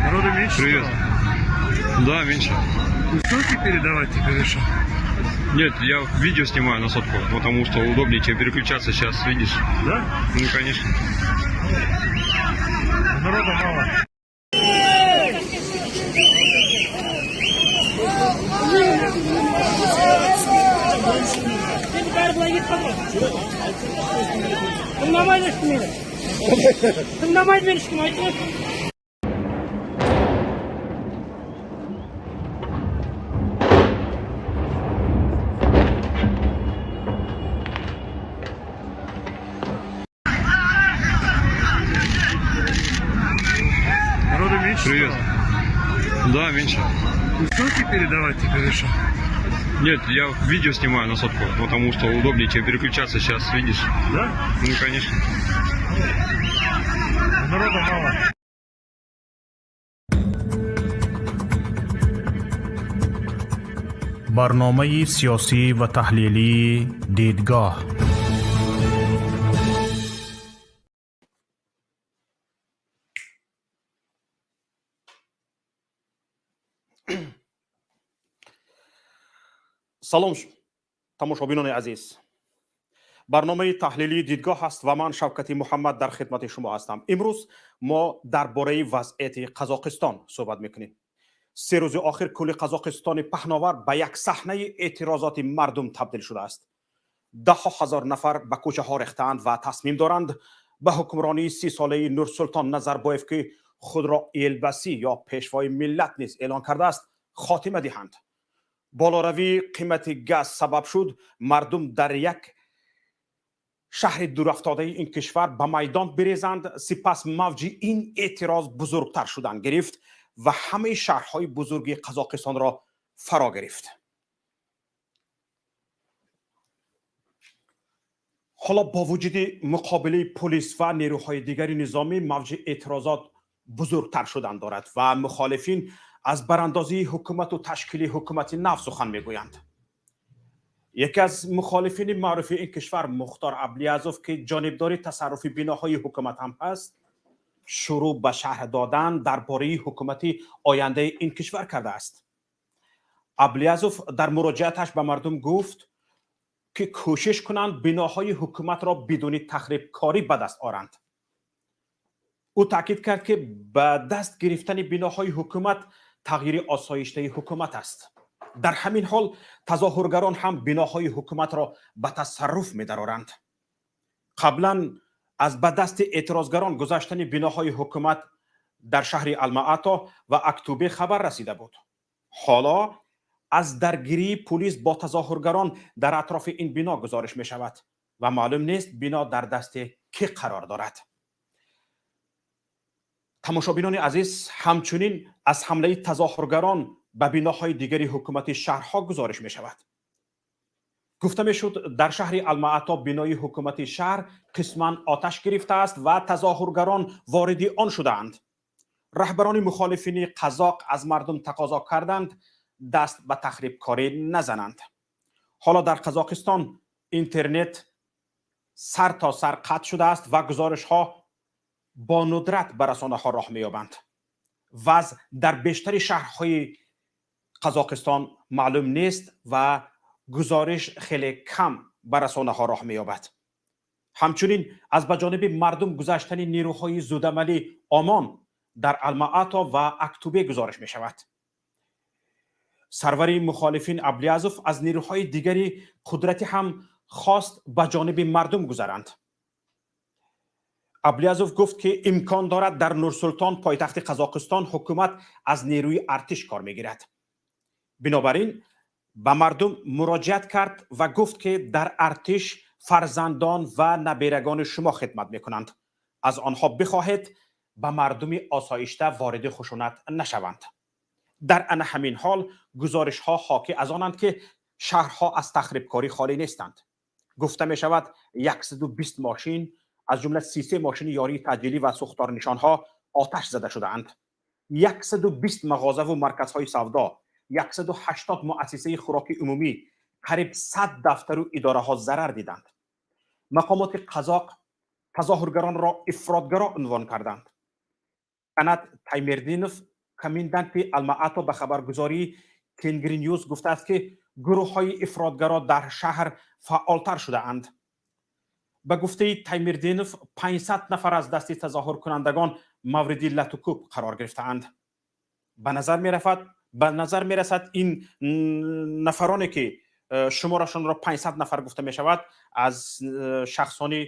Народу меньше? Привет. Стало? Да, меньше. Вы сотки передавать теперь или что? Нет, я видео снимаю на сотку, потому что удобнее тебе переключаться сейчас, видишь? Да? Ну, конечно. Народа мало. Народу меньше? Привет. Стало? Да, меньше. Вы сотки передавать теперь или что? Нет, я видео снимаю на сотку, потому что удобнее тебе переключаться сейчас, видишь? Да? Ну, конечно. Народа мало. برنامه سیاسی و تحلیلی دیدگاه سلام تماشابینان عزیز، برنامه تحلیلی دیدگاه است و من شوکت محمد در خدمت شما هستم. امروز ما درباره وضعیت قزاقستان صحبت میکنیم. 3 روز آخر کل قزاقستان پهناور به یک صحنه اعتراضات مردم تبدیل شده است. ده هزار نفر به کوچه ها ریختند و تصمیم دارند به حکمرانی 30 ساله نورسلطان نظربایف که خود را ایلبسی یا پیشوای ملت نیز اعلان کرده است خاتمه دهند. بالاروی قیمت گاز سبب شد مردم در یک شهر دورافتاده این کشور به میدان بریزند. سپس موج این اعتراض بزرگتر شدن گرفت و همه شهرهای بزرگ قزاقستان را فرا گرفت. حالا با وجود مقابله پلیس و نیروهای دیگری نظامی موج اعتراضات بزرگتر شدن دارد و مخالفین از براندازی حکومت و تشکیل حکومت نو سخن میگویند. یکی از مخالفین معروف این کشور مختار ابلیازوف که جانبدار تصرف بناهای حکومت هم هست شروع به شرح دادن درباره حکومت آینده این کشور کرده است. ابلیازوف در مراجعتش به مردم گفت که کوشش کنند بناهای حکومت را بدون تخریب کاری به دست آورند. او تاکید کرد که به دست گرفتن بناهای حکومت تغییر آسایشته حکومت است. در همین حال تظاهرگران هم بناهای حکومت را به تصرف می درآورند. قبلا از به دست اعتراضگران گذاشتن بناهای حکومت در شهر المعاتا و اکتوبه خبر رسیده بود. حالا از درگیری پلیس با تظاهرگران در اطراف این بنا گزارش می شود و معلوم نیست بنا در دست کی قرار دارد. تماشابینان عزیز، همچنین از حمله تظاهرگران به بناهای دیگری حکومت شهرها گزارش می شود. گفته می شد در شهر المعاتا بنای حکومت شهر قسما آتش گرفته است و تظاهرگران وارد آن شدند. رهبران مخالفین قزاق از مردم تقاضا کردند دست به تخریب کاری نزنند. حالا در قزاقستان اینترنت سر تا سر قطع شده است و گزارش ها با ندرت به رسانه ها راه می‌یابند. وضع در بیشتر شهرهای قزاقستان معلوم نیست و گزارش خیلی کم به رسانه ها راه می‌یابد. همچنین از به جانب مردم گذاشتن نیروهای زودعملی آمان در المعاتا و اکتوبه گزارش می شود. سرور مخالفین ابلیازوف از نیروهای دیگری قدرتی هم خواست به جانب مردم گذارند. ابلیازوف گفت که امکان دارد در نورسلطان پایتخت قزاقستان حکومت از نیروی ارتش کار میگیرد. بنابراین به مردم مراجعت کرد و گفت که در ارتش فرزندان و نبیرگان شما خدمت میکنند. از آنها بخواهید به مردم آسایشته وارد خشونت نشوند. در ان همین حال گزارش ها حاکی از آنند که شهرها از تخریبکاری خالی نیستند. گفته می شود 120 ماشین از جمله 33 ماشین یاری تعجیلی و سوختار نشان ها آتش زده شدهاند. 120 مغازه و مرکزهای سودا، 180 مؤسسه خوراکی عمومی، قریب 100 دفتر و اداره ها ضرر دیدند. مقامات قزاق تظاهرگران را افراطگرا عنوان کردند. قنات تایمردینوف کماندانت المعاتا به خبرگزاری کنگری نیوز گفته است که گروه های افراطگرا در شهر فعالتر شده اند. به گفته تایمردینوف 500 نفر از دست تظاهر کنندگان مورد لطوکوب قرار گرفتند. به نظر می رسد این نفرانی که شمارشان را 500 نفر گفته می شود از شخصان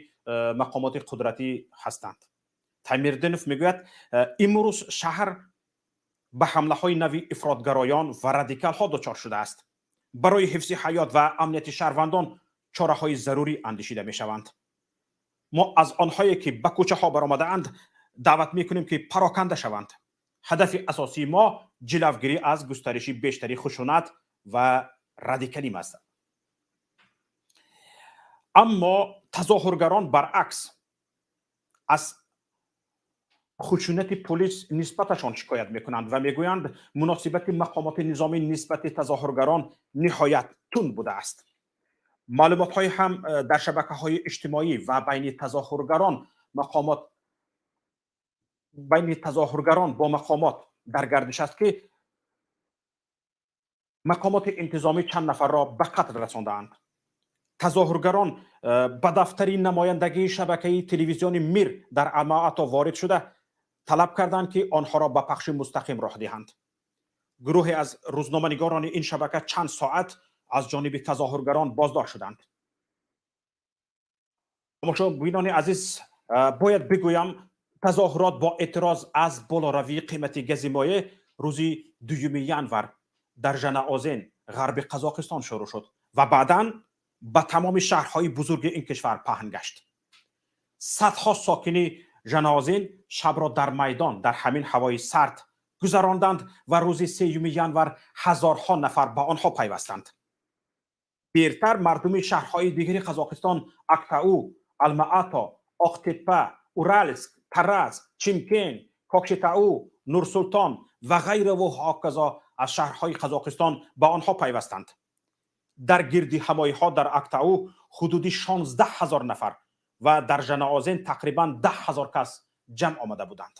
مقامات قدرتی هستند. تایمردینوف می گوید امروز شهر به حمله های نوی افراطگرایان و رادیکال ها دچار شده است. برای حفظ حیات و امنیت شهروندان چاره های ضروری اندیشیده می شوند. ما از آنهایی که به کوچه ها برآمده اند دعوت می کنیم که پراکنده شوند. هدف اساسی ما جلوگیری از گسترش بیشتری خشونت و رادیکالیسم است. اما تظاهرگران برعکس از خشونت پلیس نسبتشان شکایت میکنند و میگویند مناسبت مقامات نظامی نسبت تظاهرگران نهایت تند بوده است. معلومات های هم در شبکه های اجتماعی و بین تظاهرگران با مقامات در گردش است که مقامات انتظامی چند نفر را به قتل رساندند. تظاهرگران به دفتر نمایندگی شبکه تلویزیون میر در المعاتا وارد شده طلب کردند که آنها را به پخش مستقیم راه دهند. گروهی از روزنامه‌نگاران این شبکه چند ساعت از جانب تظاهرگران بازداشت شدند. مشاهدین عزیز، باید بگویم تظاهرات با اعتراض از بالاروی قیمت گاز مایع روز 2 ینور در ژناوزن غرب قزاقستان شروع شد و بعداً به تمام شهرهای بزرگ این کشور پهن گشت. صدها ساکن ژناوزن شب را در میدان در همین هوای سرد گذراندند و روز 3 ینور هزارها نفر به آنها پیوستند. بیرتر مردم شهرهای دیگر قزاقستان اکتاو، المعاتا، آختپه، اورالسک، ترز، چیمکن، کوکشتاو، نورسلطان و غیره و هاکذا از شهرهای قزاقستان به آنها پیوستند. در گردی همایی ها در اکتاو حدود 16,000 نفر و در ژناوزن تقریبا 10,000 کس جمع آمده بودند.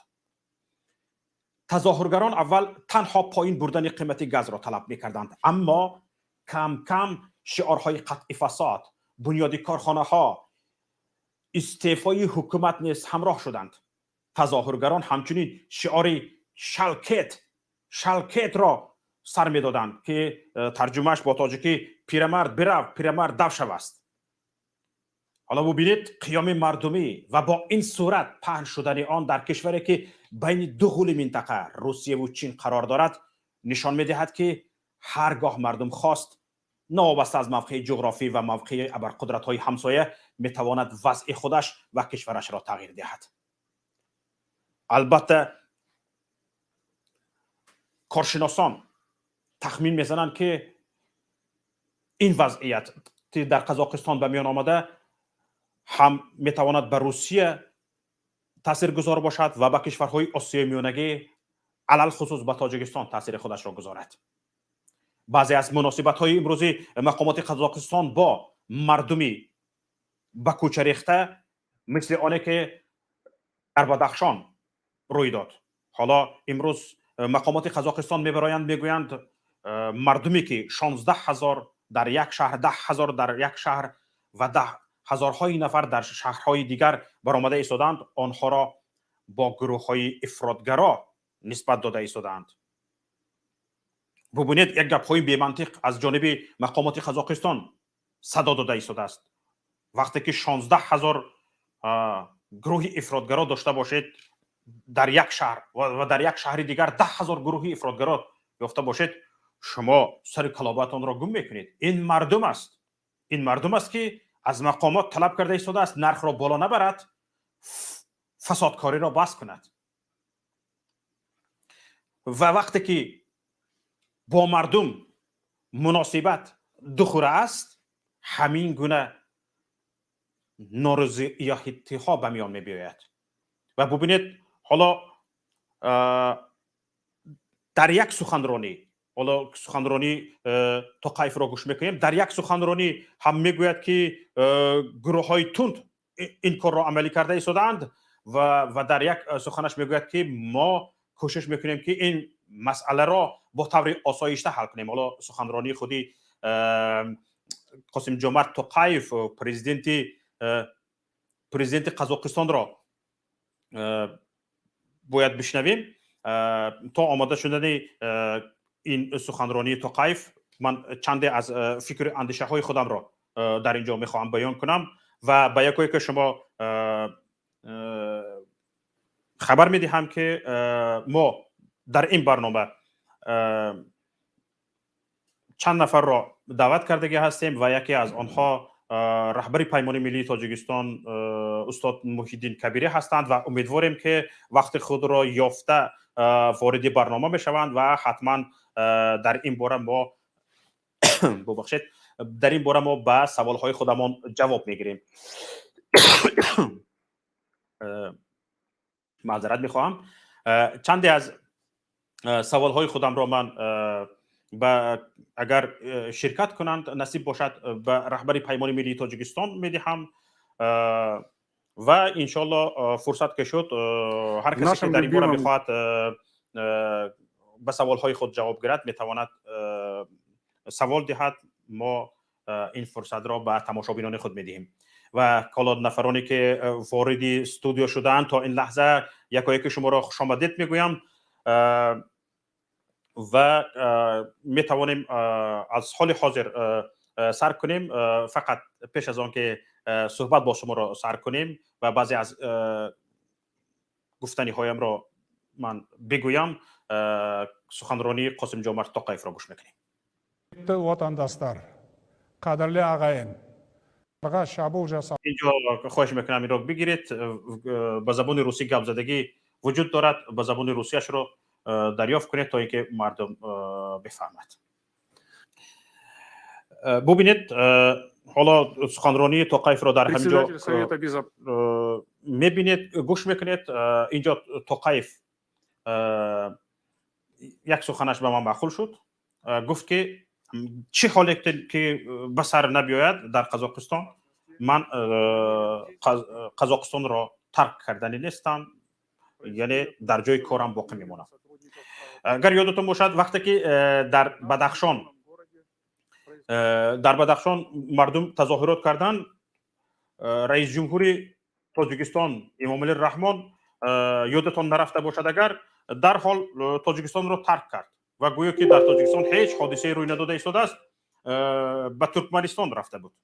تظاهرگران اول تنها پایین بردن قیمت گاز را طلب می‌کردند، اما کم کم شعارهای قطع فساد، بنیاد کارخانه ها، استعفای حکومت نیز همراه شدند. تظاهرگران همچنین شعار شالکت را سر می‌دادند که ترجمهش با تاجیکی پیرمرد برو پیرمرد دو شو است. حالا ببینید قیام مردمی و با این صورت پهن شدن آن در کشوری که بین دو غول منطقه روسیه و چین قرار دارد نشان می‌دهد که هرگاه مردم خواست نوابسته از موقع جغرافی و موقع ابرقدرت‌های همسایه می‌تواند وضع خودش و کشورش را تغییر دهد. البته کارشناسان تخمین میزنند که این وضعیت در قزاقستان به میان آمده هم میتواند به روسیه تاثیرگذار باشد و به کشورهای آسیای میانگی علل خصوص به تاجیکستان تاثیر خودش را گذارد. بعضی از مناسبت‌های امروزی مقامات قزاقستان با مردمی به کوچه ریخته مثل آنه که در بدخشان روی داد. حالا امروز مقامات قزاقستان میبرایند میگویند مردمی که 16,000 در یک شهر، 10,000 در یک شهر و 10,000 نفر در شهرهای دیگر برآمده ایستادند، آنها را با گروه‌های افراطگرا نسبت داده ایستادند. ببینید یک گپ‌های بی‌منطق از جانب مقامات قزاقستان صدا داده ایستاده است. وقتی که 16,000 گروه افراطگرا داشته باشید در یک شهر و در یک شهر دیگر 10,000 گروه افراطگرا یافته باشید، شما سر کلابتان را گم میکنید. این مردم است که از مقامات طلب کرده ایستاده است نرخ را بالا نبرد، فسادکاری را بس کند. و وقتی که با مردم مناسبت دخوره است، همین گونه نارضایتی ها به میان میباید. و ببینید حالا در یک سخنرانی، حالا سخنرانی توقیف را گوش میکنیم، در یک سخنرانی هم میگوید که گروه های تند این کار را عملی کرده ایستادند و در یک سخنش میگوید که ما کوشش میکنیم که این مسئله را با طور آسایشته حل کنیم. حالا سخنرانی خودی قاسم جمعت توقیف پرزیدنت قزاقستان را باید بشنویم. تا آماده شدن این سخنرانی توقیف، من چند از فکر اندیشه های خودم را در اینجا میخواهم بیان کنم و به یکی که شما خبر میدهم که ما در این برنامه چند نفر را دعوت کرده هستیم و یکی از آنها رهبر پیمان ملی تاجیکستان استاد محیدین کبیری هستند و امیدواریم که وقت خود را یافته وارد برنامه بشوند و حتما در این باره ما ببخشید در این باره ما به سوال های خودمان جواب میگیریم. معذرت میخواهم، چندی از سوال های خودم را من اگر شرکت کنند نصیب باشد به رهبر پیمان ملی تاجیکستان میدهم و انشالله فرصت که شد هر کسی که در این باره میخواهد به سوال های خود جواب گیرد میتواند سوال دهد. ما این فرصت را به تماشابینان خود میدهیم و کالا نفرانی که وارد استودیو شدند تا این لحظه یکایک شما را خوش آمدید میگویم و می توانیم از حال حاضر سر کنیم. فقط پیش از آن که صحبت با شما را سر کنیم و بعضی از گفتنی هایم را من بگویم، سخنرانی قاسم جمعت توقیف را گوش میکنیم. vatandaşlar, qadrli ağayın, اینجا خواهش میکنم این را بگیرید. به زبان روسی گپ زدگی وجود دارد، به زبان روسیش رو دریافت کنید تا اینکه مردم بفهمند. ببینید حالا سخنرانی توقیف را در همینجا میبینید، گوش میکنید. اینجا توقیف یک سخنش به من معقول شد، گفت که چه حالی که به سر نبیاید در قزاقستان، من قزاقستان را ترک کردنی نیستم، یعنی در جای کارم باقی میمونم. اگر یادتون باشد وقتی که در بدخشان مردم تظاهرات کردن، رئیس جمهوری تاجیکستان امامعلی رحمان، یادتون نرفته باشد اگر، در حال تاجیکستان را ترک کرد و گویا که در تاجیکستان هیچ حادثه روی نداده ایستاده است. به ترکمنستان رفته بود.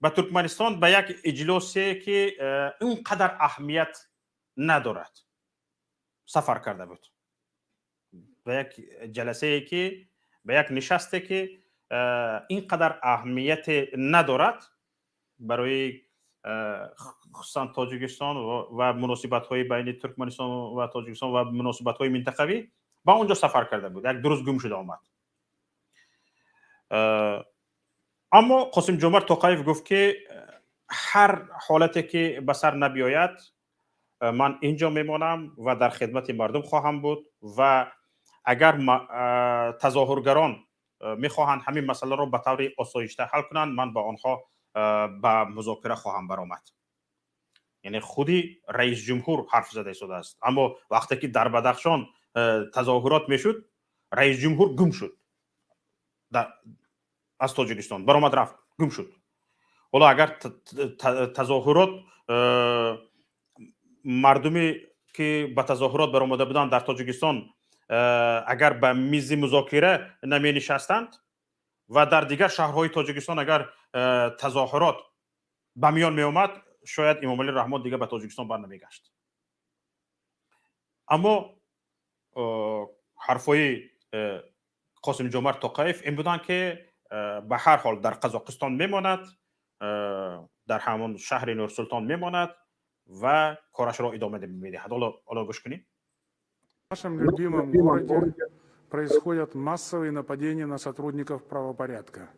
به ترکمنستان به یک اجلاسی که اینقدر اهمیت ندارد سفر کرده بود، به یک جلسه که به یک نشسته که اینقدر اهمیت ندارد برای خصوصا تاجیکستان و مناسبت های بین ترکمنستان و تاجیکستان و مناسبت های منطقوی، با اونجا سفر کرده بود. یک 2 روز گم شده آمد. اما قاسم جمعت توقیف گفت که هر حالتی که به سر نبیاید من اینجا میمانم و در خدمت مردم خواهم بود و اگر تظاهرگران میخواهند همین مسئله را به طور آسایشته حل کنند، من با آنها به مذاکره خواهم برآمد. یعنی خودی رئیس جمهور حرف زده شده است. اما وقتی که در بدخشان تظاهرات میشد، رئیس جمهور گم شد، از تاجیکستان برآمد رفت، گم شد. حالا اگر تظاهرات مردمی که به تظاهرات برآمده بودند در تاجیکستان اگر به میز مذاکره نمی نشستند و در دیگر شهرهای تاجیکستان اگر تظاهرات به میان می آمد، شاید امامعلی رحمان دیگر به تاجیکستان بر نمی گشت. اما حرفای قاسم جمعت توقیف این بودند که به هر حال در قزاقستان میماند، در همون شهر نورسلطان میماند و کارش را ادامه میدهد. حالا گوش کنید. В нашем любимом городе происходят массовые нападения на сотрудников правопорядка.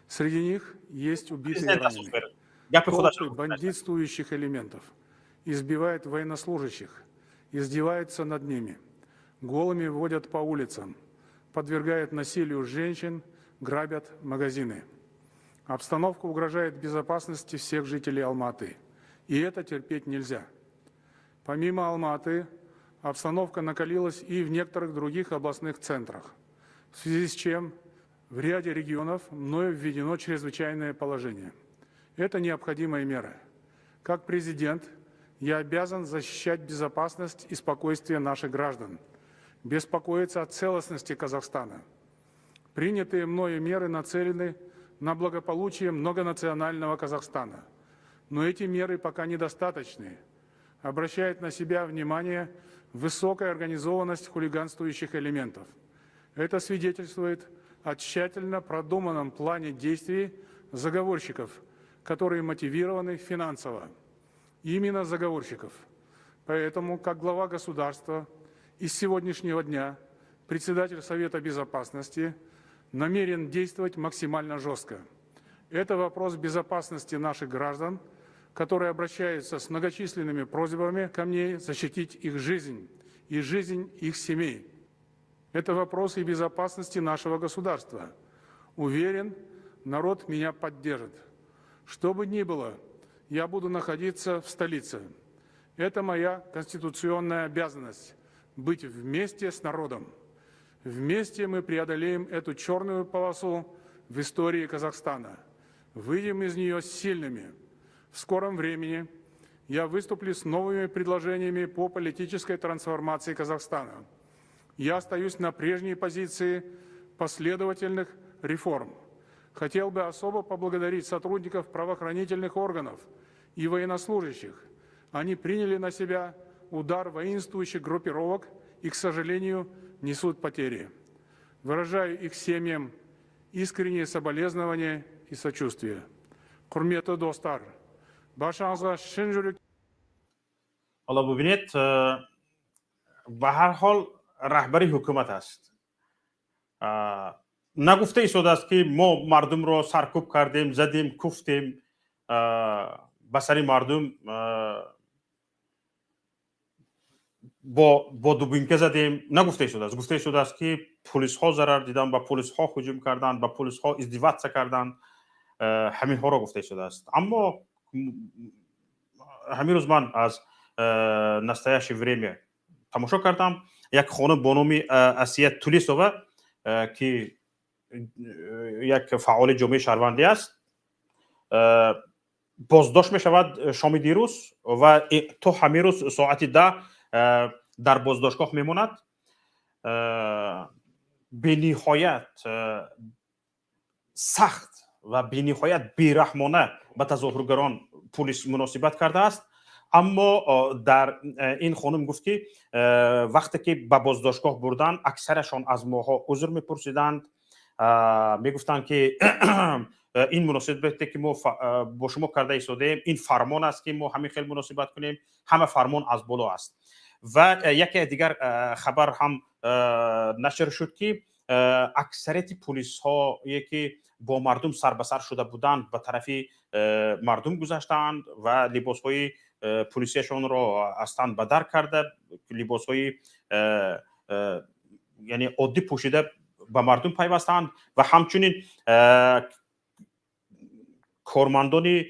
Среди них есть убитые и раненые. Толпы бандитствующих элементов избивают военнослужащих, издеваются над ними, голыми водят по улицам, подвергают насилию женщин, грабят магазины. Обстановка угрожает безопасности всех жителей Алматы, и это терпеть нельзя. Помимо Алматы, обстановка накалилась и в некоторых других областных центрах, в связи с чем в ряде регионов мною введено чрезвычайное положение. Это необходимая мера. Как президент я обязан защищать безопасность и спокойствие наших граждан, беспокоиться о целостности Казахстана. Принятые мною меры нацелены на благополучие многонационального Казахстана. Но эти меры пока недостаточны. Обращает на себя внимание высокая организованность хулиганствующих элементов. Это свидетельствует о тщательно продуманном плане действий заговорщиков, которые мотивированы финансово. Именно заговорщиков. Поэтому, как глава государства и с сегодняшнего дня председатель Совета Безопасности намерен действовать максимально жестко. Это вопрос безопасности наших граждан, которые обращаются с многочисленными просьбами ко мне защитить их жизнь и жизнь их семей. Это вопрос и безопасности нашего государства. Уверен, народ меня поддержит. Что бы ни было, я буду находиться в столице. Это моя конституционная обязанность – быть вместе с народом. Вместе мы преодолеем эту черную полосу в истории Казахстана. Выйдем из нее сильными. В скором времени я выступлю с новыми предложениями по политической трансформации Казахстана. Я остаюсь на прежней позиции последовательных реформ. Хотел бы особо поблагодарить сотрудников правоохранительных органов и военнослужащих. Они приняли на себя удар воинствующих группировок и, к сожалению, несут потери. Выражаю их семьям искренние соболезнования и сочувствие. Құрметті достар, башыңызға шын жүрек. حالا ببینید به هر حال رهبری حکومت است. نگفته ای شده است که ما مردم را سرکوب کردیم، زدیم، کوفتیم، به سر مردم با دوبینکه زدیم. نگفته شده است. گفته شده است که پلیس ها ضرر دیدن، با پلیس ها هجوم کردن، با پلیس ها ازدواج کردن. همین ها را گفته شده است. اما همین روز من از настоящее время тамошо кардам як хонум бо номи Асия Тулисова ки як фаъоли ҷомеаи шаҳрвандӣ аст боздошт мешавад шоми дирӯз ва то ҳамин рӯз соати 10 дар боздоштгоҳ мемонад. бениҳоят сахт ва бениҳоят бераҳмона ба тазоҳургарон пулис муносибат кардааст. اما در این خانم گفت که وقتی که به بازداشتگاه بردن اکثرشان از ماها عذر میپرسیدند، میگفتند که این مناسبتی که ما با شما کرده ایستادیم این فرمان است که ما همین خیلی مناسبت کنیم، همه فرمان از بالا است. و یکی دیگر خبر هم نشر شد که اکثریت پلیس ها که با مردم سر به سر شده بودند به طرف مردم گذاشتند و لباس های پلیسیشون را از تن به در کرده، لباس های یعنی عادی پوشیده به مردم پیوستند و همچنین کارمندان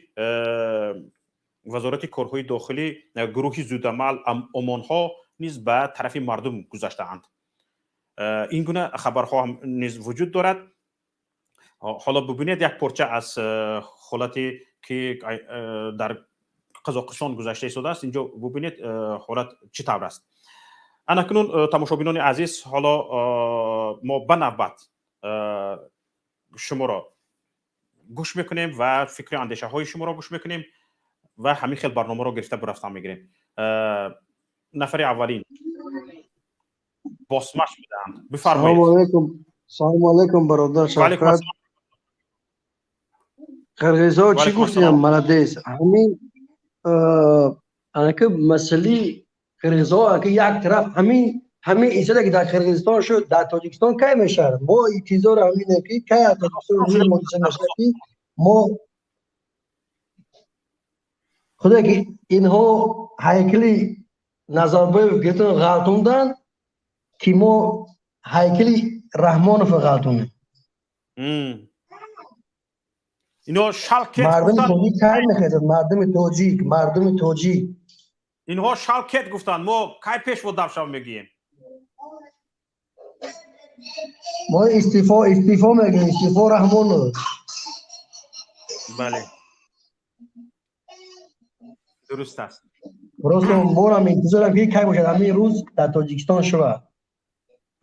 وزارت کارهای داخلی گروه زودعمل امان ها نیز به طرف مردم گذاشتند. این گونه خبرها هم نیز وجود دارد. حالا ببینید یک پارچه از حالتی که در قزاقستان گذشته شده است. اینجا ببینید حالت چه طور است. اکنون تماشابینان عزیز، حالا ما به نوبت شما را گوش میکنیم و فکر اندیشه های شما را گوش میکنیم و همین خیلی برنامه را گرفته برفتن میگیریم. نفر اولین باسمش میدهند. بفرمایید. سلام علیکم برادر شفقت. قرغیزها چی گفتیم ملدیس همین که مسئله قرغیزها که یک طرف همین همین ایستاده که در قرقیزستان شد در تاجیکستان کی میشه ما انتظار همینه که کی تاجیکستان روی مدرسه نشدی ما خدا که اینها هیکلی نظربایف گرفتن غلطوندن که ما هیکلی رحمانوف غلطونیم اینو شالکت مردم گفتن تاجیک کی میخواد مردم تاجیک اینها شالکت گفتن ما کی پیش و دفشم میگیم ما استعفا میگیم استعفا رحمانوف بله درست است راستم ما انتظارم که کی باشه همین روز در تاجیکستان شود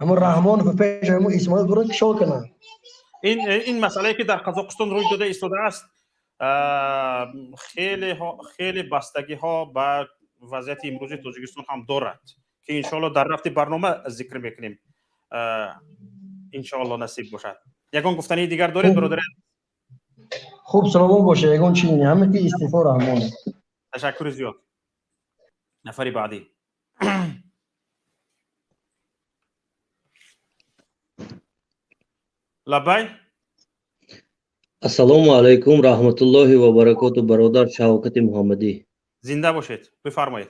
اما رحمانوف پیش همون اسماعیل برو کشال کنن این مسئله که در قزاقستان روی داده ایستاده است خیلی بستگی ها به وضعیت امروزی تاجیکستان هم دارد که انشاءالله در رفت برنامه ذکر میکنیم انشاءالله نصیب باشد یکان گفتنی دیگر دارید برادر خوب سلام باشه یکان چی اینه همه که استعفا رحمانوف تشکر زیاد نفری بعدی لبای السلام علیکم رحمت الله و برکاته برادر شوکت محمدی زنده باشید بفرمایید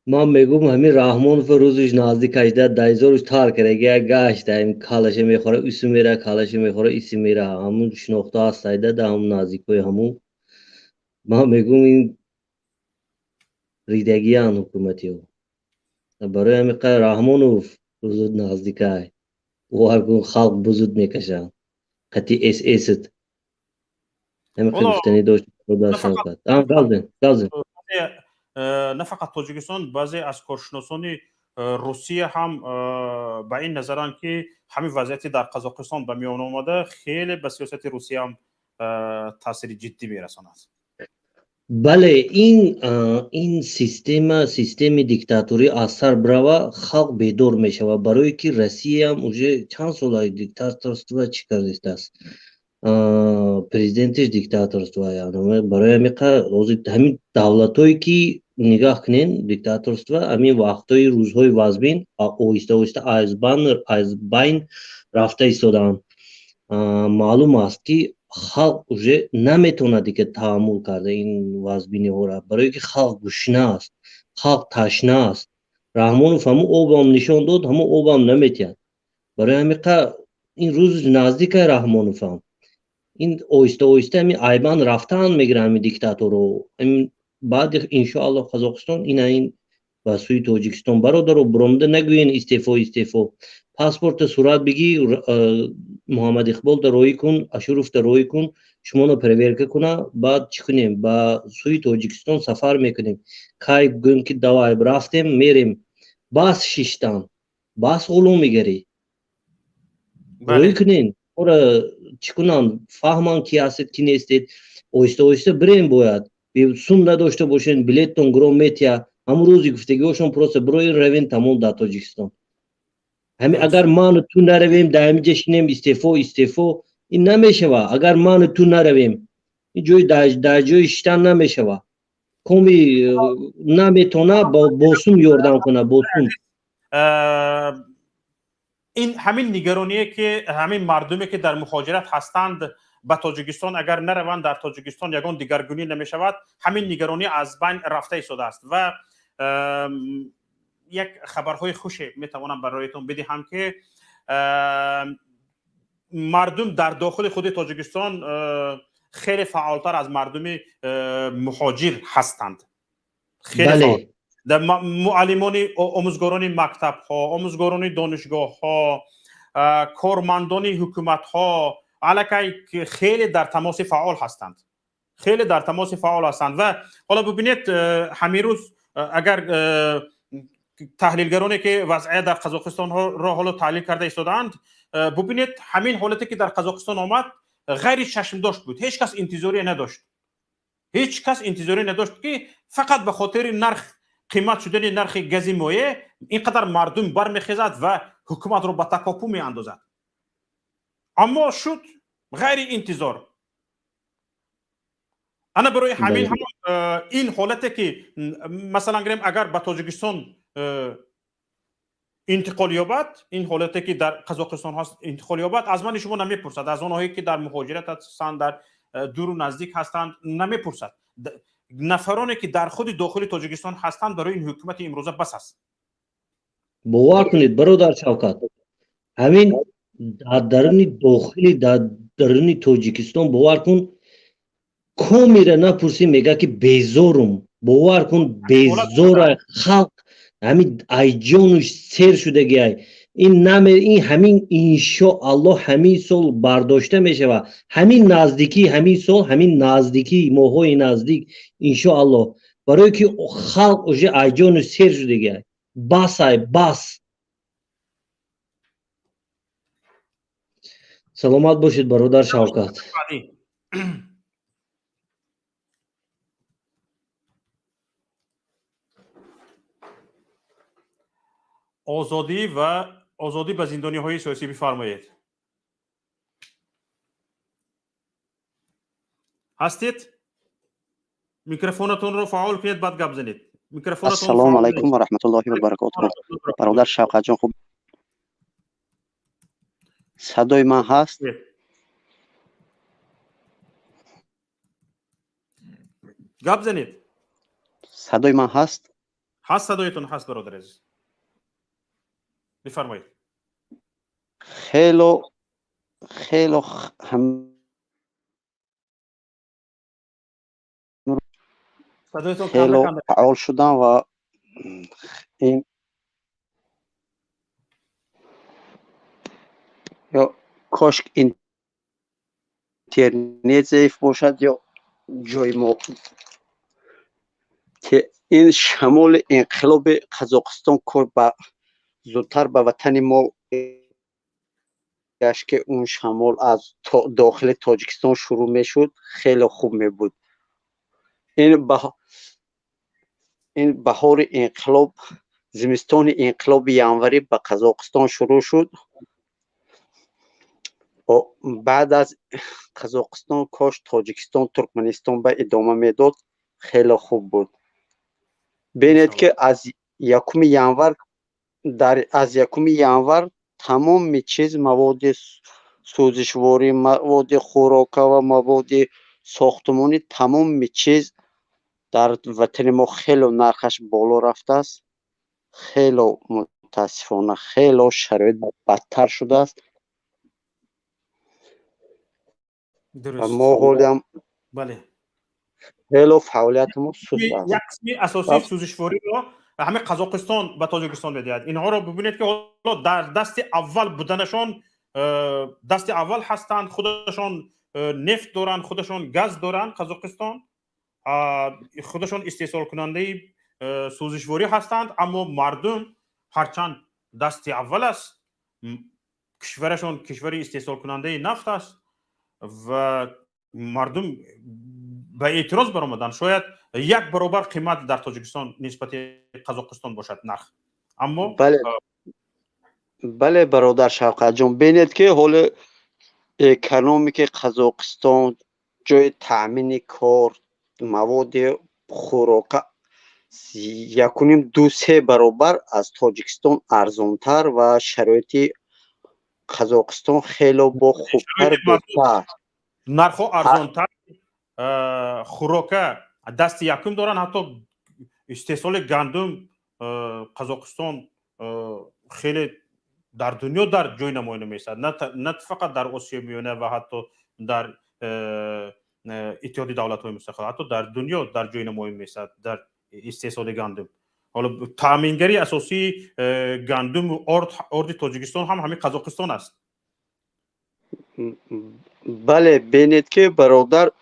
ما میگم همین رحمانوف روزش نزدیک 18 دایزورش تار کرده گشت این کالش میخوره ایسی میره کالش میخوره ایسی میره همون شناخته است ایده هم نزدیکای همون ما میگم این ریدگی ان حکومتی ها برای همین رحمانوف روز نزدیکای و هر خلق بزرگ میکشن قطعی ایست همین گفتنی داشت برادر شوکت گازن نه فقط تاجیکستان بعضی از کارشناسان روسیه هم به این نظران که همین وضعیتی در قزاقستان به میان آمده خیلی به سیاست روسیه هم تاثیر جدی میرساند بله این سیستم دیکتاتوری اثر برای خلق بیدار میشه و برای که روسیه هم уже چند سال دیکتاتورство چی کرده است پرزیدنتش دیکتاتورство یعنی برای همین دولتایی که نگاه کنین دیکتاتورство همین وقتای روزهای وزبین آهسته از بین رفته ایستادن معلوم است که خلق уже نمیتونه دیگه تحمل کرده این وزبینی ها را برای که خلق گشنه است خلق تشنه است رحمانوف همون اوبام نشان داد همون اوبام نمیتید برای همین این روز نزدیک رحمانوف هم این آهسته همین ایبان رفتن میگیره همین دیکتاتور رو بعد انشاءالله قزاقستان این و سوی تاجیکستان برادر و برامده نگوین استعفا پاسپورت صورت بگی محمد اقبال در روی کن اشرف در روی کن شما رو پرورکه کنه بعد چی کنیم با سوی تاجیکستان سفر میکنیم که گون که دوای رفتیم میریم باس شیشتن باس علوم میگری روی کنین اور چی کنن فهمان کی هستید کی نیستید آهسته بریم باید سون نداشته باشین بلیتتون گرام میتیا امروزی گفتگیشون پروسه برای روین تمام در تاجیکستان همین اگر ما تو نرویم دائم جشنیم استعفا این نمیشه اگر ما تو نرویم این جوی در جوی شتن نمیشه کمی نمیتونه بوسون یوردن کنه بوسون این همین نگرانیه که همین مردمی که در مهاجرت هستند به تاجیکستان اگر نروند در تاجیکستان یگان دیگرگونی نمیشود همین نگرانی از بین رفته ایستاده است و یک خبرهای خوشی میتوانم برایتون بدهم که مردم در داخل خود تاجیکستان خیلی فعالتر از مردم مهاجر هستند خیلی بله. در معلمان آموزگاران مکتب ها آموزگاران دانشگاه ها کارمندان حکومت ها علاقه خیلی در تماس فعال هستند و حالا ببینید همین روز اگر تحلیلگرانی که وضعیت در قزاقستان را حالا تحلیل کرده ایستادند ببینید همین حالتی که در قزاقستان آمد غیر چشم داشت بود هیچ کس انتظاری نداشت که فقط به خاطر قیمت شدن نرخ گاز مایع اینقدر مردم برمیخیزد و حکومت رو به تکاپو می اندازد اما شد غیر انتظار انا برای همین هم این حالتی که مثلا گریم اگر به تاجیکستان انتقالیابت این حالتی که در قزاقستان هست انتقالیابت از من شما نمیپرسد، از اونهایی که در مهاجرت هستند در دور و نزدیک هستند نمیپرسد. نفرانی که در خود داخل تاجیکستان هستند برای این حکومت امروزه بس است. باور کنید برادر شوکت، همین در درون داخلی در درون تاجیکستان باور کن کامیره نپرسی میگه که بیزارم. باور کن بیزار خلق همین ایجانش سیر شده گیه. این نمی این همین انشاءالله همین سال برداشته میشه و همین نزدیکی همین سال همین نزدیکی ماهای نزدیک انشاءالله برای که خلق اوج ایجانش سیر شده گیه. بس ای بس. سلامت باشید برادر شوکت. آزادی به زندانی های سیاسی بفرمایید. هستید؟ میکروفونتون رو فعال کنید بعد گپ زنید. السلام علیکم و رحمت الله و برکاته. برادر شوکت جان خوب صدای من هست؟ گپ زنید. صدای من هست؟ هست، صدایتون هست برادر عزیز. بفرمایید. خیلی فعال شدن و این یا کاش اینترنت ضعیف باشد یا جای ما که این شمال انقلاب قزاقستان کار با زودتر به وطن ما گشت که اون شمال از داخل تاجیکستان شروع میشد خیلی خوب می بود. این بهار انقلاب زمستان انقلاب ینوری به قزاقستان شروع شد. بعد از قزاقستان کاش تاجیکستان ترکمنستان به ادامه میداد خیلی خوب بود. ببینید که از یکم ینور تمام چیز مواد سوزشواری، مواد خوراک و مواد ساختمانی تمام چیز در وطن ما خیلی نرخش بالا رفته است. خیلی متاسفانه خیلی شرایط بدتر شده است. درست. ما حالیم بله. خیلی فعالیت ما سست است. یک قسمی اساسی سوزشواری رو همه قزاقستان به تاجیکستان میدهد. اینها رو ببینید که حالا در دست اول بودنشان دست اول هستند، خودشان نفت دارن، خودشان گاز دارن. قزاقستان خودشان استحصال کننده سوزشواری هستند، اما مردم هرچند دست اول است کشورشان کشور استحصال کننده نفت است و مردم به اعتراض برآمدن شاید یک برابر قیمت در تاجیکستان نسبت قزاقستان باشد نرخ. اما بله برادر شوکت جان، ببینید که حال اکونومیک قزاقستان جای تامین کار مواد خوراک 1.5-2 برابر از تاجیکستان ارزانتر و شرایط قزاقستان خیلی با خوبتر بهتر نرخ ارزانتر خوراک دست یکم دارن. حتی استحصال گندم قزاقستان خیلی در دنیا در جای نمایان میشد، نه فقط در آسیا میانه و حتی در اتحادیه دولت‌های متحد، حتی در دنیا در جای نمایان میشد در استحصال گندم. حالا تامینگری اساسی گندم و ارد تاجیکستان هم همین قزاقستان است. بله ببینید که برادر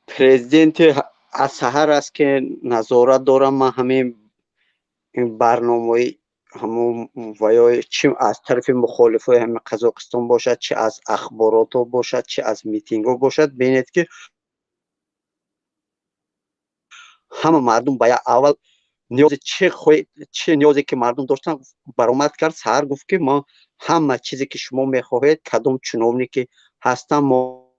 پرزیدنت از سحر است که نظارت دارم. من همین برنامه همون ویای چه از طرف مخالفای همین قزاقستان باشد، چه از اخبارات باشد، چه از میتینگ ها باشد، ببینید که همه مردم باید اول نیاز چه نیازی که مردم داشتن برآمد کرد. سحر گفت که ما همه چیزی که شما میخواهید کدام چنانی که هستن ما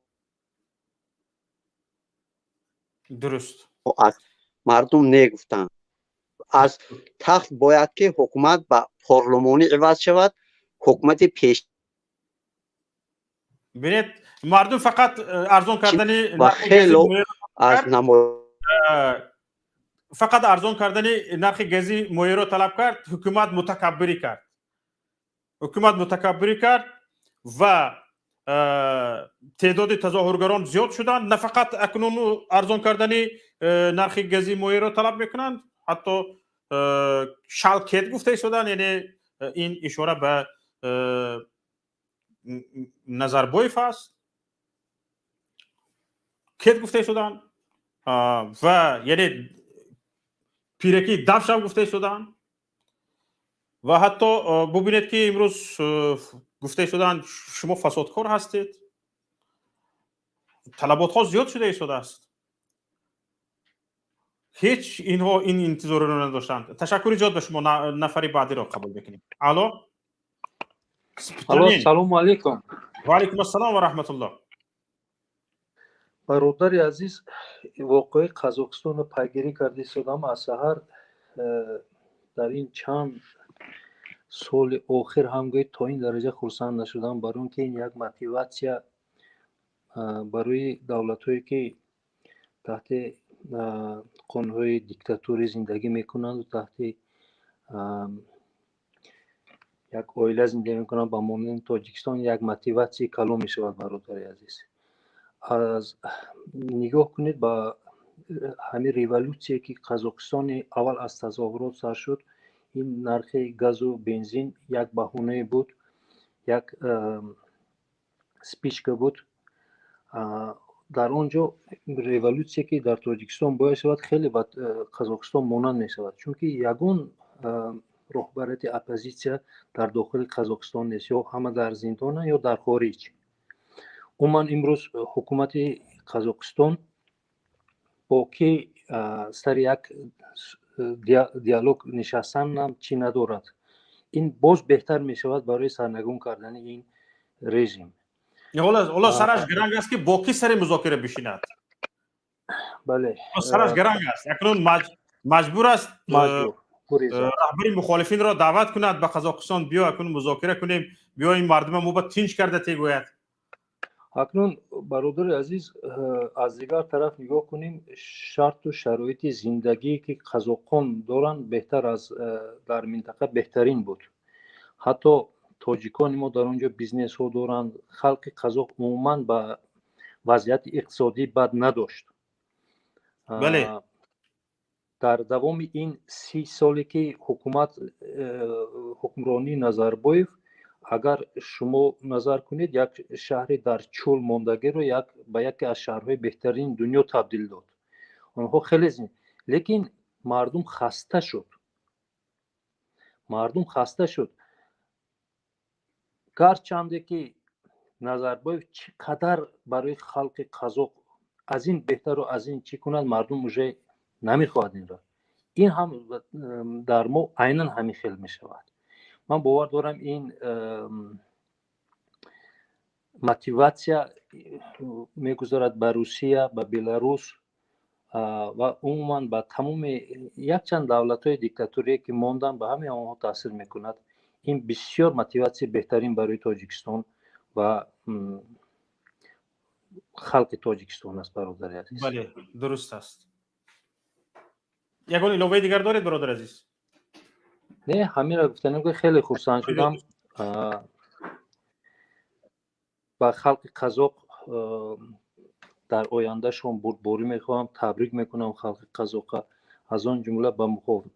درست از مردم نگفتن. аз тахт бояд ки ҳукумат ба парлумонӣ иваз шавад, ҳукумати пеш ببینید مردم فقط ارزان کردنی و نرخ خیلی گازی از نمای فقط ارزان کردنی نرخ گازی مایع رو طلب کرد. حکومت متکبری کرد. حکومت متکبری کرد و تعداد تظاهرگران زیاد شدن. نه فقط اکنون ارزان کردنی نرخ گازی مایع رو طلب میکنند، حتی شالکت گفته شدن، یعنی این اشاره به نظربایف است. کت گفته شدن و یعنی پیرکی دفش هم گفته شدن و حتی ببینید که امروز گفته شدن شما فسادکار هستید. طلبات ها زیاد شده است. هیچ اینها این انتظار رو نداشتند. تشکر زیاد به شما. نفری بعدی رو قبول بکنیم. الو سلام علیکم. و علیکم السلام و رحمت الله. برادر عزیز، واقعی قزاقستان رو پیگیری کرده شدم. از سحر در این چند سال آخر هم گوید تا این درجه خرسند نشدم، برای اینکه این یک موتیواسیا برای دولت‌هایی که تحت قانون‌های دیکتاتوری زندگی میکنند و تحت یک عائله زندگی میکنند با مانند تاجیکستان، یک موتیواسیا کلو میشود. برادر عزیز، از نگاه کنید با همین ریولوسیایی که قزاقستان اول از تظاهرات سر شد، این نرخ گاز و بنزین یک بهونه بود، یک سپیچکا بود. در آنجا ریولوسیایی که در تاجیکستان باید شود خیلی با قزاقستان مانند می شود، چون که یگان رهبریت اپوزیسیا در داخل قزاقستان نیست، یا همه در زندان یا در خارج. من امروز حکومت قزاقستان با که سر یک دیالوگ نشستن هم چی ندارد، این باز بهتر می شود برای سرنگون کردن این رژیم. حالا سرش گرنگ است که با کی سر مذاکره بشیند. بله، سرش گرنگ است. اکنون مجبور است رهبر مخالفین را دعوت کند به قزاقستان بیا اکنون مذاکره کنیم، بیا این مردم ما با تینج کرده تیگوید. اکنون برادر عزیز، از دیگر طرف نگاه کنیم، شرط و شرایط زندگی که قزاقان دارند بهتر از در منطقه بهترین بود. حتی تاجیکان ما در اونجا بیزنس ها دارند. خلق قزاق عموما با وضعیت اقتصادی بد نداشت. بله. در دوام این 30 سالی که حکمرانی نظربایف، اگر شما نظر کنید، یک شهر در چول ماندگی رو به یکی از شهرهای بهترین دنیا تبدیل داد. آنها خیلی لیکن مردم خسته شد. گرچنده که نظربایف چقدر برای خلق قزاق از این بهتر و از این چی کند، مردم موجه نمیخواد این را. این هم در ما عیناً همین خیل می شود. من باور دارم این موتیواسیا میگذارد به روسیه، به بلاروس و عموما به تمام یک چند دولت‌های دیکتاتوری که ماندن، به همه آنها تاثیر میکند. این بسیار موتیواسیا بهترین برای تاجیکستان و خلق تاجیکستان است. برادر عزیز، بله درست است. یگان علاوه دیگر دارید برادر عزیز؟ نه، همین را گفتنم که خیلی خرسند شدم. با خلق قزاق در آینده شون بردباری میخوام، تبریک میکنم خلق قزاق. از آن جمله به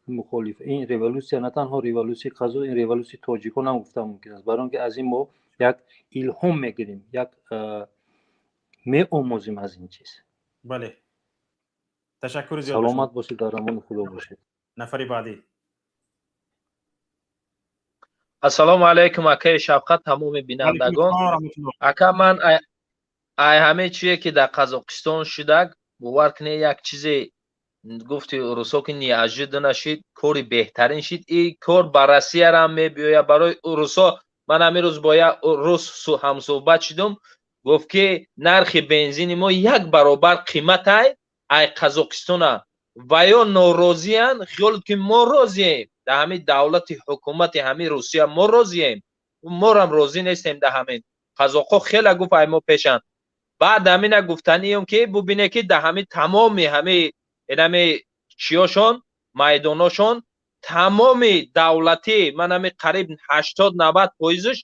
مخالف این ریولوسیا، نه تنها ریولوسی قزاق، این ریولوسی تاجیکان هم گفتم ممکن است، برای اینکه از این ما یک الهام میگیریم، یک میآموزیم از این چیز. بله، تشکر زیاد. سلامت باشید، در امان خدا باشید. نفری بعدی. السلام علیکم اکای شفقت، تمام بینندگان. اکا من همه چیزی که در قزاقستان شده باور کنه یک چیزی گفتی روسا که نیاجد نشید، کاری بهترین شید. این کار برای روسیه را میبیاید. برای روسا من همین روز با یک روس هم صحبت شدم، گفت که نرخ بنزین ما 1 برابر قیمت ای قزاقستان و یا ناراضیان خیال که ما راضییم در همین دولت حکومت همین روسیه ما راضییم ما هم راضی نیستیم در همین قزاق‌ها خیلی گفت ما پیشن بعد همین گفتنیم که ببینه که در همین تمام همین چیاشون میداناشون تمام دولتی من همین قریب 80-90%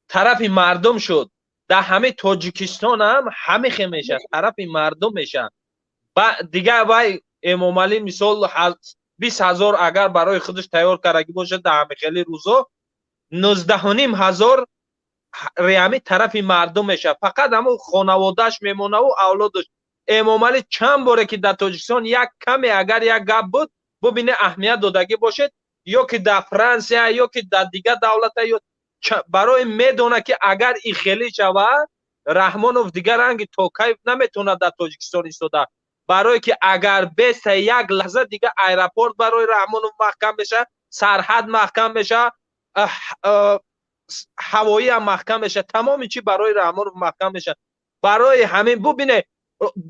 طرف مردم شد در همه تاجیکستان هم همه خیلی میشه طرف مردم میشه دیگه وای امام علی مثال 20,000 اگر برای خودش تیار کرده باشه در همه خیلی روزا 19,500 ریامی طرف مردم میشه فقط همون خانوادهش میمونه و اولادش امام علی چند باره که در تاجیکستان یک کمی اگر یک گپ بود ببینه اهمیت دادگی باشه یا که در فرانسه یا که در دیگه دولت یا برای میدونه که اگر این خیلی شود رحمانوف دیگر رنگ توکای نمیتونه در تاجیکستان ایستاده برای که اگر بس یک لحظه دیگه ایرپورت برای رحمانوف محکم بشه سرحد محکم بشه هوایی هم محکم بشه تمام چی برای رحمانوف محکم بشه برای همین ببینه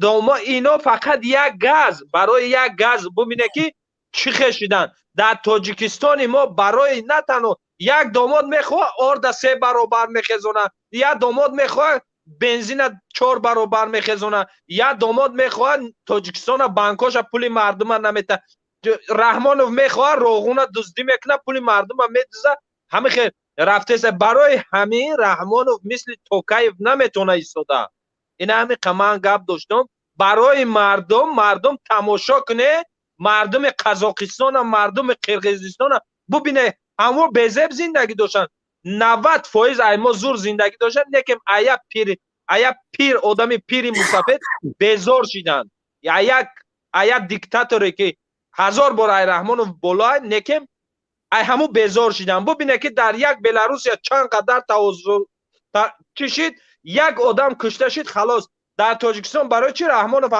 دوما اینا فقط یک گاز برای یک گاز ببینه که چی خشیدن در تاجیکستان ما برای نه تنها یک داماد میخواه آرد 3 برابر میخزونه یک داماد میخواه بنزین 4 برابر میخزونه یک داماد میخواه تاجیکستان بانکاش پول مردم نمیته رحمانوف میخواه روغون دزدی میکنه پول مردم میدوزه همه خیلی رفته برای همین رحمانوف مثل توکایف نمیتونه ایستاده این همین کمان گپ داشتم برای مردم تماشا کنه مردم قزاقستان مردم قرقیزستان ببینه همو بزب زندگی داشتن 90% ایما زور زندگی داشتن لیکن ایا پیر آدمی پیر مسافر بیزار شدن ایا دیکتاتوری که 1000 بار ای رحمانوف بالا لیکن ای همو بیزار شدن ببینه که در یک بلاروس چند قدر توازن چشید یک آدم کشته شد خلاص در تاجیکستان برای چی رحمانوف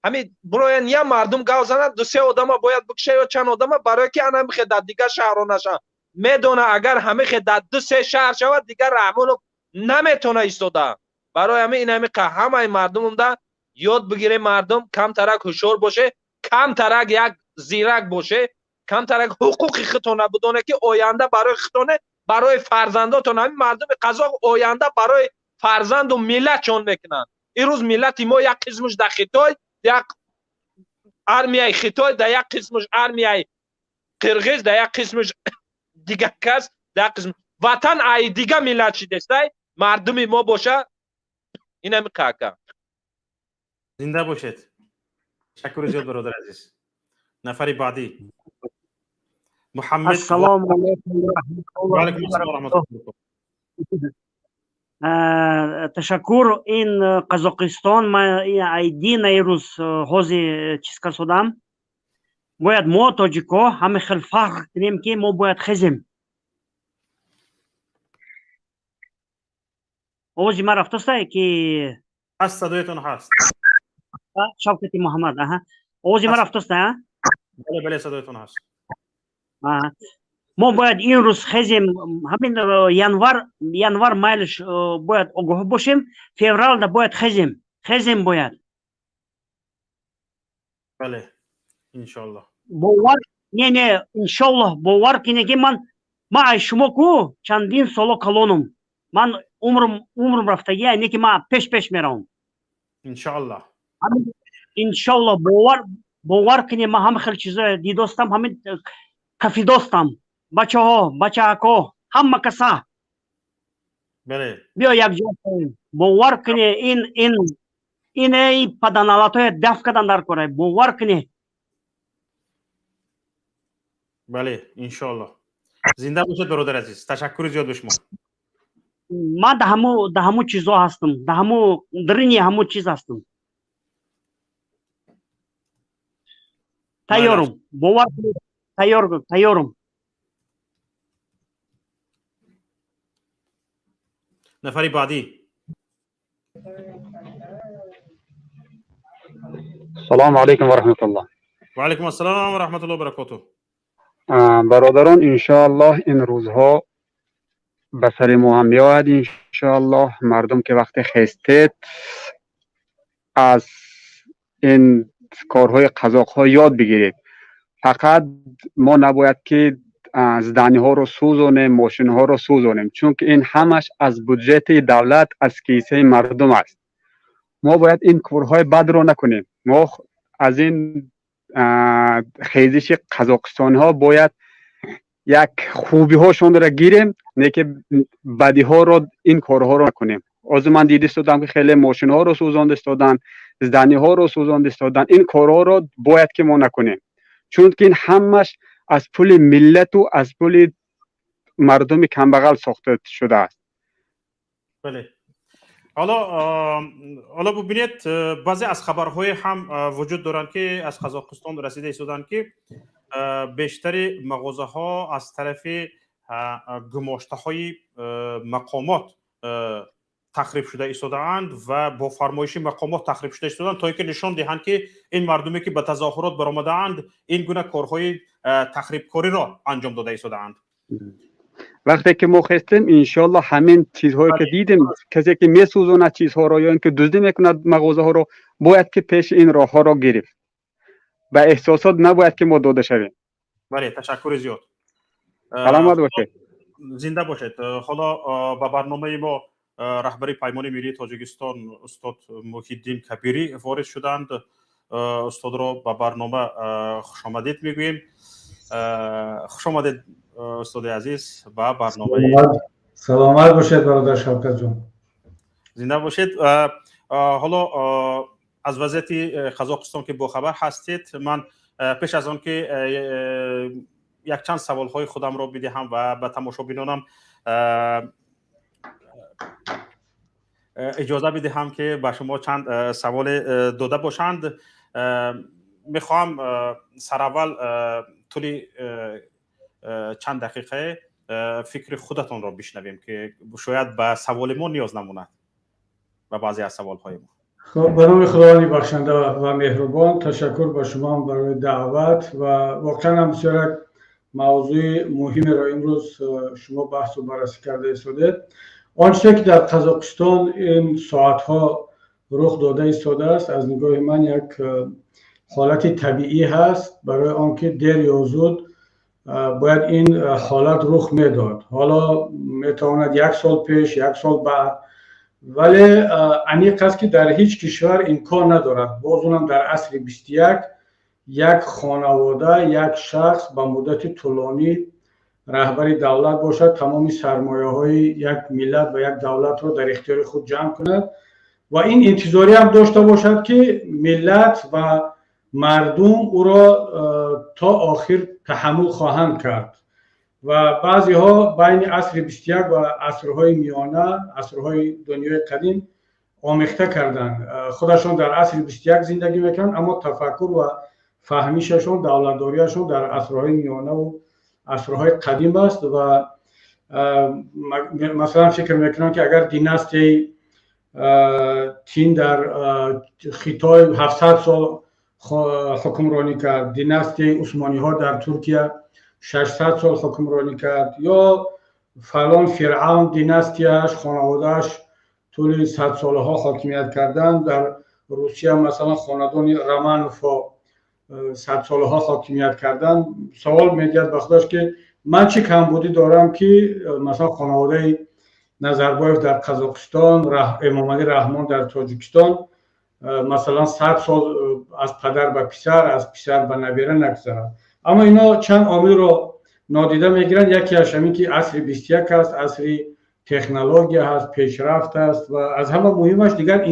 همین برای یا مردم گاو زنن 2-3 آدم باید بکشه یا چند آدم برای که انا میخه در دیگه شهر نشه میدونه اگر همه خه در 2-3 شهر شود دیگه رحمانوف نمیتونه ایستاده برای همین این همه مردم ده یاد بگیره مردم کم ترک هوشیار باشه کم ترک یک زیرک باشه کم ترک حقوق خودتون بدونه که آینده برای خودتون برای فرزنداتون همین مردم قزاق آینده برای فرزند و ملت چون میکنن این روز ملت ما یک قسمش در خطای یک ارمیای خطای در یک قسمش ارمیای قرقیز در یک قسمش دیگه کس در قسم وطن ای دیگه ملت شده است مردم ما باشه این هم کاکا زنده باشید تشکر زیاد برادر عزیز نفر بعدی محمد السلام علیکم و علیکم السلام و رحمت الله تشکر این قزاقستان ما ایدی نیروز حوزه چیز کردم باید ما تاجیکا همه خیلی فخر کنیم که ما باید خزیم اوزی ما رفتسته که هست صدایتون هست شوکتی محمد اوزی ما رفتسته بله بله صدایتون هست ما باید این روز خزیم همین ینوار مایلش باید آگاه باشیم فеврал دا باید خزیم باید بله انشالله باور نه انشالله باور کنه که من شما کو چندین سال کلونم من عمرم رفتگی اینه که من پیش میرم انشالله انشالله باور کنه من هم خیلی چیزا دیدستم همین کافی دوستم بچه ها همه کسا بله بیا یک جا باور کنه این پدانالاتو دفع کردن در کره باور کنه بله انشالله زنده باشید برادر عزیز تشکر زیاد به شما من ده همو چیزا هستم ده همو درینی همو چیز هستم تیارم باور کنه تیارم نفری بعدی السلام علیکم و رحمت الله و علیکم السلام و رحمت الله و برکاته برادران انشاءالله این روزها به سر ما هم میآید انشاءالله مردم که وقتی خستید از این کارهای قزاق ها یاد بگیرید. فقط ما نباید که زدانی ها رو سوزونیم، ماشین ها رو سوزونیم، چون که این همش از بودجت دولت، از کیسه مردم است. ما باید این کارهای بد رو نکنیم. ما از این خیزش قزاقستان ها باید یک خوبی هاشون رو گیریم، نه که بدی ها رو، این کارها رو نکنیم. از من دیده استادم که خیلی ماشین ها رو سوزانده استادن، زدانی ها رو سوزانده استادن. این کارها رو باید که ما نکنیم، چون که این همش از پول ملت و از پول مردم کمبغل ساخته شده است. بله. حالا ببینید بعضی از خبرهای هم وجود دارند که از قزاقستان رسیده ایستادند که بیشتر مغازه ها از طرف گماشته های مقامات تخریب شده ایستادند و با فرمایش مقامات تخریب شده ایستادند تا اینکه نشان دهند که این مردمی که به تظاهرات برآمده‌اند این گونه کارهای تخریب کاری را انجام داده ایستادند. وقتی که ما خواستیم انشالله همین چیزهایی که دیدیم، کسی که میسوزونه چیزها رو یا اینکه دزدی میکند مغازه ها رو، باید که پیش این راه ها را گرفت. به احساسات نباید که ما داده شویم. بله، تشکر زیاد. سلامت باشید. زنده باشید. حالا با برنامه ما رهبری پیمان ملی تاجیکستان استاد محیدین کبیری وارد شدند. استاد را با برنامه خوش آمدید میگوییم. خوش آمدید استاد عزیز با برنامه. سلامت باشید برادر شوکت جان. زنده باشید. حالا از وضعیت قزاقستان که با خبر هستید، من پیش از آن که یک چند سوال های خودم را بدهم و به تماشابینانم اجازه بدهم که به شما چند سوال داده باشند. میخوام سراول طول چند دقیقه فکر خودتون را بشنویم که شاید به سوال ما نیاز نموند و بعضی از سوال های ما. خب، به نام خداوند بخشنده و مهربان، تشکر با شما برای دعوت و واقعا هم بسیار موضوع مهمی را امروز شما بحث و بررسی کرده ایستاده. آنچه که در قزاقستان این ساعتها رخ داده ایستاده است، از نگاه من یک حالت طبیعی هست برای آنکه دیر یا زود باید این حالت رخ میداد. حالا میتواند یک سال پیش، یک سال بعد، ولی انیق است که در هیچ کشور امکان ندارد باز اونم در عصر 21 یک خانواده، یک شخص با مدت طولانی رهبری دولت باشد، تمام سرمایه های یک ملت و یک دولت را در اختیار خود جمع کند و این انتظاری هم داشته باشد که ملت و مردم او را تا آخر تحمل خواهند کرد. و بعضی ها بین عصر 21 و عصرهای میانه، عصرهای دنیای قدیم آمیخته کردند. خودشان در عصر 21 زندگی میکنند، اما تفکر و فهمیششون، دولتداریشون در عصرهای میانه و عصرهای قدیم است. و مثلا فکر میکنم که اگر دیناستی چین در خیتای 700 سال حکمرانی کرد، دیناستی عثمانی ها در ترکیه 600 سال حکمرانی کرد، یا فلان فرعون دیناستیش، خانوادهش طول 100 سالها حاکمیت کردن، در روسیه مثلا خاندان رومانوف 100 سالها حاکمیت کردن. سوال میگرد به خودش که من چه کمبودی دارم که مثلا خانواده نظربایف در قزاقستان، امام علی رحمان در تاجیکستان مثلا 100 سال از پدر به پسر، از پسر به نبیره نگذرد. اما اینا چند عامل رو نادیده میگیرن. یکی از همین که عصر 21 است، عصر تکنولوژی هست، پیشرفت است و از همه مهمش دیگر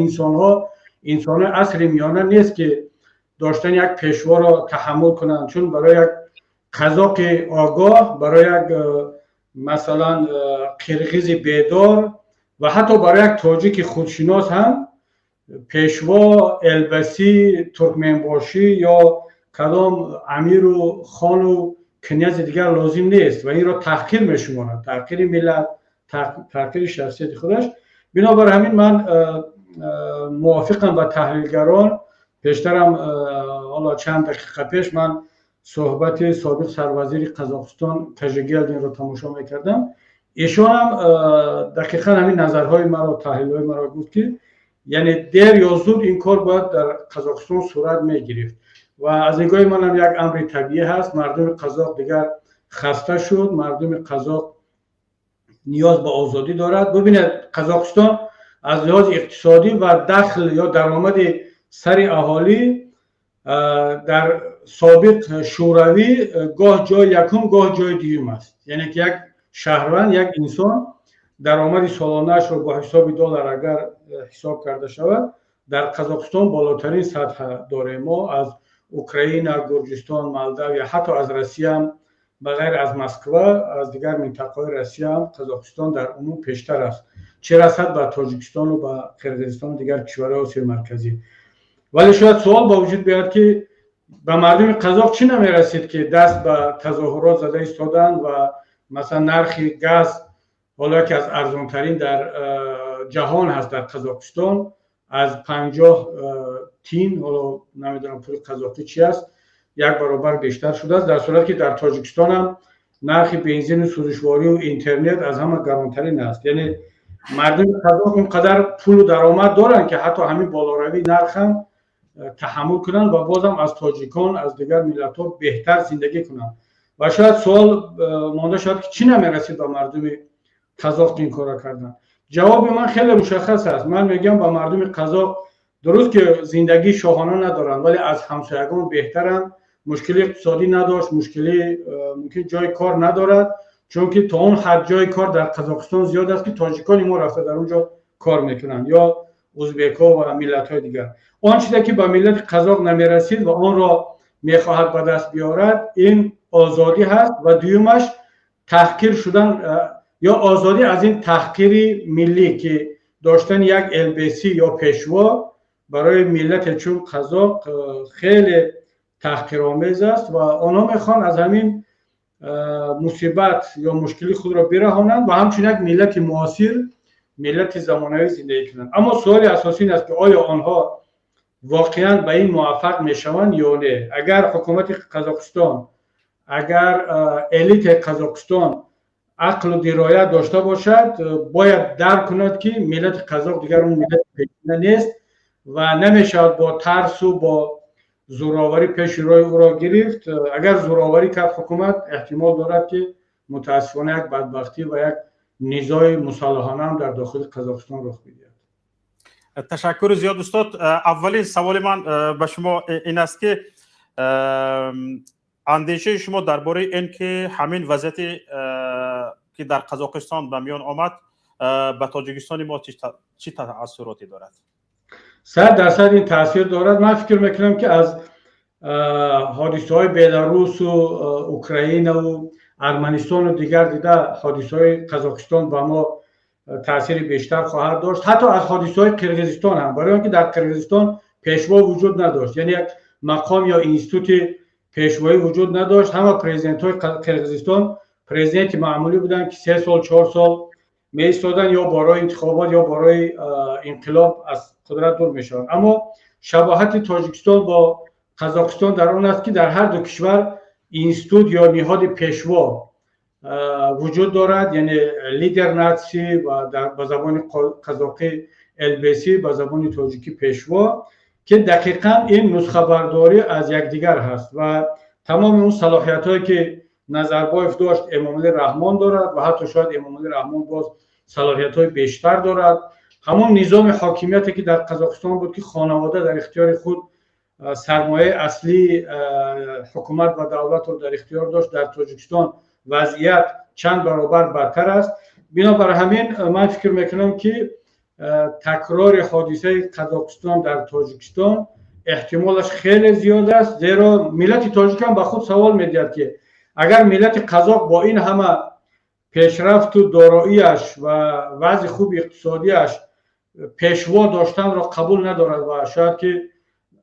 انسان عصر میانه نیست که داشتن یک پیشوا را تحمل کنند، چون برای یک قزاق آگاه، برای یک مثلا قرقیز بیدار و حتی برای یک تاجیک خودشناس هم پیشوا، البسی، ترکمنباشی یا کدام امیر و خان و کنیز دیگر لازم نیست و این را تحقیر میشمارند، تحقیر ملت، تحقیر شخصیت خودش. بنابر همین من موافقم با تحلیلگران. پیشترم حالا چند دقیقه پیش من صحبت سابق سروزیر قزاقستان کژگیلدین را تماشا میکردم. ایشان هم دقیقا همین نظرهای مرا، تحلیلهای مرا گفت که یعنی دیر یا زود این کار باید در قزاقستان صورت میگرفت و از نگاه من هم یک امر طبیعی هست. مردم قزاق دیگر خسته شد، مردم قزاق نیاز به آزادی دارد. ببینید قزاقستان از لحاظ اقتصادی و دخل یا درآمد سر اهالی در سابق شوروی گاه جای یکم گاه جای دیوم است. یعنی که یک شهروند، یک انسان درآمد سالانه‌اش رو با حساب دلار اگر حساب کرده شود در قزاقستان بالاترین سطح داره. ما از اوکراین، گرجستان، مالداو یا حتی از روسیه هم بغیر از مسکو از دیگر منطقه‌های روسیه هم قزاقستان در عموم پیشتر است، چه رسد به تاجیکستان و به قرقیزستان و دیگر کشورهای آسیای مرکزی. ولی شاید سوال با وجود بیاد که به مردم قزاق چی نمیرسید که دست به تظاهرات زده ایستادن و مثلا نرخ گاز، حالا که از ارزانترین در جهان هست در قزاقستان، از 50 تین، حالا نمیدونم پول قزاقی چی است، یک برابر بیشتر شده است، در صورتی که در تاجیکستان هم نرخ بنزین و سوزشواری و اینترنت از همه گرانترین است. یعنی مردم قزاق اینقدر پول و درآمد دارن که حتی همین بالاروی نرخ هم تحمل کنن و بازم از تاجیکان، از دیگر ملت ها بهتر زندگی کنن. و شاید سوال مانده شد که چی نمیرسید به مردم قزاق این کارا کردن. جواب من خیلی مشخص است. من میگم با مردم قزاق درست که زندگی شاهانه ندارن ولی از همسایگان بهترن، مشکلی اقتصادی نداشت، مشکلی ممکن جای کار ندارد، چون که تا اون حد جای کار در قزاقستان زیاد است که تاجیکان ما رفته در اونجا کار میکنن یا ازبک‌ها و ملت‌های دیگر. آن چیزی که به ملت قزاق نمیرسید و آن را میخواهد به دست بیارد این آزادی هست و دویمش تحقیر شدن یا آزادی از این تحقیر ملی که داشتن یک البسی یا پیشوا برای ملت چون قزاق خیلی تحقیرآمیز است و آنها میخوان از همین مصیبت یا مشکلی خود را برهانند و همچنین یک ملت معاصر، ملت زمانه‌ای زندگی کنند. اما سوال اساسی این است که آیا آنها واقعا به این موفق میشوند یا نه؟ اگر حکومت قزاقستان، اگر الیت قزاقستان عقل و درایت داشته باشد باید درک کند که ملت قزاق دیگر اون ملت پیشینه نیست و نمیشود با ترس و با زوراوری پیش روی او را گرفت. اگر زوراوری کرد حکومت احتمال دارد که متاسفانه یک بدبختی و یک نزاع مسلحانه هم در داخل قزاقستان رخ بدهد. تشکر زیاد استاد. اولین سوال من به شما این است که اندیشه شما درباره این که همین وضعیت که در قزاقستان به میان آمد به تاجیکستان ما چه تاثیراتی دارد؟ 100% این تاثیر دارد. من فکر میکنم که از حادثه های بلاروس و اوکراین و ارمنستان و دیگر دیده حادثه های قزاقستان به ما تاثیر بیشتر خواهد داشت. حتی از حادثه های قرقیزستان هم، برای اینکه در قرقیزستان پیشوا وجود نداشت، یعنی یک مقام یا اینستیتوت پیشوایی وجود نداشت. همه پرزیدنت های قرقیزستان پرزیدنت معمولی بودن که 3 سال 4 سال می ایستادن یا برای انتخابات یا برای انقلاب از قدرت دور میشوند. اما شباهت تاجیکستان با قزاقستان در آن است که در هر دو کشور اینستیتوت یا نهاد پیشوا وجود دارد، یعنی لیدر ناتسی و به زبان قزاقی البسی، به زبان تاجیکی پیشوا، که دقیقاً این نسخه برداری از یکدیگر هست و تمام اون صلاحیت هایی که نظربایف داشت امامعلی رحمان دارد و حتی شاید امامعلی رحمان باز صلاحیت های بیشتر دارد. همون نظام حاکمیتی که در قزاقستان بود که خانواده در اختیار خود سرمایه اصلی حکومت و دولت رو در اختیار داشت، در تاجیکستان وضعیت چند برابر بدتر است. بنابراین همین من فکر میکنم که تکرار حادثه قزاقستان در تاجیکستان احتمالش خیلی زیاد است، زیرا ملت تاجیک هم به خود سوال میدهد که اگر ملت قزاق با این همه پیشرفت و داراییش و وضع خوب اقتصادیش پیشوا داشتن را قبول ندارد و شاید که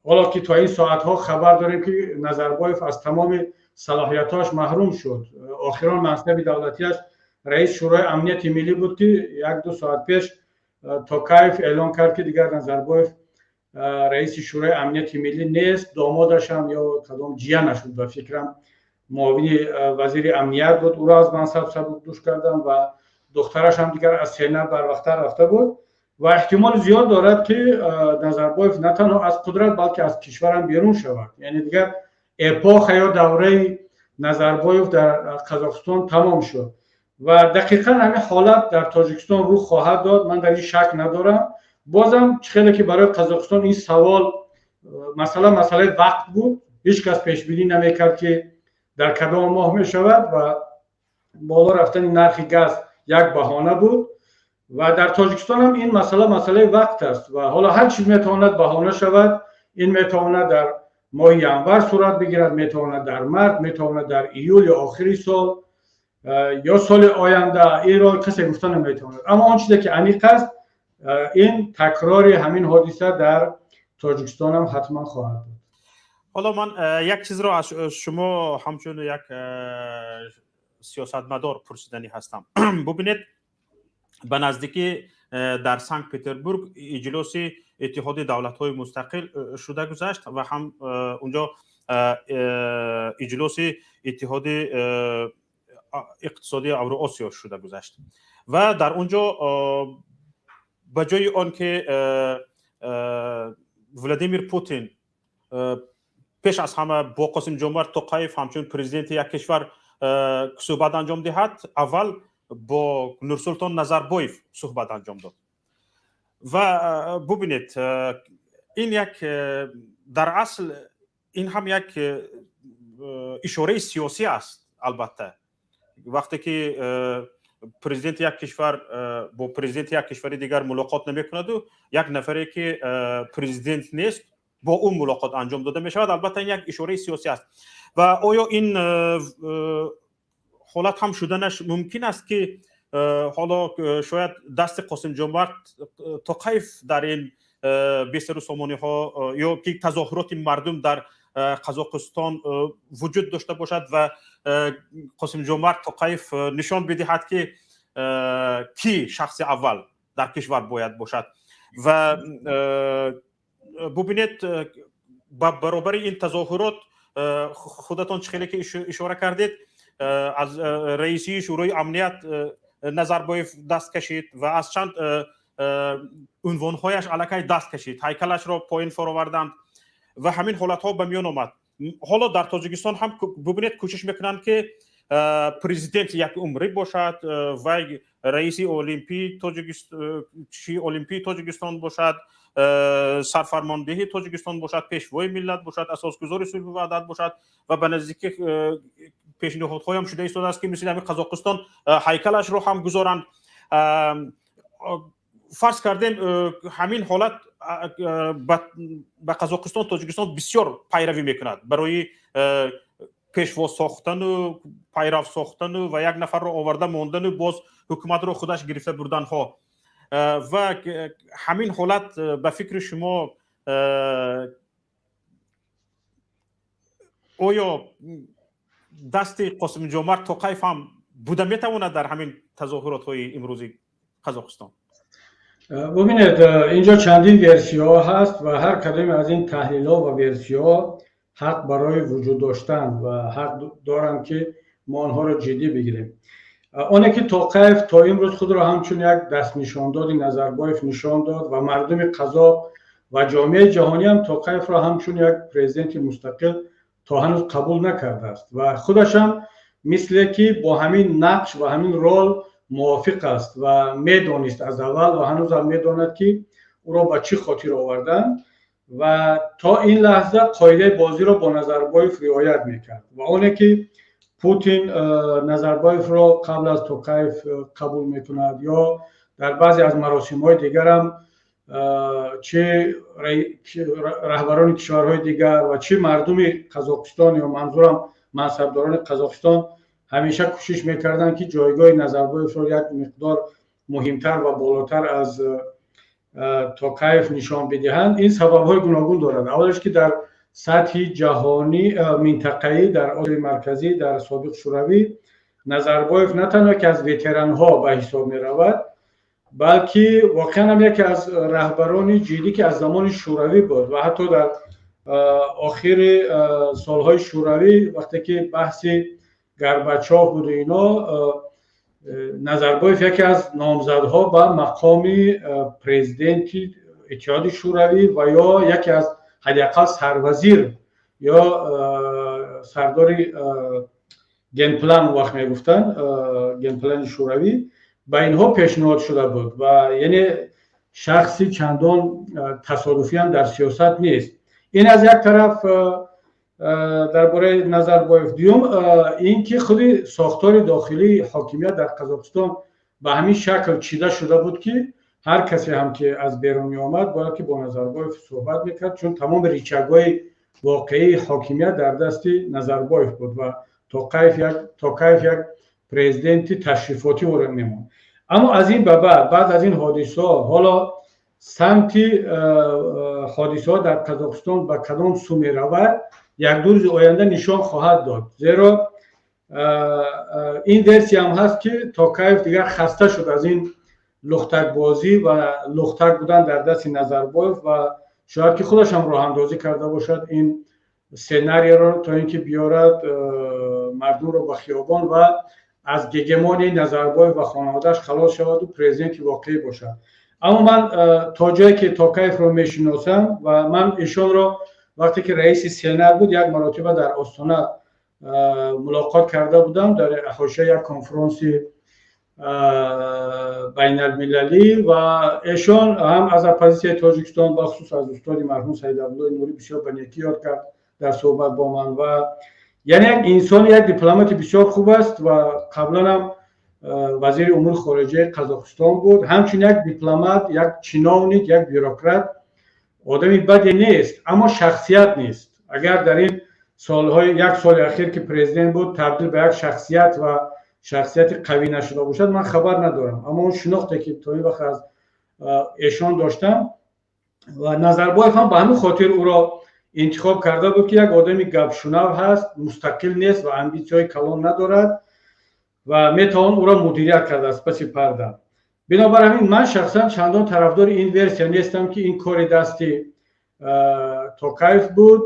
حالا که تا این ساعتها خبر داریم که نظربایف از تمام صلاحیتاش محروم شد، آخران منصب دولتیش رئیس شورای امنیت ملی بود که 1-2 ساعت پیش توکایف اعلام کرد که دیگر نظربایف رئیس شورای امنیت ملی نیست. دامادش هم یا کدام جیانش بود، به فکرم معاون وزیر امنیت بود، او را از منصب سبک دوش کردن و دخترش هم دیگر از سینه بر وقت رفته بود و احتمال زیاد دارد که نظربایف نه تنها از قدرت بلکه از کشور هم بیرون شود. یعنی دیگر اپاخ یا دوره نظربایف در قزاقستان تمام شد و دقیقا همین حالت در تاجیکستان رخ خواهد داد. من در این شک ندارم. بازم خیلی که برای قزاقستان این سوال مسئله وقت بود. هیچ کس پیش بینی نمیکرد که در کدام ماه می شود و بالا رفتن نرخ گاز یک بهانه بود و در تاجیکستان هم این مسئله وقت است و حالا هر چیز میتواند بهانه شود. این میتواند در ماه ینور صورت بگیرد، میتواند در مارس، میتواند در ایول یا آخری سال یا سال آینده. این را کسی گفتن نمیتواند. اما آن چیزی که عمیق است این تکرار همین حادثه در تاجیکستان هم حتما خواهد بود. حالا من یک چیز را از شما همچون یک سیاستمدار پرسیدنی هستم. ببینید به نزدیکی در سنت پترزبورگ اجلاس اتحاد دولت‌های مستقل شده گذشت و هم اونجا اجلاس اتحاد اقتصادی اوراسیا شده گذشت و در اونجا به جای آن که ولادیمیر پوتین پیش از همه با قاسم جمعت توقیف همچون پرزیدنت یک کشور صحبت انجام دهد، اول با نورسلطان نظربایف صحبت انجام داد و ببینید این یک در اصل این هم یک اشاره سیاسی است. البته وقتی که پرزیدنت یک کشور با پرزیدنت یک کشور دیگر ملاقات نمی کند و یک نفری که پرزیدنت نیست با اون ملاقات انجام داده می شود، البته این یک اشاره سیاسی است و آیا این حالت هم شدنش ممکن است که حالا شاید دست قاسم جمعت توقیف در این بیشتر سامانه ها یا که تظاهرات مردم در قزاقستان وجود داشته باشد و قاسم جمعت توقیف نشان بدهد که کی شخص اول در کشور باید باشد و ببینید برابر این تظاهرات خودتان خیلی که اشاره کردید از رئیسی شورای امنیت نظربایف دست کشید و از چند عنوانهایش علیه دست کشید، هیکلش را پایین فرآوردند و همین حالت ها به میان آمد. حالا در تاجیکستان هم ببینید کوشش میکنند که پرزیدنت یک عمری باشد و رئیسی المپی تاجیکستان باشد، سرفرماندهی تاجیکستان باشد، پیشوای ملت باشد، اساسگذار صلح و وحدت باشد و به نزدیکی پیشنهادهای هم شده ایستاده است که مثل همین قزاقستان هیکلش رو هم گذارند. فرض کردیم همین حالت به قزاقستان تاجیکستان بسیار پیروی میکند برای پیشوا ساختن و پیرو ساختن و یک نفر رو آورده ماندن و باز حکومت رو خودش گرفته بردن ها و همین حالت به فکر شما آیا دست قاسم جمعت توقیف هم بوده میتواند در همین تظاهرات های امروزی قزاقستان؟ ببینید اینجا چندین ورسیون هست و هر کدام از این تحلیل ها و ورسیون حق برای وجود داشتن و حق دارن که ما آنها را جدی بگیریم. آنه که توقیف تا امروز خود را همچون یک دست نشانداری نظربایف نشان داد و مردم قزاق و جامعه جهانی هم توقیف را همچون یک پرزیدنت مستقل تا هنوز قبول نکرده است و خودش هم مثل که با همین نقش و همین رول موافق است و میدانست از اول و هنوز هم میداند که او را به چی خاطر آوردن و تا این لحظه قاعده بازی را با نظربایف رعایت میکرد و اونه که پوتین نظربایف را قبل از توقیف قبول میکند یا در بعضی از مراسم‌های دیگر هم چه رهبران کشورهای دیگر و چه مردم قزاقستان یا منظورم منصبداران قزاقستان همیشه کوشش میکردن که جایگاه نظربایف را یک مقدار مهمتر و بالاتر از توقیف نشان بدهند. این سبب‌های گوناگون دارد. اولش که در سطح جهانی منطقه‌ای در آسیای مرکزی در سابق شوروی نظربایف نه تنها که از وتران‌ها به حساب می‌رود بلکه واقعا هم یکی از رهبران جدی که از زمان شوروی بود و حتی در آخر سالهای شوروی وقتی که بحث گرباچوف بود اینا назарбоев яке аз номзадҳо ба мақоми президенти иттиҳоди шӯравӣ ва ё яке аз ҳадиақал сарвазир ё сардори генплан вақт мегуфтанд генплани шӯравӣ ба инҳо пешниҳод шуда буд ва яъне шахси чандон тасодуфиам дар сиёсат нест. ин аз як тараф дар бораи Назарбоев. дуюм ин ки худи сохтори дохилии ҳокимият дар Қазоқистон ба ҳамин шакл чида шуда буд ки ҳар касе ҳам ки аз берун меомад бояд ки бо Назарбоев суҳбат мекард, чун тамоми ричагҳои воқеии ҳокимият дар дасти Назарбоев буд ва Токаев як президенти ташрифотӣ мемонд. аммо аз ин ба баъд аз ин ҳодисаҳо ҳоло самти ҳодисаҳо дар Қазоқистон ба кадом су меравад як ду рӯзи оянда нишон хоҳад дод. зеро ин версия ҳам ҳаст ки Токаев дигар хаста шуд аз ин лухтакбозӣ ва лухтак будан дар дасти Назарбоев ва шояд ки худаш ҳам роҳандозӣ карда бошад ин сценарийро то ин ки биёрад мардумро ба хиёбон ва аз гегемонияи Назарбоев ва хонаводааш халос шаваду президенти воқеӣ бошад. аммо ман то ҷое ки Токаевро мешиносам ва ман ишонро вақте ки раиси сенат буд як маротиба дар Остона мулоқот карда будам дар ҳошияи як конфронси байналмилалӣ ва эшон ҳам аз оппозитсияи Тоҷикистон бахусус аз устоди марҳум Саидабдуллои Нурӣ бисёр ба некӣ ёд кард дар суҳбат бо ман ва яъне як инсони як дипломати бисёр хуб аст ва қаблан ҳам вазири умури хориҷаи Қазоқистон буд. ҳамчун як дипломат, як чиновник, як бюрократ одами баде нест, аммо шахсият нест. агар дар ин солҳои як соли ахир ки президент буд табдил ба як шахсият ва шахсияти қавӣ нашуда бошад ман хабар надорам, аммо он шинохте ки то ин вақт аз эшон доштам ва Назарбоев ҳам ба ҳамин хотир ӯро интихоб карда буд ки як одами гапшунав ҳаст, мустақил нест ва амбитсияҳои калон надорад ва метавон ӯро мудирият кард аз паси парда. бинобар ҳамин ман шахсан чандон тарафдори ин версия нестам ки ин кори дасти Токаев буд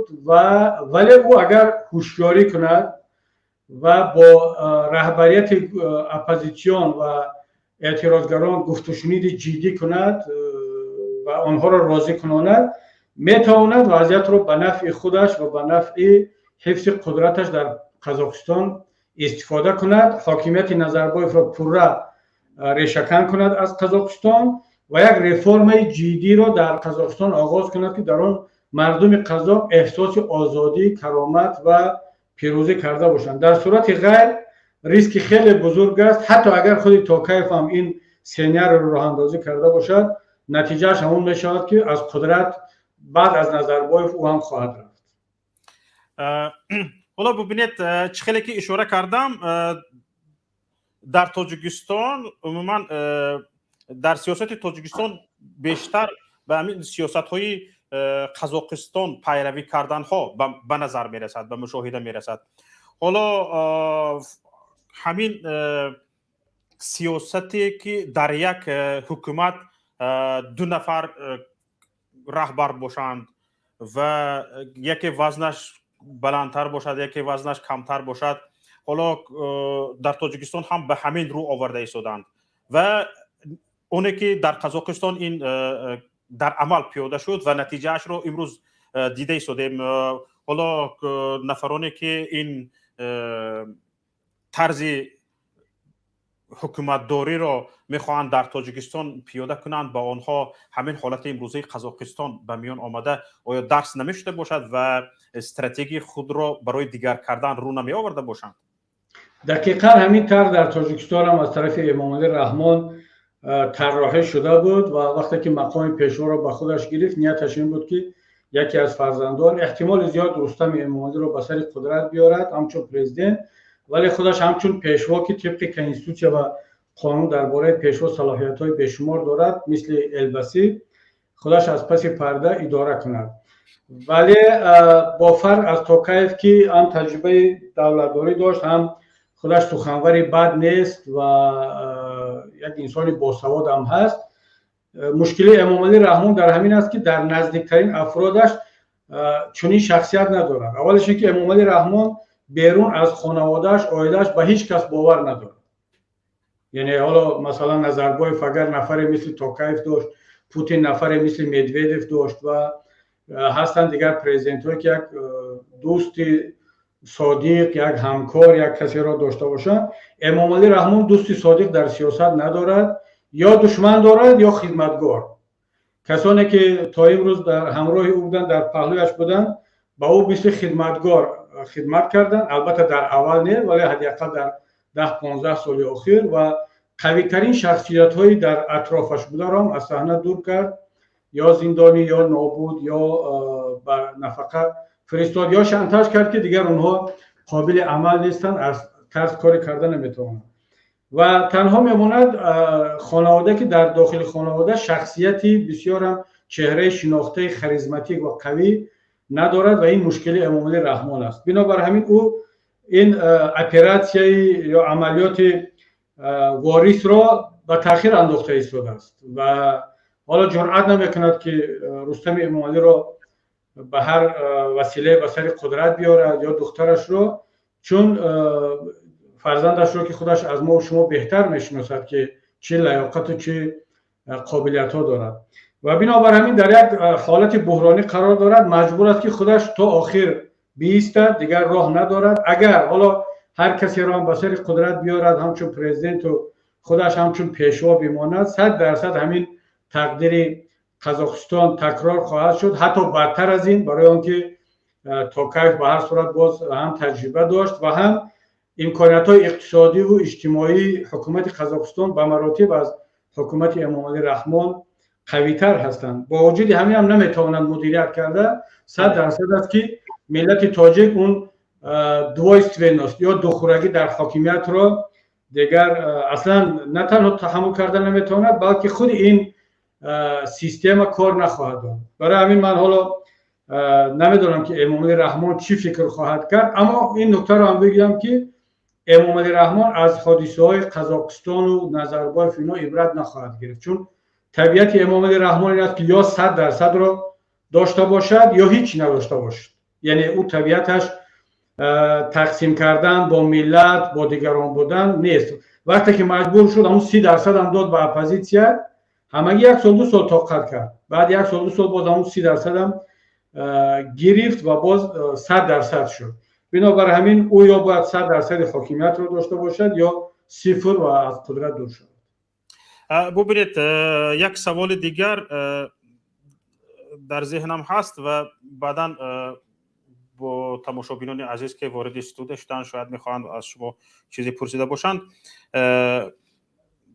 вале ӯ агар ҳушёрӣ кунад ва бо раҳбарияти оппозитсион ва эътирозгарон гуфтушуниди ҷиддӣ кунад ва онҳоро розӣ кунонад, метавонад вазъиятро ба нафъи худаш ва ба нафъи ҳифзи қудраташ дар Қазоқистон истифода кунад, ҳокимияти Назарбоевро пурра решакан кунад аз Қазоқистон ва як реформаи ҷиддиро дар Қазоқистон оғоз кунад ки дар он мардуми қазоқ эҳсоси озодӣ, каромат ва пирӯзӣ карда бошанд. дар сурати ғайр риски хеле бузург аст, ҳатто агар худи Токаев ҳам ин сценариро роҳандозӣ карда бошад, натиҷааш ҳамон мешавад ки аз қудрат баъд аз Назарбоев ӯ ҳам хоҳад рафт. ҳоло бубинед чӣ хеле ки ишора кардам дар Тоҷикистон умуман дар сиёсати Тоҷикистон бештар ба ҳамин сиёсатҳои Қазоқистон пайравӣ карданҳо ба назар мерасад, ба мушоҳида мерасад. ҳоло ҳамин сиёсате ки дар як ҳукумат ду нафар раҳбар бошанд ва яке вазнаш баландтар бошад, яке вазнаш камтар бошад, ҳоло дар Тоҷикистон ҳам ба ҳамин рӯ оварда истоданд ва оне ки дар Қазоқистон ин дар амал пиёда шуд ва натиҷаашро имрӯз дида истодем. ҳоло нафароне ки ин тарзи ҳукуматдориро мехоҳанд дар Тоҷикистон пиёда кунанд, ба онҳо ҳамин ҳолати имрӯзаи Қазоқистон ба миён омада оё дарс намешуда бошад ва стратегияи худро барои дигар кардан рӯ намеоварда бошанд? дақиқан ҳамин тавр дар Тоҷикистон ҳам аз тарафи Эмомалӣ Раҳмон тарроҳӣ шуда буд ва вақте ки мақоми пешворо ба худаш гирифт, нияташ ин буд ки яке аз фарзандон эҳтимоли зиёд Рустами Эмомалиро ба сари қудрат биёрад ҳамчун президент, вале худаш ҳамчун пешво ки тибқи конститутсия ва қонун дар бораи пешво салоҳиятҳои бешумор дорад, мисли Элбасӣ, худаш аз паси парда идора кунад. вале бо фарқ аз Токаев ки ҳам таҷрибаи давлатдорӣ дошт, ҳам худаш суханвари бад нест ва як инсони босавод ҳам ҳаст. мушкили Эмомалӣ Раҳмон дар ҳамин аст ки дар наздиктарин афродаш чунин шахсият надорад. аввалаш ин ки Эмомалӣ Раҳмон берун аз хонаводааш, оилааш ба ҳеҷ кас бовар надорад. یعنی حالا مثلا نظربایف اگر نفر مثل توکایف داشت، پوتین نفر مثل مدودف داشت و هستند دیگر پرزیدنت ها که یک دوست صادق، یک همکار، یک کسی را داشته باشند. امام علی رحمان دوستی صادق در سیاست ندارد، یا دشمن دارد یا خدمتگار. کسانی که تا امروز در همراه او بودند، در پهلویش بودند، با او مثل خدمتگار خدمت کردند، البته در اول نه ولی حداقل در 10-15 سال اخیر، و قوی ترین شخصیت هایی در اطرافش بوده را هم از صحنه دور کرد، یا زندانی یا نابود یا بر نفقه فرستاد یا شانتاژ کرد که دیگر اونها قابل عمل نیستند، از طرز کاری کردن نمیتوانند. و تنها میماند خانواده که در داخل خانواده شخصیتی بسیار هم چهره شناخته خاریزماتیک و قوی ندارد و این مشکل امام علی رحمان است. بنابر همین او این اپراسیون یا عملیات وارث را به تاخیر انداخته ایستاده است و حالا جرأت نمیکند که رستم امام علی را به هر وسیله به سر قدرت بیاره یا دخترش را، چون فرزندش را که خودش از ما و شما بهتر میشناسد که چه لیاقت و چه قابلیت ها دارد و بنابر همین در یک حالت بحرانی قرار دارد، مجبور است که خودش تا آخر بیستد، دیگر راه ندارد. اگر حالا هر کسی را به سر قدرت بیارد همچون پرزیدنت و خودش همچون پیشوا بماند، 100% همین تقدیر قزاقستان تکرار خواهد شد، حتی بدتر از این، برای آنکه توکایف به هر صورت باز هم تجربه داشت و هم امکانات های اقتصادی و اجتماعی حکومت قزاقستان به مراتب از حکومت امام علی رحمان قوی تر هستند. با وجود همین هم نمیتوانند مدیریت کرده. 100% است که ملت تاجیک اون دوایستویناست یا دخورگی در حاکمیت را دیگر اصلا نه تنها تحمل کردن نمیتواند، بلکه خود این سیستم کار نخواهد داد. برای همین من حالا نمیدونم که امام علی رحمان چی فکر خواهد کرد، اما این نکته رو هم بگم که امام علی رحمان از حادثه های قزاقستان و نظربایف اینا عبرت نخواهد گرفت، چون طبیعت امام علی رحمان این است که یا 100% را داشته باشد یا هیچ نداشته باشد. یعنی او طبیعتش تقسیم کردن با ملت با دیگران بودن نیست. وقتی که مجبور شد همون 30% هم داد به اپوزیسیون، همگی 1 سال 2 سال طاقت کرد، بعد 1 سال 2 سال باز همون 30% هم گرفت و باز 100% شد. بنابر همین او یا باید 100% حاکمیت رو داشته باشد یا صفر و از قدرت دور شد. ببینید یک سوال دیگر در ذهنم هست و بعدا با تماشابینان عزیز که وارد استودیو شدن شاید میخواهند از شما چیزی پرسیده باشند،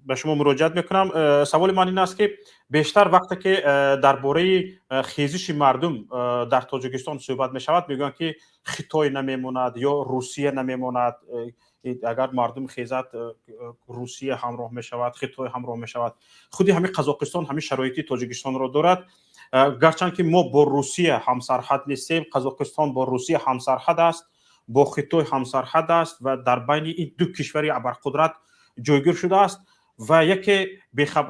به شما مراجعت میکنم. سوال من این است که بیشتر وقتی که درباره خیزش مردم در تاجیکستان صحبت میشود میگن که خطای نمیموند یا روسیه نمیموند، اگر مردم خیزد روسیه همراه میشود، خطای همراه میشود. خودی همین قزاقستان همین شرایطی تاجیکستان را دارد، گرچند که ما با روسیه همسرحد نیستیم، قزاقستان با روسیه همسرحد است، با خطای همسرحد است و در بین این دو کشور ابرقدرت جایگیر شده است و یکی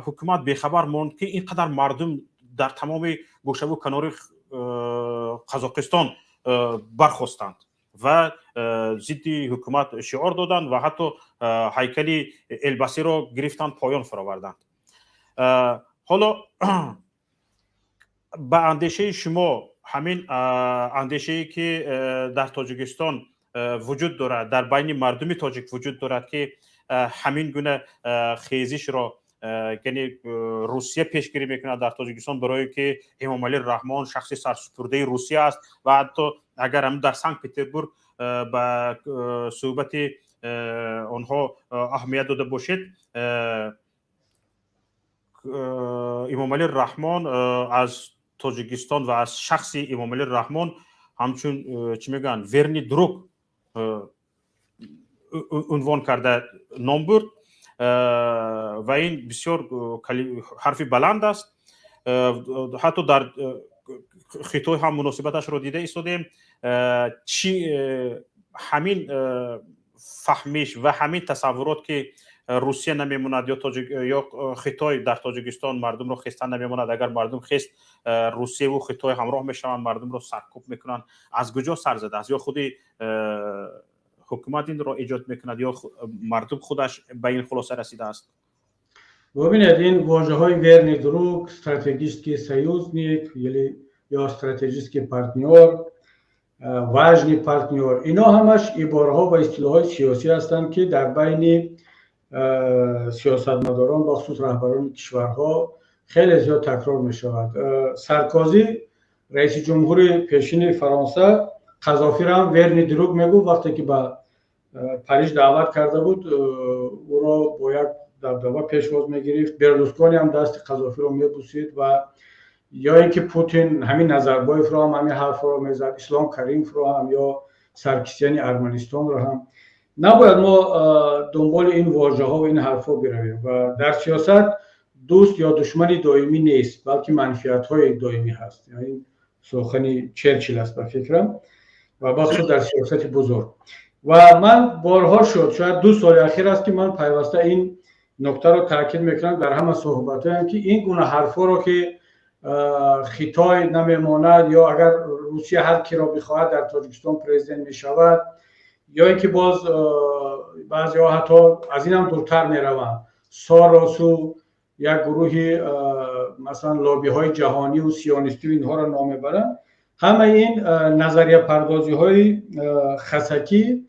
حکومت بیخبر ماند که اینقدر مردم در تمام گوشه و کنار قزاقستان برخواستند و ضد حکومت شعار دادند و حتی هیکل البسی را گرفتند، پایان فرآوردند. حالا به اندیشه شما همین اندیشه‌ای که در تاجیکستان وجود دارد، در بین مردم تاجیک وجود دارد که همین گونه خیزش را یعنی روسیه پیشگیری میکنه در تاجیکستان برای که امام علی رحمان شخص سرسپرده روسیه است و حتی اگر هم در سنت پترزبورگ به صحبت آنها اهمیت داده باشید، امام علی رحمان از تاجیکستان و از شخص امام علی رحمان همچون چی میگن ورنی دروگ عنوان کرده نام برد و این بسیار حرفی بلند است. حتی در خطای هم مناسبتش رو دیده ایستادیم. چی همین فهمیش و همین تصورات که روسیه نمیموند یا خطای در تاجیکستان مردم رو خستن نمیموند، اگر مردم خست روسیه و خطای همراه میشوند، مردم رو سرکوب میکنن، از کجا سر زده است؟ یا خود حکومت این را ایجاد میکند یا مردم خودش به این خلاصه رسیده است؟ ببینید این واژه های ورنی دروگ، استراتژیسکی سیوزنیک یا استراتژیسکی پارتنر، واژنی پارتنر، اینا همش عباره ها و اصطلاح های سیاسی هستند که در بین سیاستمداران با خصوص رهبران کشورها خیلی زیاد تکرار می شود. سارکوزی رئیس جمهور پیشین فرانسه قذافی را هم ورنی دروگ میگو وقتی که به پاریس دعوت کرده بود او را با یک دبدبه پیشواز میگرفت. برلوسکونی هم دست قذافی رو میبوسید و یا اینکه پوتین همین نظربایف رو هم همین حرف رو میزد، اسلام کریموف رو هم یا سرکیسیان ارمنستان رو هم. نباید ما دنبال این واژه ها و این حرفا برویم و در سیاست دوست یا دشمنی دائمی نیست بلکه منفیت های دائمی هست. یعنی سخنی چرچیل است به فکرم و بخصوص در سیاست بزرگ. و من بارها شد شاید 2 سال اخیر است که من پیوسته این نکته رو تاکید میکنم در همه صحبتایم که این گونه حرفا رو که خطای نمیماند یا اگر روسیه هر کی را بخواهد در تاجیکستان پرزیدنت میشود یا اینکه باز بعضی‌ها حتی از این هم دورتر میروند ساراسو یک گروهی مثلا لابی های جهانی و سیونیستی و اینها را نام میبرند. همه این نظریه پردازی های خسکی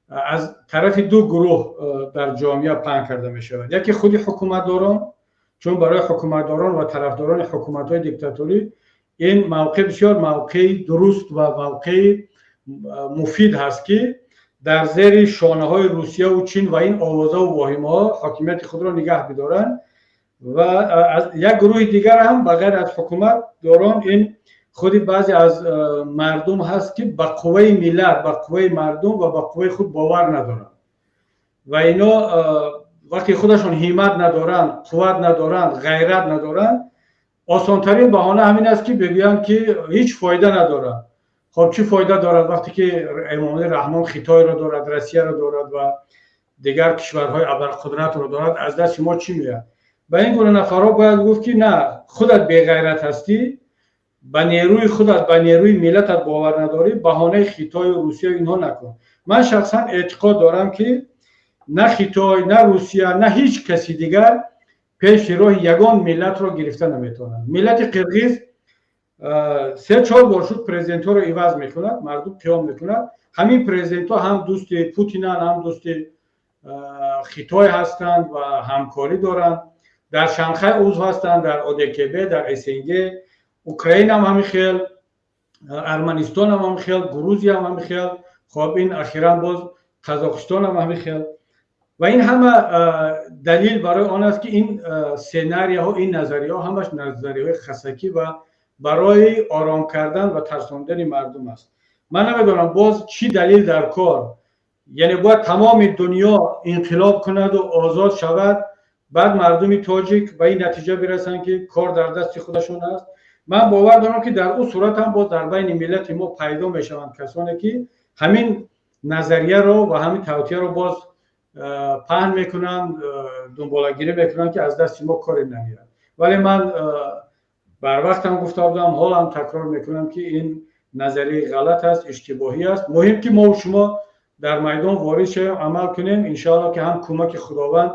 از طرف 2 گروه در جامعه پهن کرده می شود. یکی خود حکومتداران، چون برای حکومتداران و طرفداران حکومت های دیکتاتوری این موقع بسیار موقع درست و موقع مفید هست که در زیر شانه های روسیه و چین و این آوازه و واهمه ها حاکمیت خود را نگه بدارند و از یک گروه دیگر هم بغیر از حکومت داران این خودی بعضی از مردم هست که به قوه ملت، به قوه مردم و به قوه خود باور ندارند و اینا وقتی خودشون همت ندارند، قوت ندارند، غیرت ندارند، آسانترین بهانه همین است که بگویند که هیچ فایده ندارد. خب چی فایده دارد وقتی که امام رحمان خطای را دارد، روسیه را دارد و دیگر کشورهای ابرقدرت را دارد، از دست ما چی میاد؟ به این گونه نفرها باید گفت که نه، خودت بی غیرت هستی، به نیروی خودت، به نیروی ملتت باور نداری، بهانه خطای روسیه اینها نکن. من شخصا اعتقاد دارم که نه خطای، نه روسیه، نه هیچ کسی دیگر پیش راه یگان ملت را گرفته نمیتونند. ملت قرقیز 3-4 بار شد پرزیدنت ها رو عوض میکند، مردم قیام میکند. همین پرزیدنت ها هم دوست پوتینن، هم دوست خطای هستند و همکاری دارند. در شانگهای عضو هستند، در اودکب، در اسنگ، اوکراین هم همین خیل، ارمنستان هم همین خیل، گروزی هم همین خیل، خب این اخیراً باز قزاقستان هم همین خیل. و این همه دلیل برای آن است که این سناریو ها، این نظریه ها همش نظریه خسکی و برای آرام کردن و ترساندن مردم است. من نمیدونم باز چی دلیل در کار، یعنی باید تمام دنیا انقلاب کند و آزاد شود بعد مردم تاجیک به این نتیجه برسن که کار در دست خودشون است. من باور دارم که در اون صورت هم باز در بین ملت ما پیدا میشوند کسانی که همین نظریه رو و همین توطئه رو باز پهن میکنن، دنبالگیری میکنن که از دست ما کاری نمیاد. ولی من بر وقت هم گفته بودم، حال هم تکرار میکنم که این نظریه غلط است، اشتباهی است. مهم که ما و شما در میدان وارد شویم، عمل کنیم. انشاءالله که هم کمک خداوند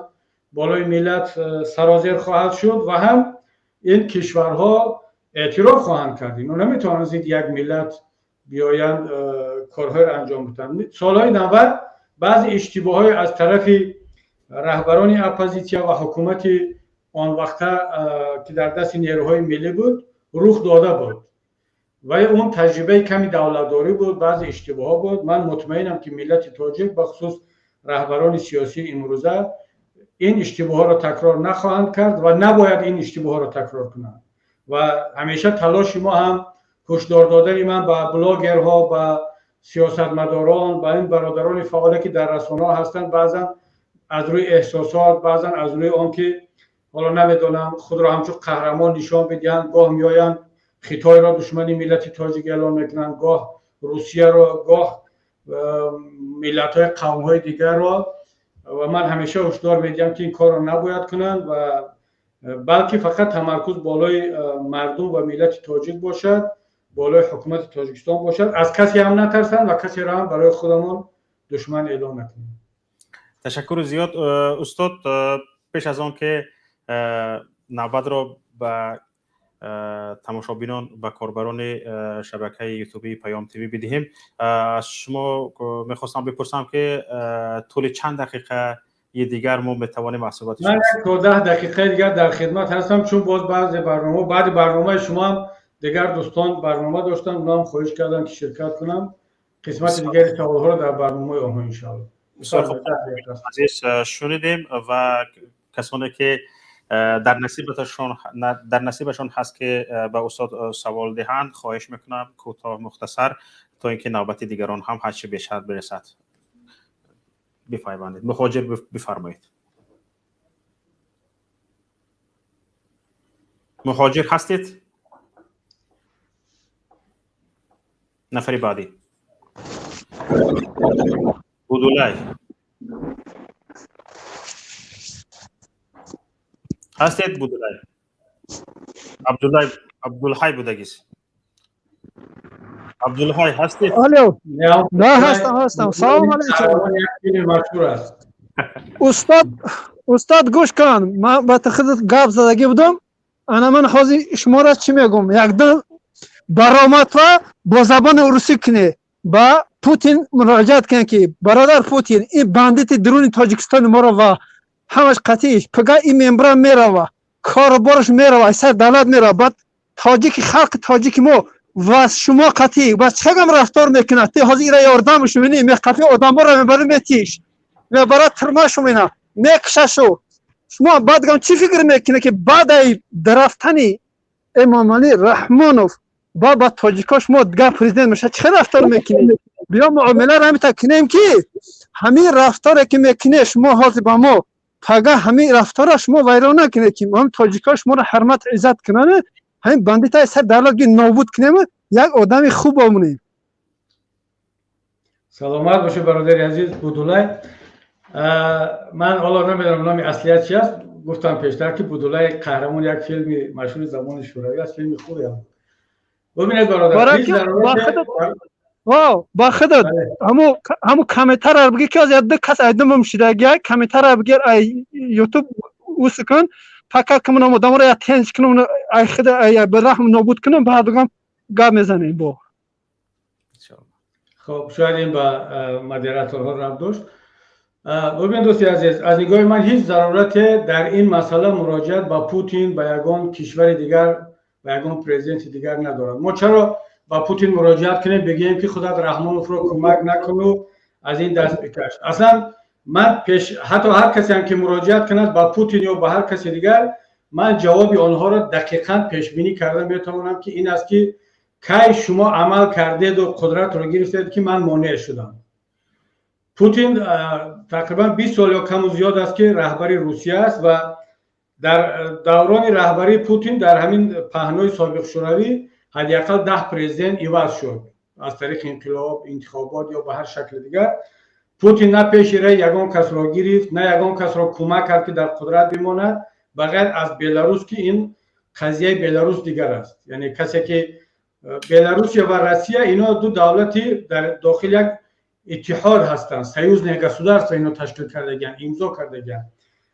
بالای ملت سرازیر خواهد شد و هم این کشورها اعتراف خواهند کرد. اینو نمیتوانند یک ملت بیایند کارهای را انجام بدن. سالهای 90 بعضی اشتباهات از طرف رهبران اپوزیسیون و حکومت آن وقت که در دست نیروهای ملی بود رخ داده بود و اون تجربه کمی دولتداری بود، بعضی اشتباهات بود. من مطمئنم که ملت تاجیک به خصوص رهبران سیاسی امروزه این اشتباهات را تکرار نخواهند کرد و نباید این اشتباهات را تکرار کنند. و همیشه تلاش ما هم هشدار دادن من به بلاگرها، به سیاستمداران، به این برادران فعالی که در رسانه‌ها هستند، بعضا از روی احساسات، بعضا از روی آنکه حالا نمیدونم خود را همچون قهرمان نشان بدهند، گاه میآیند خطای را دشمنی ملت تاجیک اعلام میکنند، گاه روسیه را، گاه ملت‌های قوم‌های دیگر را. و من همیشه هشدار میدم که این کار را نباید کنند و بلکه فقط تمرکز بالای مردم و ملت تاجیک باشد، بالای حکومت تاجیکستان باشد. از کسی هم نترسند و کسی را هم برای خودمان دشمن اعلام نکنیم. تشکر زیاد استاد. پیش از آن که نوبت را به تماشابینان و کاربران شبکه یوتیوبی پیام تیوی بدهیم، از شما میخواستم بپرسم که طول چند دقیقه یه دیگر ما میتوانیم محصولات من تا 10 دقیقه دیگر در خدمت هستم، چون باز بعد برنامه شما هم دیگر دوستان برنامه داشتن، اونا هم خواهش کردن که شرکت کنم. قسمت دیگری سوال‌ها رو در برنامه آنها ان شاء الله. عزیز شنیدیم و کسانی که در نصیبشان هست که به استاد سوال دهند، خواهش میکنم کوتاه مختصر تا اینکه نوبت دیگران هم هرچه بیشتر برسد. بفرمایید. مهاجر بفرمایید. مهاجر هستید؟ نفری بعدی. بودولای هستید؟ بودولای عبدالحی بودگیست. عبدالحی هستید؟ الو نه هستم. سلام علیکم. استاد گوش کن، من با خودت گپ زدگی بودم. من خواستی شما را چی میگم، یک دو برآمد و با زبان روسی کنی با پوتین مراجعت کن که برادر پوتین، این بندیت درون تاجیکستان ما را و همش قطعیش پگاه این ممبران میره و کاربارش میره و سر دولت میره، بعد تاجیک خلق تاجیک ما و شما قطعی بس چگم رفتار میکنه تی حاضر را یاردم شوینی می قطعی آدم را میبره میتیش میبره ترماش مینا میکششو. شما بعد چی فکر میکنه که بعد درفتنی امام علی رحمانوف با تاجیکاش ما دیگه پرزیدنت میشه چه رفتار میکنه؟ بیا معامله را همین کنیم که همین رفتار که میکنه شما حاضر با ما پگاه همین رفتار شما ویران نکنه که هم تاجیکاش ما را حرمت عزت کنه، همین بندیت سر دولت نابود کنیم، یک آدم خوب بمونیم. سلامت باشه برادر عزیز بودولای. من حالا نمیدونم نام اصلیت چی است، گفتم پیشتر که بودولای قهرمان یک فیلم مشهور زمان شوروی است، فیلم خوبی است. ببینید برادر هیچ ضرورت با خودت همو کامنتر را بگی که از یک کس ایدم میشه گه کامنتر را بگیر یوتیوب اوس کن فقط که من آدم را یا تنج کنم ای خدا یا برحم نابود کنم بعد بگم گپ میزنیم. با خب شاید این با مدیراتورها رفت داشت. ببین دوستی عزیز، از نگاه من هیچ ضرورت در این مسئله مراجعت با پوتین با یگان کشور دیگر و یگان پرزیدنت دیگر ندارد. ما چرا با پوتین مراجعت کنیم بگیم که خودت رحمانوف رو کمک نکنو از این دست بکش؟ اصلا من حتی هر کسی هم که مراجعت کند با پوتین یا با هر کسی دیگر، من جواب آنها را دقیقاً پیش بینی کردم بتوانم که این است که کی شما عمل کردید و قدرت رو گرفتید که من مانع شدم. پوتین تقریبا 20 سال یا کم و زیاد است که رهبری روسیه است و در دوران رهبری پوتین در همین پهنای سابق شوروی حداقل 10 پرزیدنت عوض شد از طریق انقلاب، انتخابات یا به هر شکل دیگر. پوتین نه پیش ری یگان کس را گرفت، نه یگان کس را کمک کرد که در قدرت بماند بغیر از بلاروس که این قضیه بلاروس دیگر است. یعنی کسی که بلاروس و روسیه اینا دو دولتی در داخل یک اتحاد هستند، سیوزنی گسودارستو اینو تشکیل کردگن، امضا کردگن.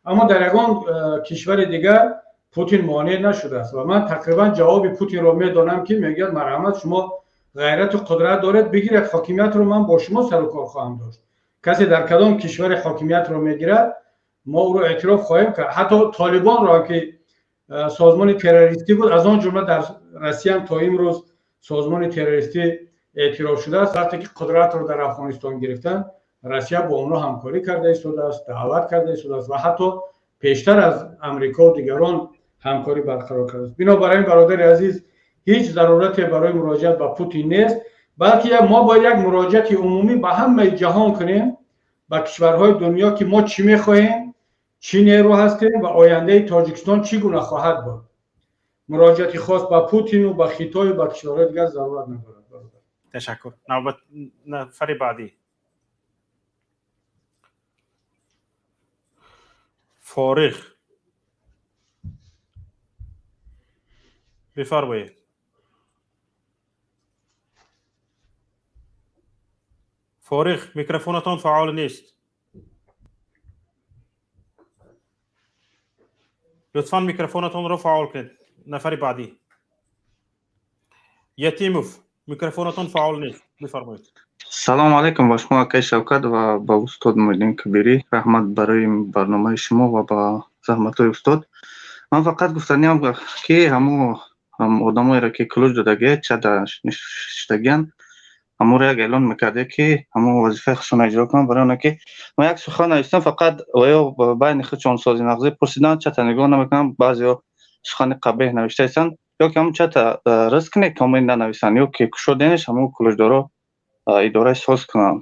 اما در یگان کشور دیگر پوتین مانع نشده است و من تقریبا جواب پوتین رو میدونم که میگه مرحمت شما غیرت و قدرت دارید بگیرید حاکمیت رو من با شما سر و کار خواهم داشت. کسی در کدام کشور حاکمیت رو میگیرد ما او رو اعتراف خواهیم کرد. حتی طالبان را که سازمان تروریستی بود از آن جمله در روسیه هم تا امروز سازمان تروریستی اعتراف شده است. وقتی که قدرت رو در افغانستان گرفتن روسیه با اونها همکاری کرده ایستاده است، دعوت کرده ایستاده است و حتی پیشتر از امریکا و دیگران همکاری برقرار کرده است. بنابراین برادر عزیز هیچ ضرورتی برای مراجعت با پوتین نیست، بلکه ما باید یک مراجعت عمومی به همه جهان کنیم، با کشورهای دنیا که ما چی می‌خواهیم، چی نیرو هستیم و آینده تاجیکستان چگونه خواهد بود. مراجعتی خاص با پوتین و با خیتای و با کشورهای دیگر ضرورت ندارد. تشکر. نوبت نفر بعدی. فارغ بفرمایید. فارغ میکروفونتان فعال نیست. لطفا میکروفونتان رو فعال کنید. نفر بعدی. یتیموف میکروفونتان فعال نیست. بفرمایید. سلام علیکم. با شما آقای شوکت و با استاد معلم کبیری رحمت برای برنامه شما و با زحمت های استاد. من فقط گفتنیم که هم آدمایی را که کلوش دادگه چه داشتگین همون را اعلان میکرده که همون وظیفه خودشون اجرا کنن. برای اون که من یک سخن نوشتم فقط و بین خودشون سازی نغزی پرسیدن چه نگاه نمیکنم. بعضیا سخن قبیح نوشته هستن یا که همون چه رسک نه کامل ننویسن یا که کشودنش همون کلوش دارو اداره ساز کنن.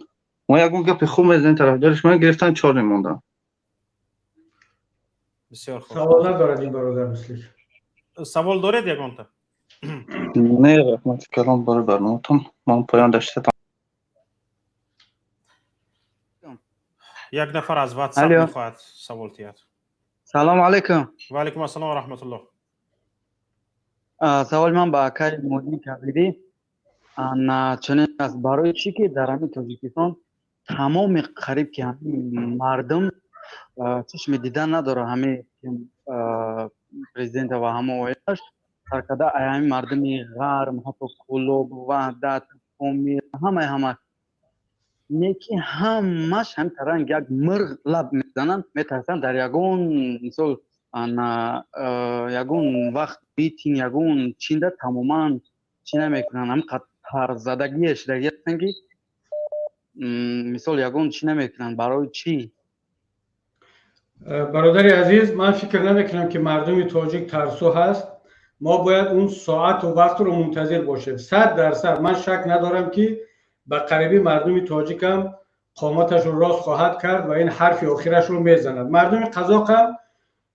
ما یکون گپ خوب میزنیم طرفدارش من گرفتن 4 میموندن. بسیار خوب. سوال ندارد این برادر مثلی. سوال دارید یگان تا؟ نه رحمت کلام برای برنامه‌تون. من پایان داشتم. یک نفر از واتساپ میخواهد سوال تیاد. سلام علیکم. و علیکم السلام و رحمت الله. سوال من با آقای مودی کبیری چنین است برای چی که در همین تاجیکستان تمام قریب که همین مردم چشم دیدن نداره همین پرزیدنت و همه وایش سرکده همین مردمی غرم حتی کلوب وحدت قومی همه نیکی همش هم ترنگ یک مرغ لب میزنن میترسن در یگون مثال یگون وقت بیتین یگون چینده تماما چی نمیکنن هم قطر زدگیش در یک سنگی مثال یگون چی نمیکنن برای چی؟ برادر عزیز من فکر نمیکنم که مردم تاجیک ترسو هست. ما باید اون ساعت و وقت رو منتظر باشیم. 100% من شک ندارم که به قریبی مردم تاجیک هم قامتش رو راست خواهد کرد و این حرف آخرش رو میزند. مردم قزاق هم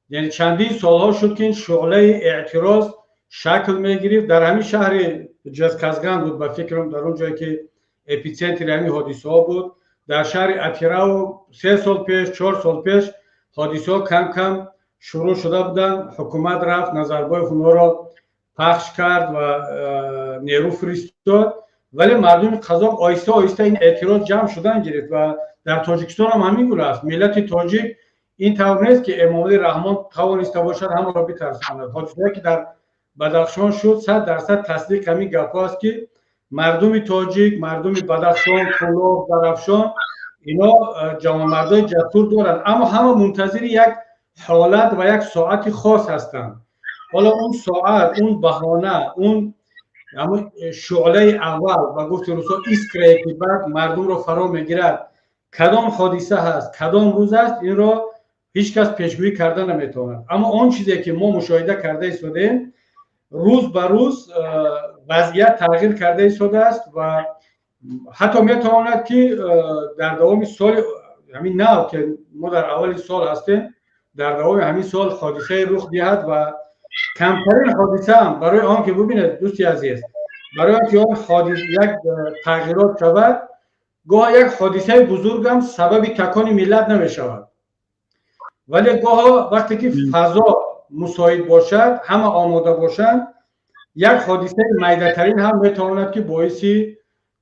یعنی چندین سالها شد که این شعله اعتراض شکل میگیرید. در همین شهر جزکزگان بود به فکرم، در اون جایی که اپیسنتر همین حادثه ها بود. در شهر اتیراو 3 سال پیش 4 سال پیش حادثه ها کم کم شروع شده بودن. حکومت رفت نظربای اونها را پخش کرد و نیرو فرستاد، ولی مردم قزاق آیسته آیسته این اعتراض جمع شدن گرفت و در تاجیکستان هم همین گونه است. ملت تاجیک این طور نیست که امامعلی رحمان توانسته باشد همه را بترساند. حادثه‌ای که در بدخشان شد 100% تصدیق همین گپ است که مردم تاجیک، مردم بدخشان، کلوب، درفشان اینا جوانمردای جسور دارند، اما همه منتظر یک حالت و یک ساعت خاص هستند. حالا اون ساعت، اون بهانه، اون شعله اول و گفت روسا ایسکره که بعد مردم رو فرا میگیرد کدام حادثه هست، کدام روز است، این را هیچ کس پیشگویی کرده نمیتواند. اما اون چیزی که ما مشاهده کرده ایستادیم روز به روز وضعیت تغییر کرده ایستاده است و حتی میتواند که در دوام سال همین نه که ما در اول سال هستیم، در دوام همین سال حادثه رخ دهد و کمترین حادثه هم برای آن که ببینید دوستی عزیز، برای آن که آن حادثه یک تغییرات شود، گاه یک حادثه بزرگ هم سبب تکان ملت نمیشود، ولی گاه وقتی که فضا مساعد باشد، همه آماده باشند، یک حادثه میده‌ترین هم میتواند که باعث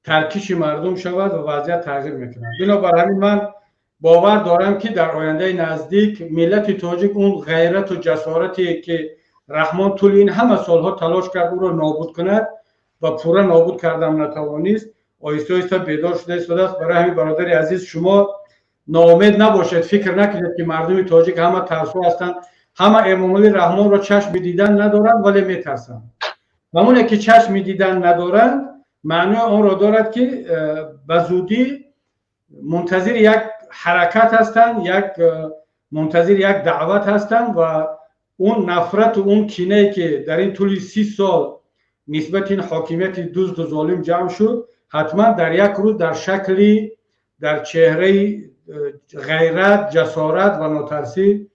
ترکیش مردم شود و وضعیت تغییر میکند. بنابر همین من باور دارم که در آینده نزدیک ملت تاجیک اون غیرت و جسارتی که رحمان طول این همه سالها تلاش کرد او را نابود کند و پورا نابود کردم نتوانست، آیسته آیسته بیدار شده است. برای همین برادر عزیز شما ناامید نباشید، فکر نکنید که مردم تاجیک همه ترسو هستند، همه امامعلی رحمان را چشم دیدن ندارند ولی میترسند. همونی که چشم دیدن ندارند معنی آن را دارد که به زودی منتظر یک حرکت هستند، منتظر یک دعوت هستند و اون نفرت و اون کینه که در این طول 30 سال نسبت این حاکمیت دزد و ظالم جمع شد، حتما در یک روز در شکلی در چهره غیرت، جسارت و ناترسی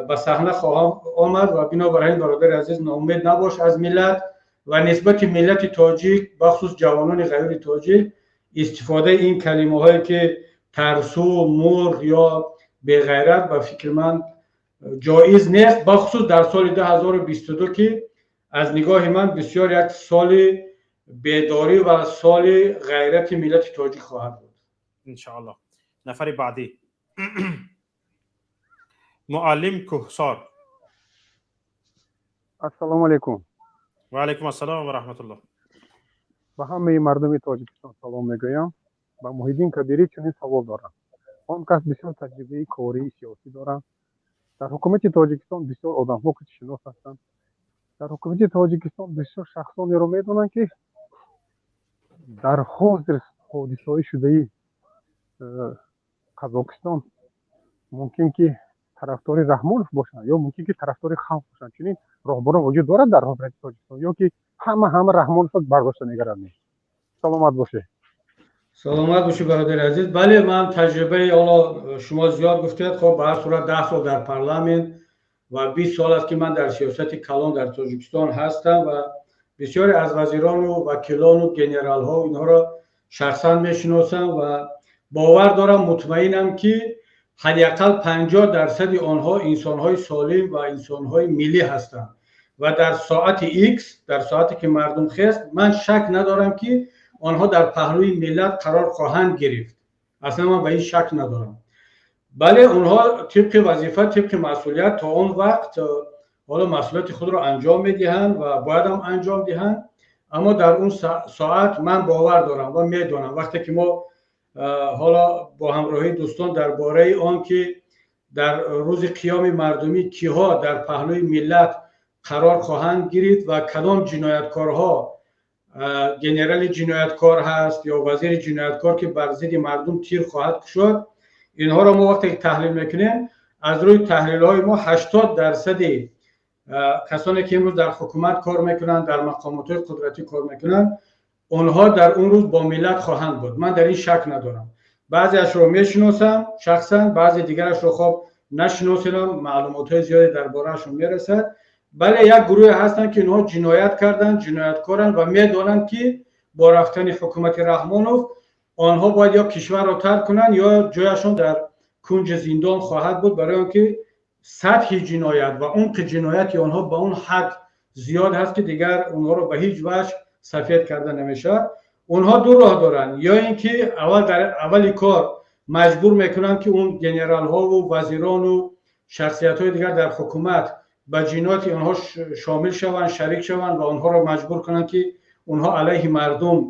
به صحنه خواهم آمد و بنابراین برادر عزیز ناامید نباش از ملت و نسبت ملت تاجیک بخصوص جوانان غیر تاجیک استفاده این کلمه هایی که ترسو، مرغ یا بی‌غیرت به فکر من جایز نیست، بخصوص در سال 2022 که از نگاه من بسیار یک سال بیداری و سال غیرت ملت تاجیک خواهد بود. انشاءالله. نفر بعدی معلم کوهسار. السلام علیکم. و علیکم السلام و رحمت الله. به همه مردم تاجیکستان سلام میگویم. با محیدین کبیری چنین سوال دارم. آن کس بسیار تجربه کاری سیاسی دارم. در حکومت تاجیکستان بسیار آدم‌ها که شناس هستند. در حکومت تاجیکستان بسیار شخصانی رو میدونن که در حاضر حادثه‌های شده قزاقستان ممکن که طرفدار رحمانов باشند یا ممکن که طرفدار خلق باشند. چنین راهبران وجود دارد در حکومت تاجیکستان یا که همه رحمانov برداشته نگرند. سلامت باشه. سلامت باشی برادر عزیز. بله، من تجربه حالا شما زیاد گفتید. خب به هر صورت 10 سال در پارلمان و 20 سال است که من در سیاست کلان در تاجیکستان هستم و بسیاری از وزیران و وکیلان و گنرال ها اینها را شخصا میشناسم و باور دارم، مطمئنم که حداقل 50% آنها انسان‌های سالم و انسان‌های ملی هستند و در ساعت X، در ساعتی که مردم خست، من شک ندارم که آنها در پهلوی ملت قرار خواهند گرفت. اصلا من به این شک ندارم. بله، اونها طبق وظیفه، طبق مسئولیت تا اون وقت حالا مسئولیت خود را انجام میدهند و باید هم انجام دهند. اما در اون ساعت من باور دارم و میدونم وقتی که ما حالا با همراهی دوستان درباره آن که در روز قیام مردمی کیها در پهلوی ملت قرار خواهند گرفت و کدام جنایتکارها گنرال جنایتکار هست یا وزیر جنایتکار که بر ضد مردم تیر خواهد شد، اینها را ما وقتی تحلیل میکنیم از روی تحلیل های ما 80% کسانی که امروز در حکومت کار میکنن، در مقامات قدرتی کار میکنن، اونها در اون روز با ملت خواهند بود. من در این شک ندارم. بعضی اش رو میشناسم شخصا، بعضی دیگرش رو خب نشناسم، معلومات های زیادی دربارهشون میرسد. بله، یک گروه هستن که اونها جنایت کردن، جنایتکارن و میدونن که با رفتن حکومت رحمانوف آنها باید یا کشور را ترک کنن یا جایشون در کنج زندان خواهد بود، برای آنکه سطح جنایت و عمق جنایت آنها با اون حد زیاد هست که دیگر اونها رو به هیچ وجه سفید کرده نمیشه. اونها دو راه دارن، یا اینکه اول کار مجبور میکنن که اون گنرال ها و وزیران و شخصیت های دیگر در حکومت به جنایت آنها شامل شوند، شریک شوند و آنها را مجبور کنند که اونها علیه مردم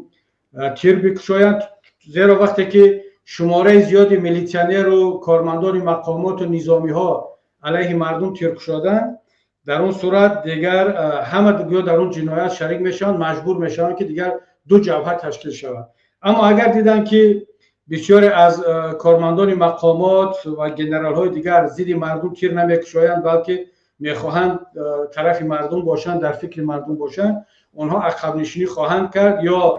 تیر بکشایند. زیرا وقتی که شماره زیادی میلیتیانر و کارمندان مقامات و نظامی ها علیه مردم تیر کشادن، در اون صورت دیگر همه دیگر در اون جنایت شریک میشن، مجبور میشن که دیگر دو جبهه تشکیل شود. اما اگر دیدن که بسیاری از کارمندان مقامات و گنرال های دیگر ضد مردم تیر نمیکشایند بلکه میخواهند طرف مردم باشند، در فکر مردم باشند، اونها عقب نشینی خواهند کرد یا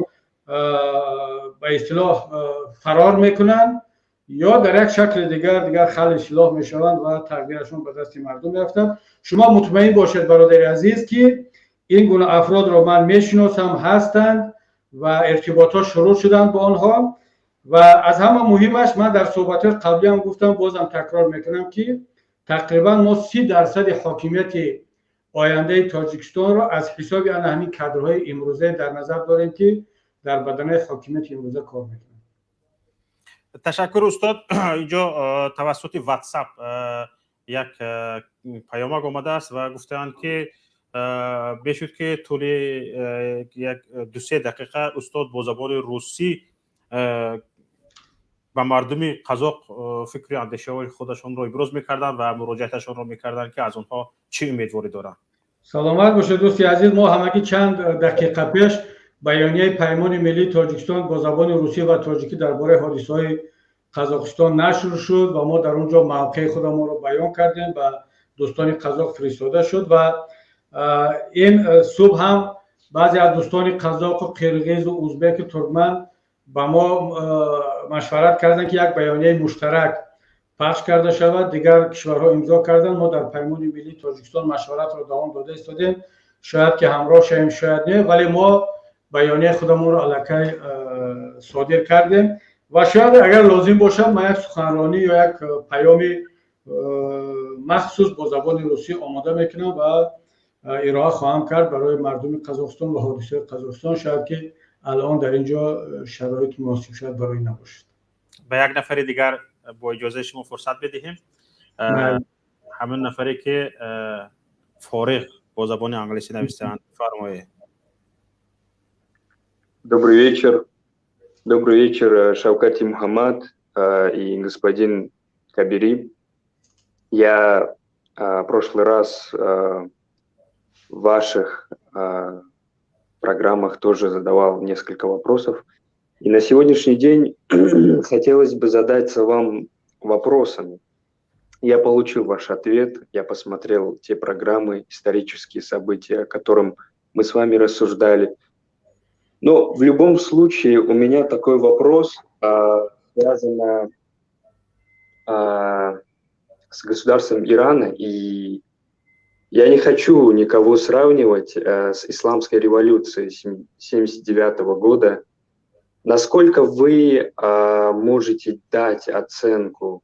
به اصطلاح فرار میکنند یا در یک شکل دیگر خلع سلاح میشوند و تقدیرشون به دست مردم میافتند. شما مطمئن باشید برادر عزیز که این گونه افراد را من میشناسم، هستند و ارتباطات شروع شدن با آنها و از همه مهمش من در صحبت قبلی هم گفتم، بازم تکرار میکنم که تقریبا ما 30% حاکمیت آینده تاجیکستان را از حساب همین کادرهای امروزه در نظر داریم که در بدنه حاکمیت امروزه کار میکنن. تشکر استاد. اینجا توسط واتساپ یک پیامک آمده است و گفتند که بشود که طول یک 2-3 دقیقه استاد با زبان روسی و مردم قزاق فکر اندیشه های خودشون رو ابراز میکردن و مراجعتشون رو میکردن که از اونها چی امیدواری دارن. سلامت باشه دوستی عزیز. ما همگی چند دقیقه پیش بیانیه پیمان ملی تاجیکستان با زبان روسی و تاجیکی درباره حادثه‌های قزاقستان نشر شد و ما در اونجا موقع خودمون رو بیان کردیم و دوستان قزاق فرستاده شد و این صبح هم بعضی از دوستان قزاق و قرقیز و ازبک و ترکمن با ما مشورت کردن که یک بیانیه مشترک پخش کرده شود. دیگر کشورها امضا کردن. ما در پیمان ملی تاجیکستان مشورت را دوام داده ایستادیم، شاید که همراه شویم شاید نه، ولی ما بیانیه خودمون رو الکی صادر کردیم و شاید اگر لازم باشد ما یک سخنرانی یا یک پیام مخصوص با زبان روسی آماده میکنم و ارائه خواهم کرد برای مردم قزاقستان و حادثه قزاقستان، شاید که الان در اینجا شرایط مناسب شاید برای نباشد. به یک نفر دیگر با اجازه شما فرصت بدهیم. همون نفری که فارغ با زبان انگلیسی نوشته‌اند. فرمایید. Добрый вечер. Добрый вечер, Шавкат и Мухаммад и господин Кабири. Я в прошлый раз в ваших программах тоже задавал несколько вопросов. И на сегодняшний день хотелось бы задаться вам вопросами. Я получил ваш ответ, я посмотрел те программы, исторические события, о которых мы с вами рассуждали. Но в любом случае у меня такой вопрос, связан с государством Ирана, и я не хочу никого сравнивать с исламской революцией 1979 года. Насколько вы можете дать оценку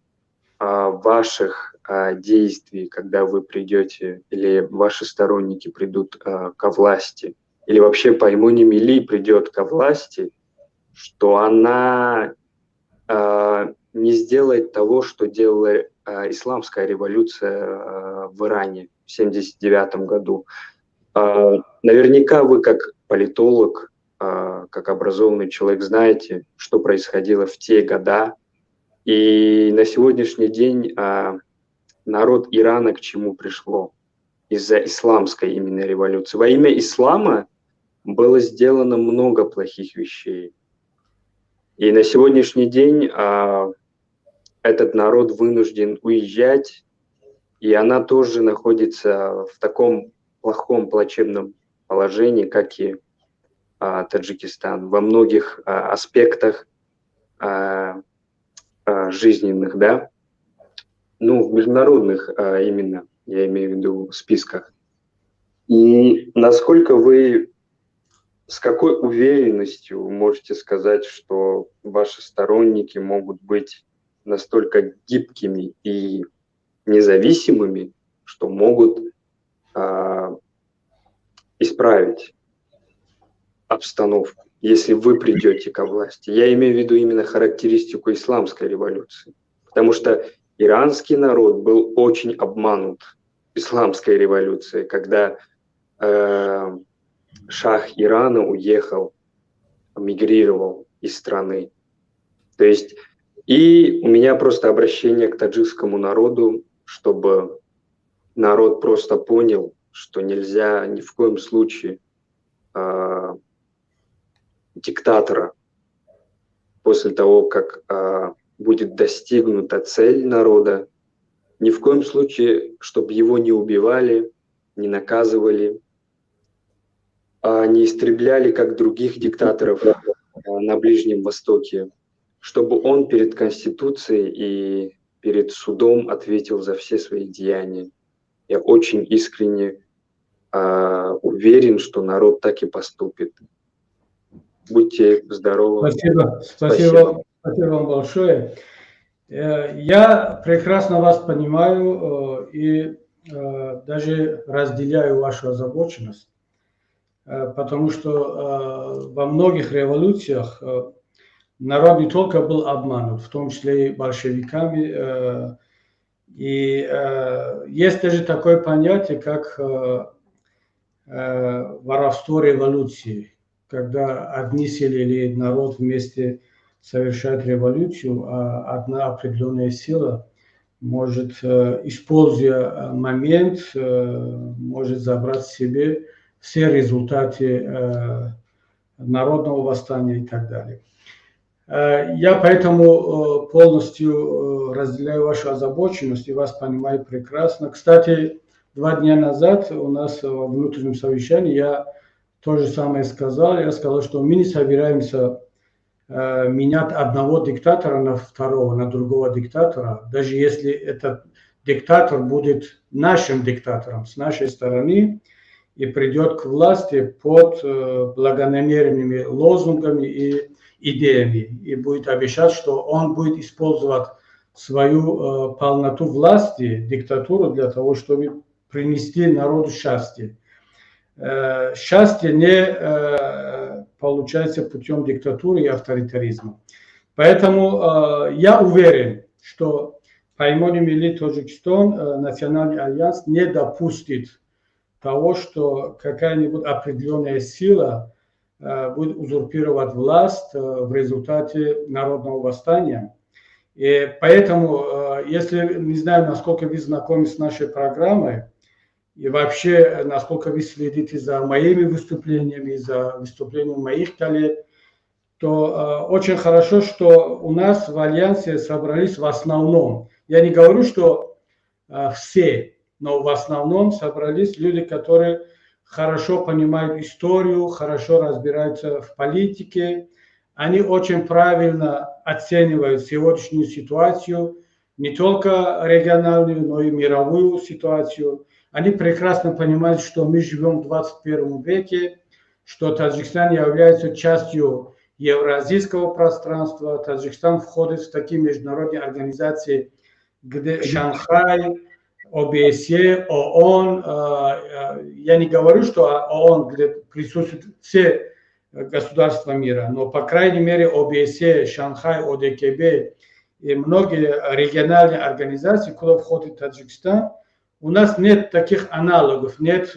ваших действий, когда вы придете, или ваши сторонники придут ко власти, или вообще Паймони Милли придет ко власти, что она не сделает того, что делала исламская революция в Иране в 1979 году. Наверняка вы как политолог, как образованный человек знаете, что происходило в те года. И на сегодняшний день народ Ирана к чему пришло из-за исламской именно революции. Во имя ислама было сделано много плохих вещей. И на сегодняшний день этот народ вынужден уезжать, и она тоже находится в таком плохом, плачевном положении, как и Таджикистан, во многих аспектах жизненных, да, ну, в международных именно, я имею в виду, списках. И насколько вы, с какой уверенностью можете сказать, что ваши сторонники могут быть настолько гибкими и независимыми, что могут исправить обстановку, если вы придете ко власти? Я имею в виду именно характеристику исламской революции, потому что иранский народ был очень обманут исламской революцией, когда шах Ирана уехал, мигрировал из страны. То есть, и у меня просто обращение к таджикскому народу, чтобы народ просто понял, что нельзя ни в коем случае диктатора после того, как будет достигнута цель народа, ни в коем случае, чтобы его не убивали, не наказывали, не истребляли, как других диктаторов на Ближнем Востоке, чтобы он перед Конституцией и перед судом ответил за все свои деяния. Я очень искренне уверен, что народ так и поступит. Будьте здоровы. Спасибо вам большое. Я прекрасно вас понимаю и даже разделяю вашу озабоченность, потому что во многих революциях народ не только был обманут, в том числе и большевиками. И есть даже такое понятие, как воровство революции, когда одни силы или народ вместе совершает революцию, а одна определенная сила может, используя момент, может забрать себе все результаты народного восстания и так далее. Я поэтому полностью разделяю вашу озабоченность и вас понимаю прекрасно. Кстати, 2 дня назад у нас в внутреннем совещании я то же самое сказал. Я сказал, что мы не собираемся менять одного диктатора на второго, на другого диктатора, даже если этот диктатор будет нашим диктатором с нашей стороны и придет к власти под благонамеренными лозунгами и идеями, и будет обещать, что он будет использовать свою полноту власти, диктатуру, для того, чтобы принести народу счастье. Счастье не получается путем диктатуры и авторитаризма. Поэтому я уверен, что Паймони Милли Таджикистан, Национальный альянс, не допустит того, что какая-нибудь определенная сила будет узурпировать власть в результате народного восстания. И поэтому, если, не знаю, насколько вы знакомы с нашей программой, и вообще, насколько вы следите за моими выступлениями, за выступлением моих коллег, то очень хорошо, что у нас в Альянсе собрались в основном, я не говорю, что все, но в основном собрались люди, которые хорошо понимают историю, хорошо разбираются в политике. Они очень правильно оценивают сегодняшнюю ситуацию, не только региональную, но и мировую ситуацию. Они прекрасно понимают, что мы живем в 21 веке, что Таджикистан является частью евразийского пространства. Таджикистан входит в такие международные организации, где Шанхай, ОБСЕ, ООН. Я не говорю, что ООН, где присутствуют все государства мира, но, по крайней мере, ОБСЕ, Шанхай, ОДКБ и многие региональные организации, куда входит Таджикистан, у нас нет таких аналогов, нет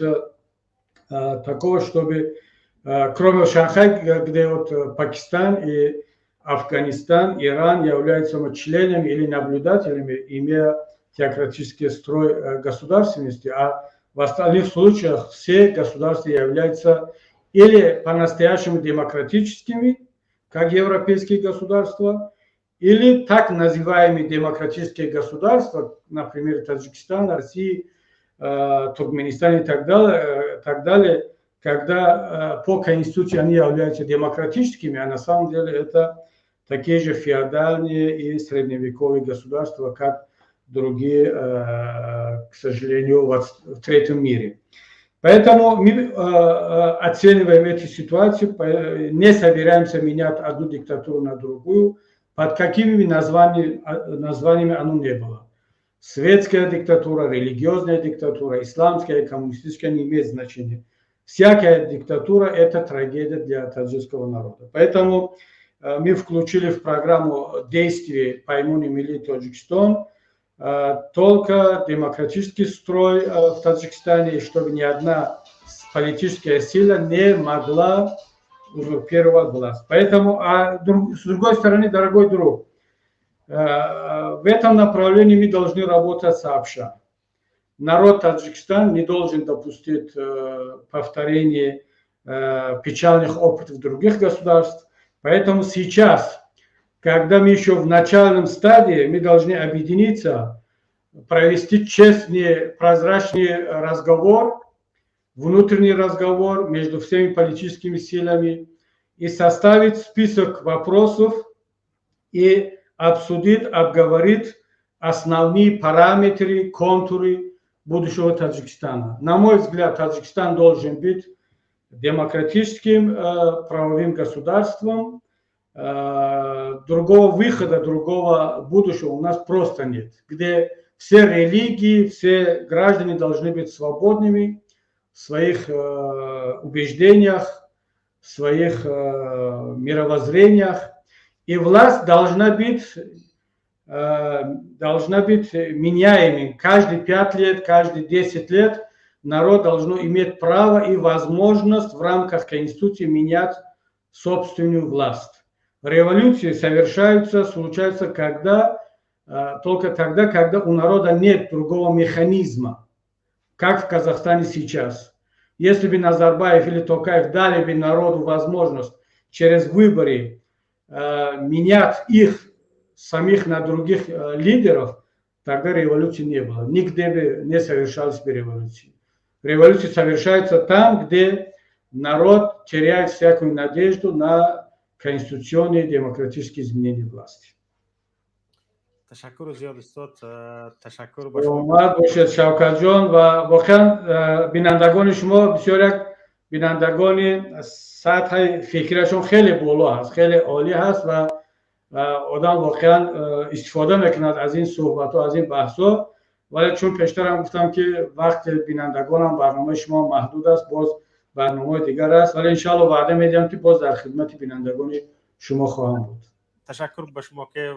такого, чтобы, кроме Шанхая, где вот Пакистан и Афганистан, Иран являются членами или наблюдателями, имея теократический строй государственности, а в остальных случаях все государства являются или по-настоящему демократическими, как европейские государства, или так называемые демократические государства, например, Таджикистан, Россия, Туркменистан и так далее, когда по Конституции они являются демократическими, а на самом деле это такие же феодальные и средневековые государства, как другие, к сожалению, в третьем мире. Поэтому мы оцениваем эту ситуацию, не собираемся менять одну диктатуру на другую, под какими названиями оно не было. Светская диктатура, религиозная диктатура, исламская, коммунистическая не имеет значения. Всякая диктатура – это трагедия для таджикского народа. Поэтому мы включили в программу действий Паймони Милли Таджикистан только демократический строй в Таджикистане, чтобы ни одна политическая сила не могла узурпировать власть. Поэтому, с другой стороны, дорогой друг, в этом направлении мы должны работать сообща. Народ Таджикистана не должен допустить повторения печальных опытов других государств. Поэтому сейчас, когда мы еще в начальном стадии, мы должны объединиться, провести честный, прозрачный разговор, внутренний разговор между всеми политическими силами и составить список вопросов и обсудить, обговорить основные параметры, контуры будущего Таджикистана. На мой взгляд, Таджикистан должен быть демократическим правовым государством. Другого выхода, другого будущего у нас просто нет, где все религии, все граждане должны быть свободными в своих убеждениях, в своих мировоззрениях, и власть должна быть меняемой. Каждые 5 лет, каждые 10 лет народ должен иметь право и возможность в рамках Конституции менять собственную власть. Революции случаются только тогда, когда у народа нет другого механизма, как в Казахстане сейчас. Если бы Назарбаев или Токаев дали бы народу возможность через выборы менять их самих на других лидеров, тогда революции не было. Нигде бы не совершались бы революции. Революции совершаются там, где народ теряет всякую надежду на конституционные демократические изменения власти. تشکر زیاد استاد تشکر اومد باشد شوکت جان و واقعا بینندگان شما بسیار یک بینندگان سطح فکرشون خیلی بالا هست، خیلی عالی هست و آدم واقعا استفاده میکند از این صحبت ها، از این بحث ها. ولی چون پیشتر هم گفتم که وقت بینندگانم برنامه شما محدود است، باز برنامه دیگر است، ولی انشاءالله وعده میدم که باز در خدمت بینندگان شما خواهم بود. تشکر به شما که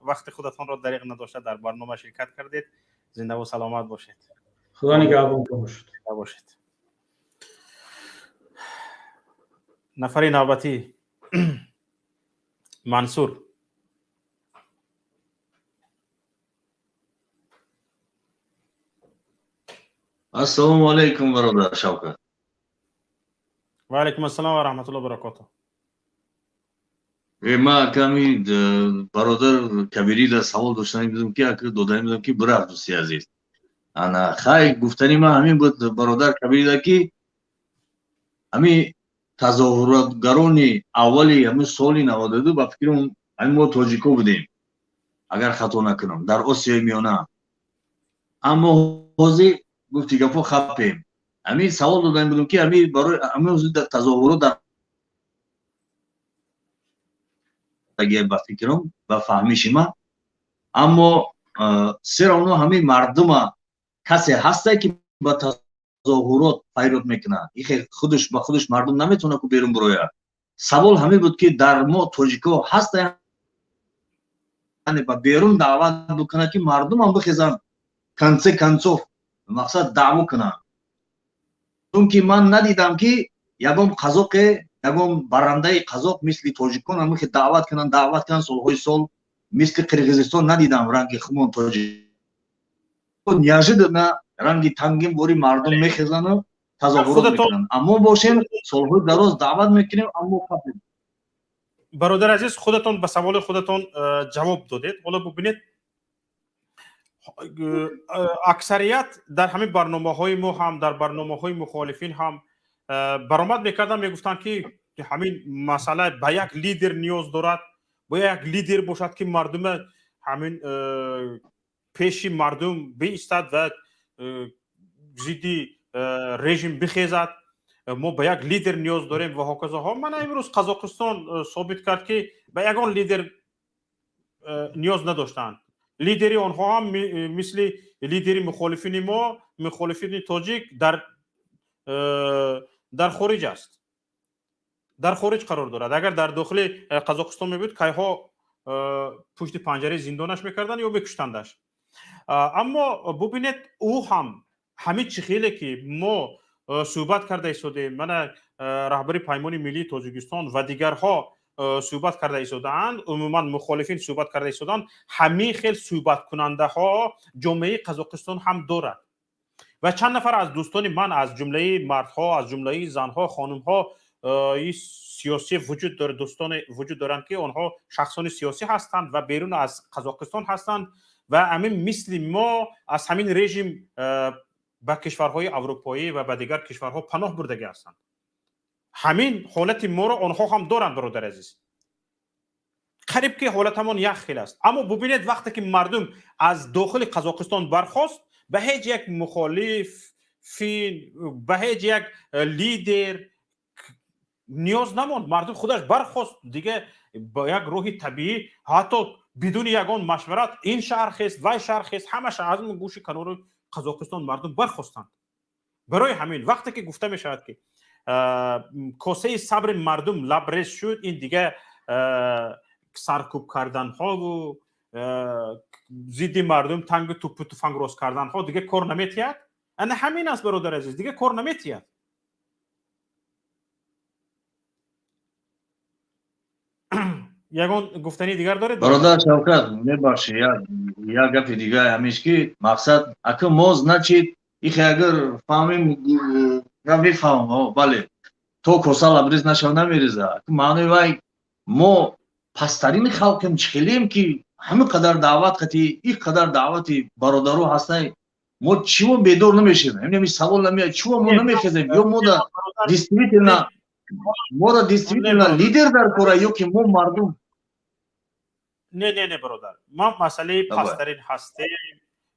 وقت خودتان را دریغ نداشته در برنامه شرکت کردید. زنده و سلامت باشید. خدا نگهبان باشید. نفر نوبتی منصور. السلام علیکم برادر شوکت. و علیکم السلام و رحمت الله و برکاته. ما کمی برادر کبیری در سوال داشتنی بودم که اگر دادنی بودم که برای دوستی عزیز انا خیلی گفتنی ما همین بود برادر کبیری در که همین تظاهراتگرانی اولی همین سالی 92 با فکرم همین ما تاجیکو بودیم اگر خطا نکنم در آسیای میانه. اما حاضر گفتی گفت خپیم همین سوال دادنی بودم که همین برای همین تظاهرات در اگر با فکرم با فهمیش ما اما سر اونو همین مردم کسی هسته که با تظاهرات پیروت میکنه این خودش با خودش مردم نمیتونه که بیرون بروید. سوال همین بود که در ما تاجیکا هسته یعنی با بیرون دعوت بکنه که مردم هم بخیزن کنسو مقصد دعوت کنه. چون که من ندیدم که یکم قزاق یکم برنده قزاق مثل تاجیکان هم که دعوت کنن سالهای سال مثل قرقیزستان ندیدم رنگ خمون تاجیک نیاجد رنگی تنگین بوری مردم میخزن و تظاهرات میکنن اما باشیم سالهای دراز دعوت میکنیم اما خفیم. برادر عزیز خودتون به سوال خودتون جواب دادید. حالا ببینید اکثریت در همین برنامه‌های ما هم در برنامه‌های مخالفین هم برآمد میکردن میگفتن که همین مسئله به یک لیدر نیاز دارد باید یک لیدر باشد که مردم همین پیش مردم بایستد و ضد رژیم بخیزد. ما به یک لیدر نیاز داریم و هکذا ها. من امروز قزاقستان ثابت کرد که به یگان لیدر نیاز نداشتند. لیدری آنها هم مثل لیدری مخالفین ما مخالفین تاجیک در خارج است، در خارج قرار دارد. اگر در داخل قزاقستان میبود کایها پشت پنجره زندانش میکردن یا میکشتندش. اما ببینید او هم همین چخیلی که ما صحبت کرده ایستادیم، من رهبری پیمان ملی تاجیکستان و دیگرها صحبت کرده ایستادند، عموما مخالفین صحبت کرده ایستادند، همین خیلی صحبت کننده ها جامعه قزاقستان هم دارد و چند نفر از دوستان من از جمله مردها از جمله زنها خانمها این سیاسی وجود داره، دوستان وجود دارند که آنها شخصان سیاسی هستند و بیرون از قزاقستان هستند و همین مثل ما از همین رژیم به کشورهای اروپایی و به دیگر کشورها پناه بردگی هستند. همین حالت ما را آنها هم دارند برادر عزیز. قریب که حالتمان یک خیل است. اما ببینید وقتی که مردم از داخل قزاقستان برخاست به هیچ یک مخالف به هیچ یک لیدر نیاز نماند. مردم خودش برخاست دیگه با یک روح طبیعی حتی بدون یگان مشورت این شهر خیست وای شهر خیست همه شهر از گوش کنار قزاقستان مردم برخواستند. برای همین وقتی که گفته می شود که کاسه صبر مردم لبریز شد این دیگه سرکوب کردن ها و ضد مردم تنگ توپ و تفنگ راست کردن ها دیگه کار نمیتید. انا همین است برادر عزیز دیگه کار نمیتید. یگان گفتنی دیگر دارید برادر شوکت میبخشی یا گپ دیگه همیش که مقصد اگه موز نچید ایخی اگر فهمیم نمیفهم بله تو کسا لبریز نشو نمیریزه معنی وای ما پسترین خلقیم چخیلیم که همه قدر دعوت قطعی این قدر دعوتی برادرو هستن ما چیو بیدور نمیشیم همین سوال نمیاد چیو ما نمیخیزیم یا ما دا دیستریبیوتر لیدر در کره یا که ما مردم نه برادر ما مسئله پسترین هستیم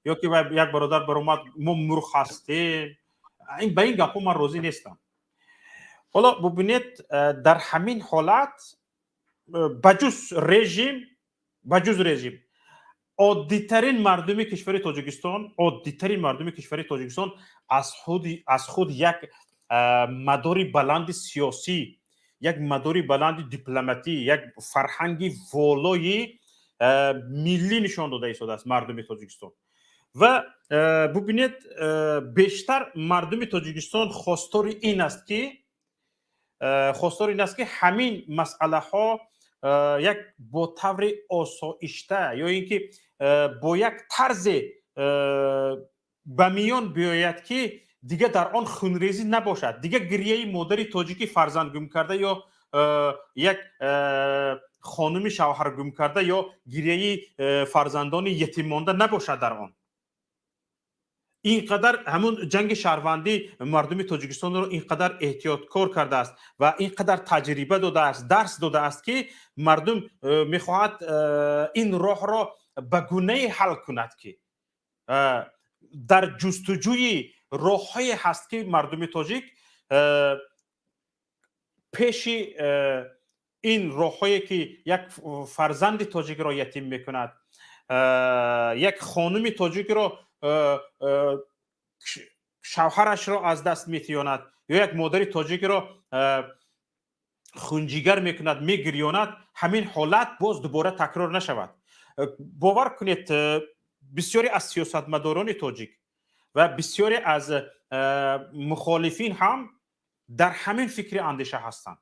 یا که یک برادر برآمد ما مرخ هستیم این به این گپا من راضی نیستم. حالا ببینید در همین حالت بجز رژیم عادی‌ترین مردم کشور تاجیکستان از خود یک مداری بلند سیاسی یک مداری بلند دیپلماتی، یک فرهنگی والای ملی نشان داده ایستاده است مردم تاجیکستان. و ببینید بیشتر مردم تاجیکستان خواستار این است که همین مسئله ها یک با طور آسایشته یا اینکه با یک طرز به میان بیاید که دیگه در آن خونریزی نباشد، دیگه گریه مادری تاجیکی فرزند گم کرده یا یک خانمی شوهر گم کرده یا گریه فرزندان یتیم مانده نباشد در آن. اینقدر همون جنگ شهروندی مردم تاجیکستان رو اینقدر احتیاطکار کرده است و اینقدر تجربه داده است، درس داده است که مردم میخواهد این راه را به گونه حل کند که در جستجوی راه‌هایی هست که مردم تاجیک پیش این راه‌هایی که یک فرزند تاجیک را یتیم میکند، یک خانم تاجیک را شوهرش را از دست میتیاند یا یک مادر تاجیک را خونجیگر میکند، میگریاند، همین حالت باز دوباره تکرار نشود. باور کنید بسیاری از سیاستمداران تاجیک و بسیاری از مخالفین هم در همین فکر اندیشه هستند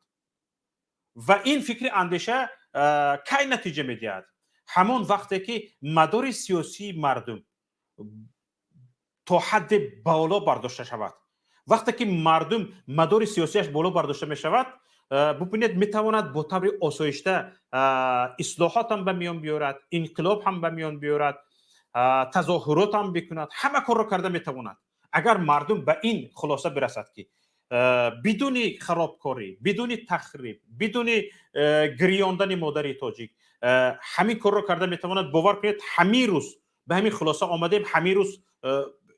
و این فکر اندیشه کی نتیجه میدهد؟ همون وقتی که مدار سیاسی مردم تا حد بالا برداشته شود. وقتی که مردم مدار سیاسیش بالا برداشته می شود، ببینید میتواند با طور آسایشته اصلاحات هم به میان بیارد، انقلاب هم به میان بیارد، تظاهرات هم بکند، همه کار را کرده میتواند. اگر مردم به این خلاصه برسد که بدون خرابکاری، بدون تخریب، بدون گریاندن مادر تاجیک همین کار را کرده میتواند، باور کنید همین روز به همین خلاصه آمده، همین روز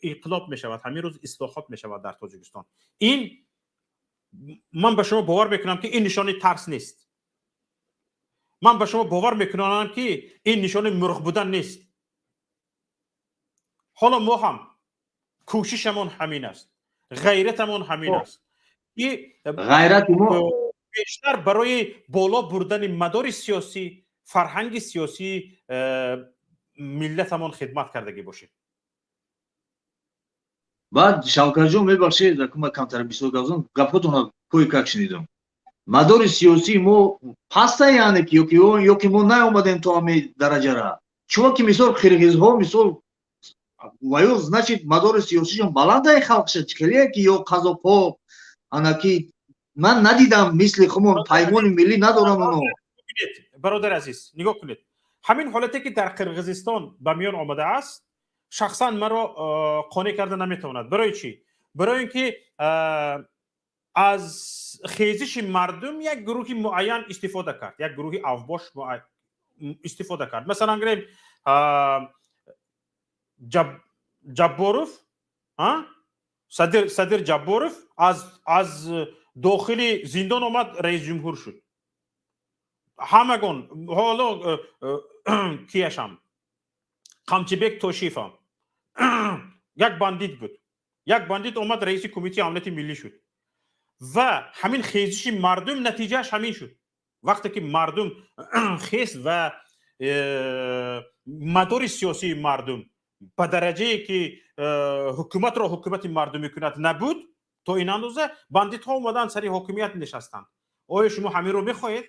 انقلاب می شود، همین روز اصلاحات می شود در تاجیکستان. این من به شما باور میکنم که این نشانه ترس نیست. من به شما باور میکنم که این نشانه مرغ بودن نیست. حالا ما هم کوششمون همین است، غیرتمون همین است. غیرت ما بیشتر برای بالا بردن مدار سیاسی، فرهنگ سیاسی ملتمون خدمت کردگی باشه. بعد Шавкат ҷон мебахшед акума камтар бисёр гавзон гапҳотонро кое-как шнидам. Мадори сиёсии мо паста яъне ки ёки мо наомадем то ҳамин дараҷара. Чунки мисол қирғизҳо мисол ваё значит мадори сиёсишон баландаи халқша чикалия ки ё қазоқҳо анаки ман надидам мисли хумон пайвони миллӣ надорам оно. برادر عزیز نگاه کنید، همین حالتی که در قرقیزستان به میان آمده است شخصا مرا قانع کرده نمیتواند. برای چی؟ برای اینکه از خیزش مردم یک گروهی معین استفاده کرد، یک گروهی اوباش استفاده کرد. مثلا اگر جباروف صدر جباروف از داخل زندان آمد رئیس جمهور شد. همگان حالا کیشم قمچبک توشیف هم یک باندید بود، یک باندید اومد رئیس کمیته امنیت ملی شد و همین خیزش مردم نتیجهش همین شد. وقتی که مردم خیز و مدار سیاسی مردم به درجه که حکومت را حکومت مردم میکند نبود، تا این اندازه باندید ها اومدن سری حکومت نشستند. آیا شما همین رو میخواهید؟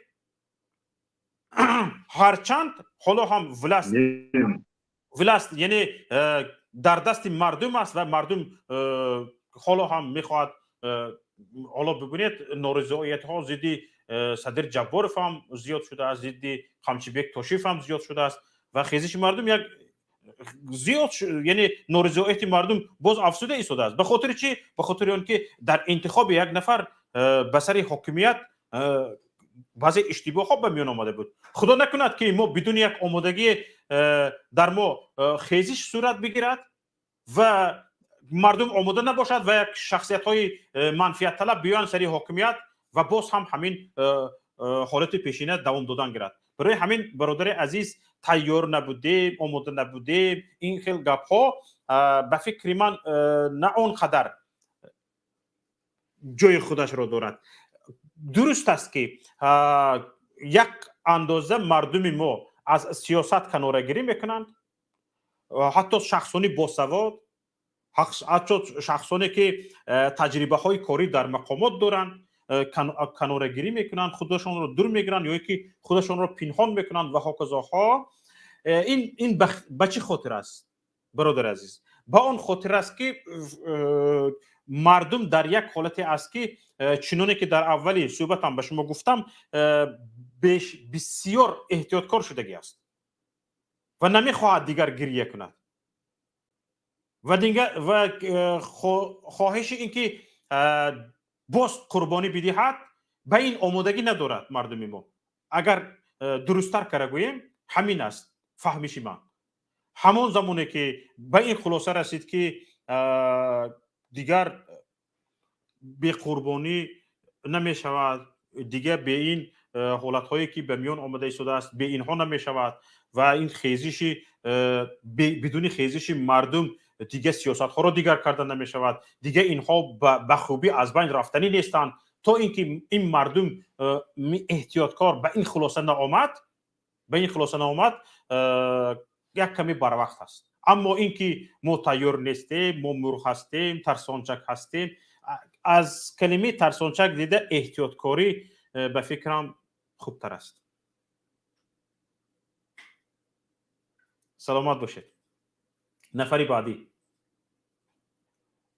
هرچند حالا هم ولست یعنی در دست مردم است و مردم حالا هم میخواد، حالا ببینید نارضایت ها ضد صدر جباروف هم زیاد شده است، ضد قمچبک توشیف هم زیاد شده است و خیزش مردم یک زیاد یعنی نارضایت مردم باز افزوده ایستاده است. به خاطر چی؟ به خاطر آنکه در انتخاب یک نفر به سر حاکمیت بعضی اشتباه ها به میان آمده بود. خدا نکند که ما بدون یک آمادگی در ما خیزش صورت بگیرد و مردم آماده نباشد و یک شخصیت های منفیت طلب بیان سری حاکمیت و باز هم همین حالت پیشینه دوام دادن گیرد. برای همین برادر عزیز تیار نبودیم، آماده نبودیم، این خیلی گپ ها به فکر من نه اونقدر جای خودش را دارد. дуруст аст ки як андоза мардуми мо аз сиёсат канорагирӣ мекунанд, ҳатто шахсони босавод, ҳатто шахсоне ки таҷрибаҳои корӣ дар мақомот доранд канорагирӣ мекунанд, худашонро дур мегиранд ё ки худашонро пинҳон мекунанд ва ҳоказоҳо. ин ба чӣ хотир аст бародари азиз? ба он хотир аст ки мардум дар як ҳолате аст ки чуноне ки дар аввали суҳбатам ба шумо гуфтам бисёр эҳтиёткор шудагӣ аст ва намехоҳад дигар гирья кунад ва хоҳиши ин ки боз қурбонӣ бидиҳад ба ин омодагӣ надорад мардуми мо. агар дурусттар кара гӯем ҳамин аст фаҳмиши ман. ҳамон замоне ки ба ин хулоса расид ки дигар беқурбонӣ намешавад, дигар be ин ҳолатҳое ки ба миён омада истодааст be инҳо намешавад ва ин хезиши бидуни хезиши мардум дигар сиёсатҳоро дигар карда намешавад, дигар инҳо ба хубӣ аз байн рафтанӣ нестанд. то ин ки ин мардум эҳтиёткор ба ин хулоса наомад як каме барвақт аст. аммо ин ки мо тайёр нестем, мо мурғ ҳастем, тарсончак ҳастем, аз калимаи тарсончак дида эҳтиёткорӣ ба фикрам хубтар аст. саломат бошед. нафари баъдӣ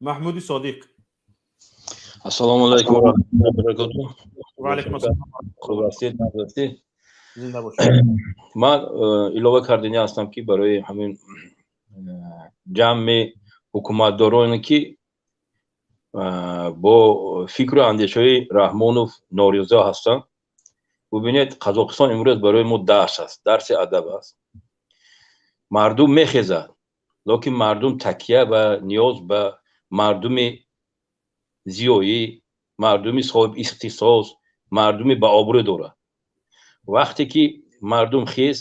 маҳмуди содиқ. ассалому алайкум ва раҳматуллоҳи ва баракатуҳ. ва алайкум ассалом. хуб ҳастед? наздастед? зинда бошед. ман илова кардани ҳастам ки барои ҳамин ҷамъи ҳукуматдороне ки бо фикру андешаҳои Раҳмонов нориза ҳастанд. бубинед Қазоқистон имрӯз барои мо дарс аст, дарси адаб аст. мардум мехезад, локин мардум такя ва ниёз ба мардуми зиёӣ, мардуми соҳиб ихтисос, мардуми баобрӯ дорад. вақте ки мардум хез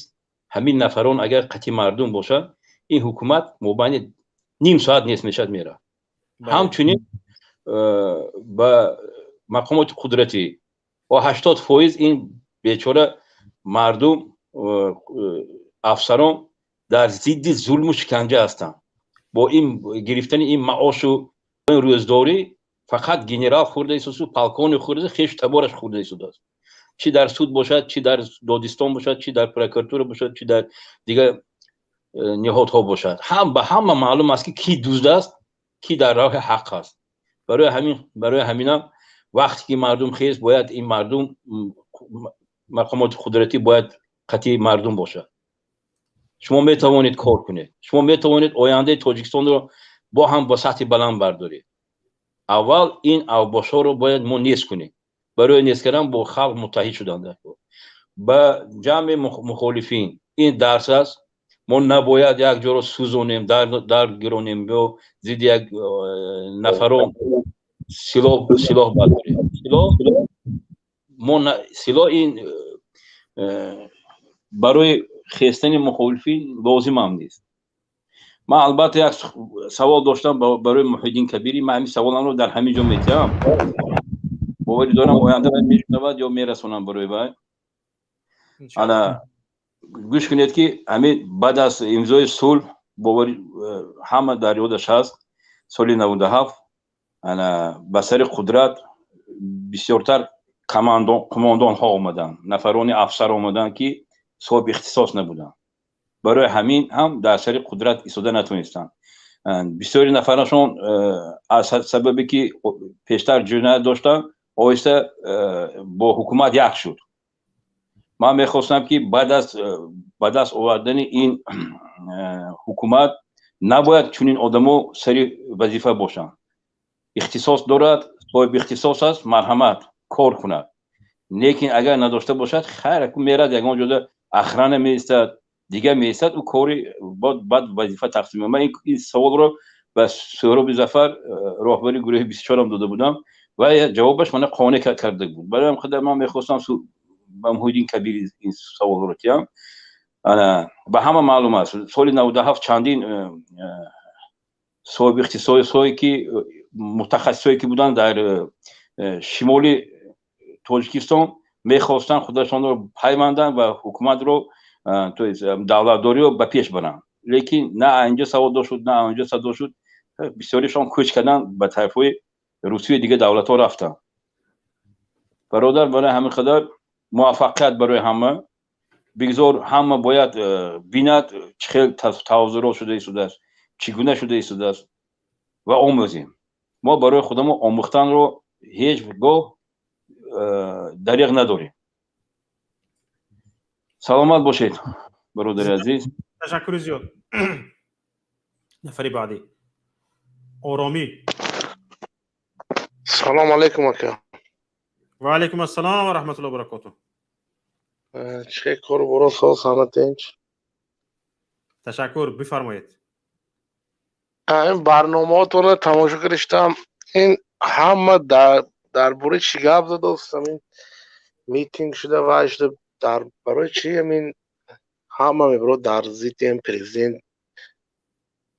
ҳамин нафарон агар қатъи мардум бошад, ин ҳукумат мобайни ним соат нест мешад мерад. ҳамчунин ба мақомоти қудратӣ با 80% این بیچاره مردم افسران در ضد ظلم و شکنجه هستند. با این گرفتن این معاش و این روزداری فقط گنرال خورده است و پالکون خورده خیش تبارش خورده است. چی در سود باشد، چی در دادستان باشد، چی در پروکراتور باشد، چی در دیگر نهادها باشد، هم به همه معلوم است که کی دزد است، کی در راه حق است. برای همین وقتی که مردم خیز باید این مردم مقامات قدرتی باید قطعی مردم باشد. شما می توانید کار کنید، شما می توانید آینده تاجیکستان رو با هم با سطح بلند بردارید. اول این اوباشا رو باید ما نیست کنیم. برای نیست کردن با خلق متحد شدن. با جمع مخالفین این درس است. ما نباید یک جا رو سوزونیم، در گرونیم یا زیر یک نفران سلاح برداریم. سلاح این برای خستن مخالفین لازم هم نیست. من البته یک سوال داشتم برای محیدین کبیری. من همین سوالم رو در همین جا میتونم باوری دارم آینده میشنود یا میرسونم برای وی. حالا گوش کنید که همین بعد از امضای صلح باوری همه در یادش هست سال 97 انا به سر قدرت بسیارتر کماندان ها اومدن، نفران افسر اومدن که صاحب اختصاص نبودن. برای همین هم در سر قدرت ایستاده نتونستن. بسیاری نفرشون از سببی که پیشتر جنایت داشتن آهسته با حکومت یک شد. من میخواستم که بعد از آوردن این حکومت نباید چنین آدمو سر وظیفه باشن. اختصاص دارد، صاحب اختصاص است، مرحمت کار کند. لیکن اگر نداشته باشد خیر میرد یگان جدا اخرانه میستد، دیگه میستد و کاری بعد وظیفه تقسیم. من این سوال رو به سهراب ظفر راهبر گروه 24 هم داده بودم و جوابش من قانع کرده بود. برای هم خودم من میخواستم به محیدین کبیر این سوال رو تیم. به همه معلوم است سال 97 چندین صاحب اختصاصی که متخصصایی که بودن در شمال тоҷикистон мехостанд худашонро пайванданд ва ҳукумат ро давлатдориро ба пеш баранд, лекин на аинҷо саводо шуд, на аинҷо садо шуд. бисёришон кӯч кардан ба тарафҳои русияи дигар давлатҳо рафтанд. бародар, барои ҳамин қадар муваффақият барои ҳама. бигзор ҳама бояд бинад чӣ хел таваzzурот шуда истодааст, чӣ гуна шуда истодааст ва омӯзем. мо барои худамон омӯхтанро ҳеҷ гоҳ дариғ надорем. саломат бошед бародари азиз. ташаккури зиёд. нафари баъдӣ оромӣ. салом алейкум ака. ва алейкум ассалом ва раҳматуллоҳи ва баракатуҳ. чӣ кору боро соз ҳама тинч? ташаккур, бифармоед. این برنامه‌هاتون رو تماشا کردم. این همه در باره چی گپ زده است؟ این میتینگ شده و شده در برای چی؟ این همه میبرو در ضد این پرزیدنت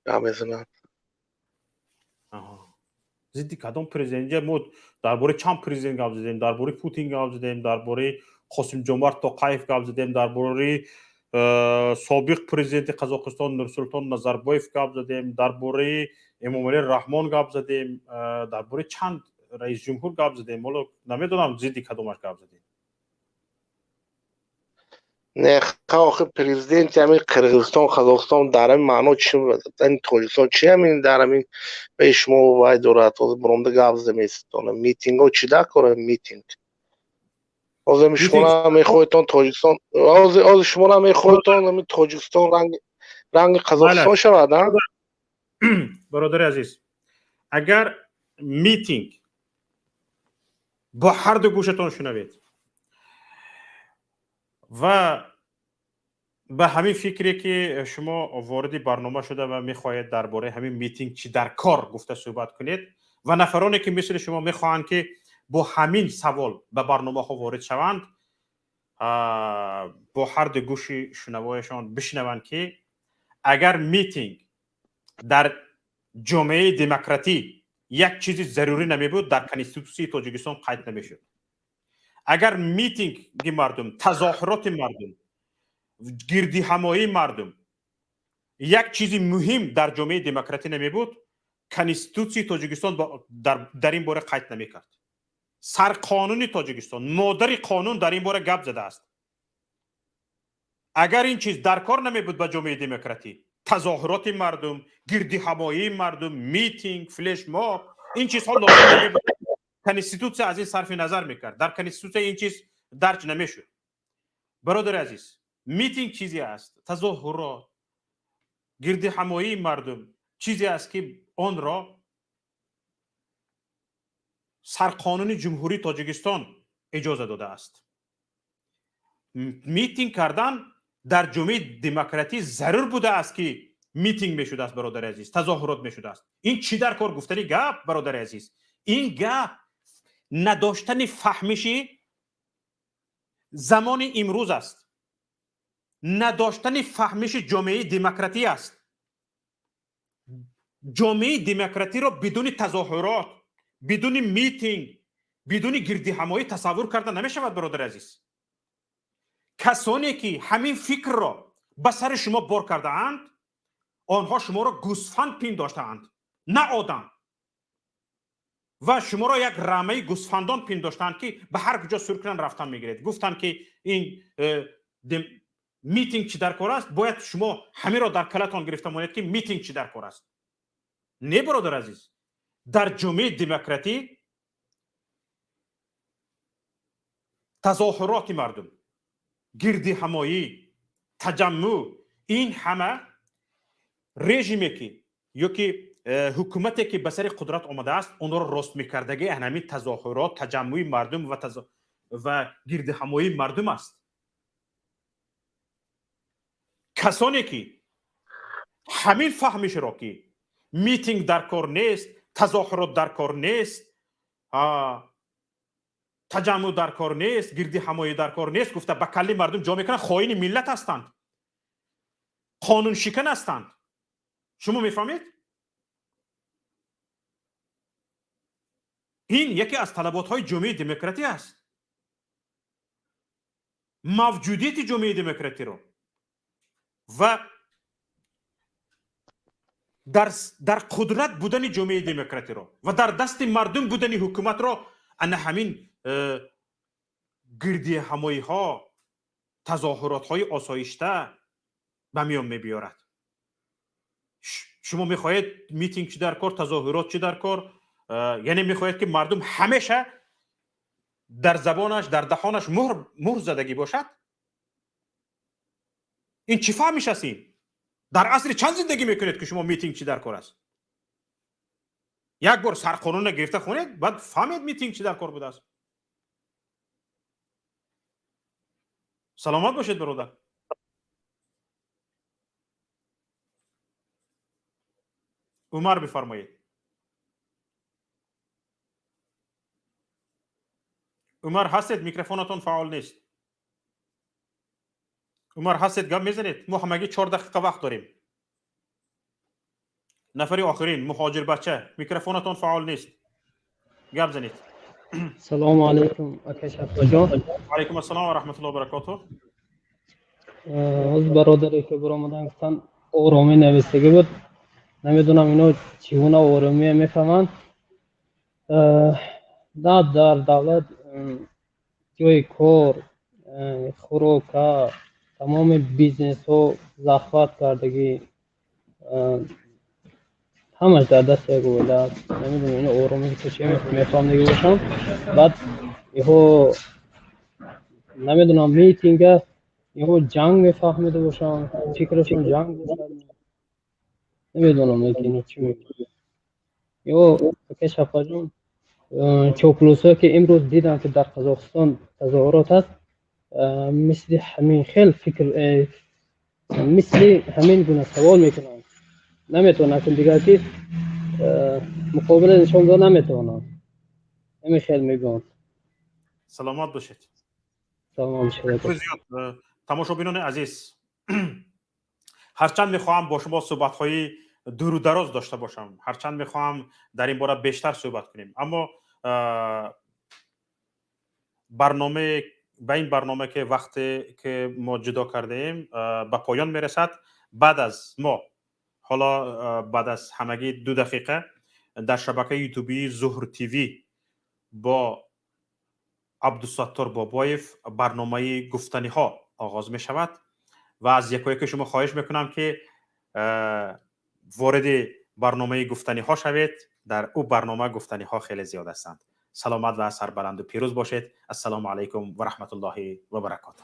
گپ میزنن. ضد کدام پرزیدنت؟ ما درباره چند پرزیدنت گپ زدیم، درباره پوتین گپ زدیم، درباره قاسم جمعت توقیف گپ زدیم، درباره سابق پرزیدنت قزاقستان نورسولطان نظربایف گپ زدیم، درباره امامعلی رحمان گپ زدیم، درباره چند رئیس جمهور گپ زدیم. حالا نمیدونم ضد کدامش گپ زدیم. نه آخه پرزیدنت همین قرقیزستان قزاقستان در این معنا چی می‌بود؟ این تاجیکستان چی همین در همین به شما وای دولت از برنده گپ زدیم استان میتینگ ها چی دکاره میتینگ از شما هم میخوایتون تاجیکستان از شما هم میخوایتون همین تاجیکستان رنگ قزاقستان شود نه؟ برادر عزیز، اگر میتینگ با هر دو گوشتون شنوید و به همین فکری که شما وارد برنامه شده و میخواهید درباره همین میتینگ چی در کار گفته صحبت کنید و نفرانی که مثل شما میخواهند که با همین سوال به برنامه ها وارد شوند با هر دو گوش شنوایشان بشنوند که اگر میتینگ در جامعه دموکراتی یک چیزی ضروری نمی بود در کنستیتوسی تاجیکستان قید نمیشد. اگر میتینگ مردم، تظاهرات مردم، گردی همایی مردم یک چیزی مهم در جامعه دموکراتی نمی بود، کنستیتوسی تاجیکستان در این باره قید نمی کرد. سرقانون تاجیکستان، مادر قانون در این باره گپ زده است. اگر این چیز در کار نمی بود به جامعه دموکراتی، تظاهرات مردم، گردی همایی مردم، میتینگ، فلش ماب، این چیزها لازم نمی بود. کنستیتوسی از این صرف نظر میکرد. در کنستیتوسی این چیز درج نمیشد. برادر عزیز، میتینگ چیزی است، تظاهرات، گردی همایی مردم چیزی است که آن را سرقانون جمهوری تاجیکستان اجازه داده است. میتینگ کردن در جامعه دموکراتی ضرور بوده است که میتینگ میشده است برادر عزیز، تظاهرات میشده است. این چی در کار گفتنی گپ برادر عزیز؟ این گپ نداشتن فهمشی زمان امروز است. نداشتن فهمش جامعه دموکراتی است. جامعه دموکراتی را بدون تظاهرات، بدون میتینگ، بدون گردی همایی تصور کردن نمیشود برادر عزیز. کسانی که همین فکر را به سر شما بار کرده اند، آنها شما را گوسفند پنداشته اند، نه آدم. و شما را یک رمه گوسفندان پنداشتند که به هر کجا سر کنن رفتن میگیرید. گفتند که این میتینگ چی در کار است، باید شما همین را در کلتان گرفته مانید که میتینگ چی در کار است. نه برادر عزیز، در جامعه دموکراتی تظاهرات مردم، گردی همایی، تجمع، این همه رژیمی که یا که حکومتی که به سر قدرت آمده است اون را راست میکردگی همین تظاهرات، تجمع مردم و گرد همایی مردم است. کسانی که همین فهمش را که میتینگ در کار نیست، تظاهرات در کار نیست، تجمع در کار نیست، گرد همایی در کار نیست، گفته به کلی مردم جا میکنن، خائن ملت هستند، قانون شکن هستند. شما میفهمید؟ این یکی از طلبات های جامعه دموکراتی است. موجودیت جامعه دموکراتی رو و در قدرت بودن جامعه دموکراتی رو و در دست مردم بودن حکومت رو ان همین گردی همایی ها تظاهرات های آسایشته به میان میبیارد. شما میخواهید میتینگ چی در کار، تظاهرات چی در کار، یعنی میخواهید که مردم همیشه در زبانش در دهانش مهر زدگی باشد؟ این چی فهمیش هستین؟ در عصر چند زندگی میکنید که شما میتینگ چی در کار است؟ یک بار سرقانون گرفته خونید بعد فهمید میتینگ چی در کار بوده است. سلامت باشید برادر. عمر بفرمایید. عمر هستید؟ میکروفونتون فعال نیست. عمر هستید؟ گپ میزنید؟ ما همگی 4 دقیقه وقت داریم. نفری آخرین مهاجر بچه میکروفونتون فعال نیست. گپ زنید. سلام علیکم اکا شفا جان. علیکم السلام و رحمت الله و برکاته. از برادری که برآمدن گفتن آرامی نوشتگی بود. نمیدونم اینا چگونه آرامی میفهمند. در دولت جای کار، خوراک، تمام بیزنس ها زخمت کردگی همش در دست یک ویله است. نمیدونم این آرامی که چی میفهمدگی باشم. بعد یهو نمیدونم میتینگ یهو جنگ میفهمیده باشم، فکرشون جنگ باشم. نمیدونم اینو چی میگه. یهو که شفا جون چوپلوسا که امروز دیدم که در قزاقستان تظاهرات هست، مثل همین خیلی فکر مثل همین گونه سوال میکنن. نمیتونن که دیگه که مقابل نشان داد نمیتونن. همین خیلی میگن. سلامت باشید. سلام شد. تماشابینان عزیز، هرچند میخواهم با شما صحبت‌های دور و دراز داشته باشم، هرچند میخواهم در این باره بیشتر صحبت کنیم، اما به این برنامه که وقتی که ما جدا کرده ایم به پایان میرسد. بعد از ما حالا بعد از همگی 2 دقیقه در شبکه یوتیوبی ظهر تیوی با عبدالستار بابایف برنامه گفتنی ها آغاز می شود و از یکایک شما خواهش میکنم که وارد برنامه گفتنی ها شوید. در او برنامه گفتنی ها خیلی زیاد هستند. سلامت و سربلند و پیروز باشید. السلام علیکم و رحمت الله و برکاته.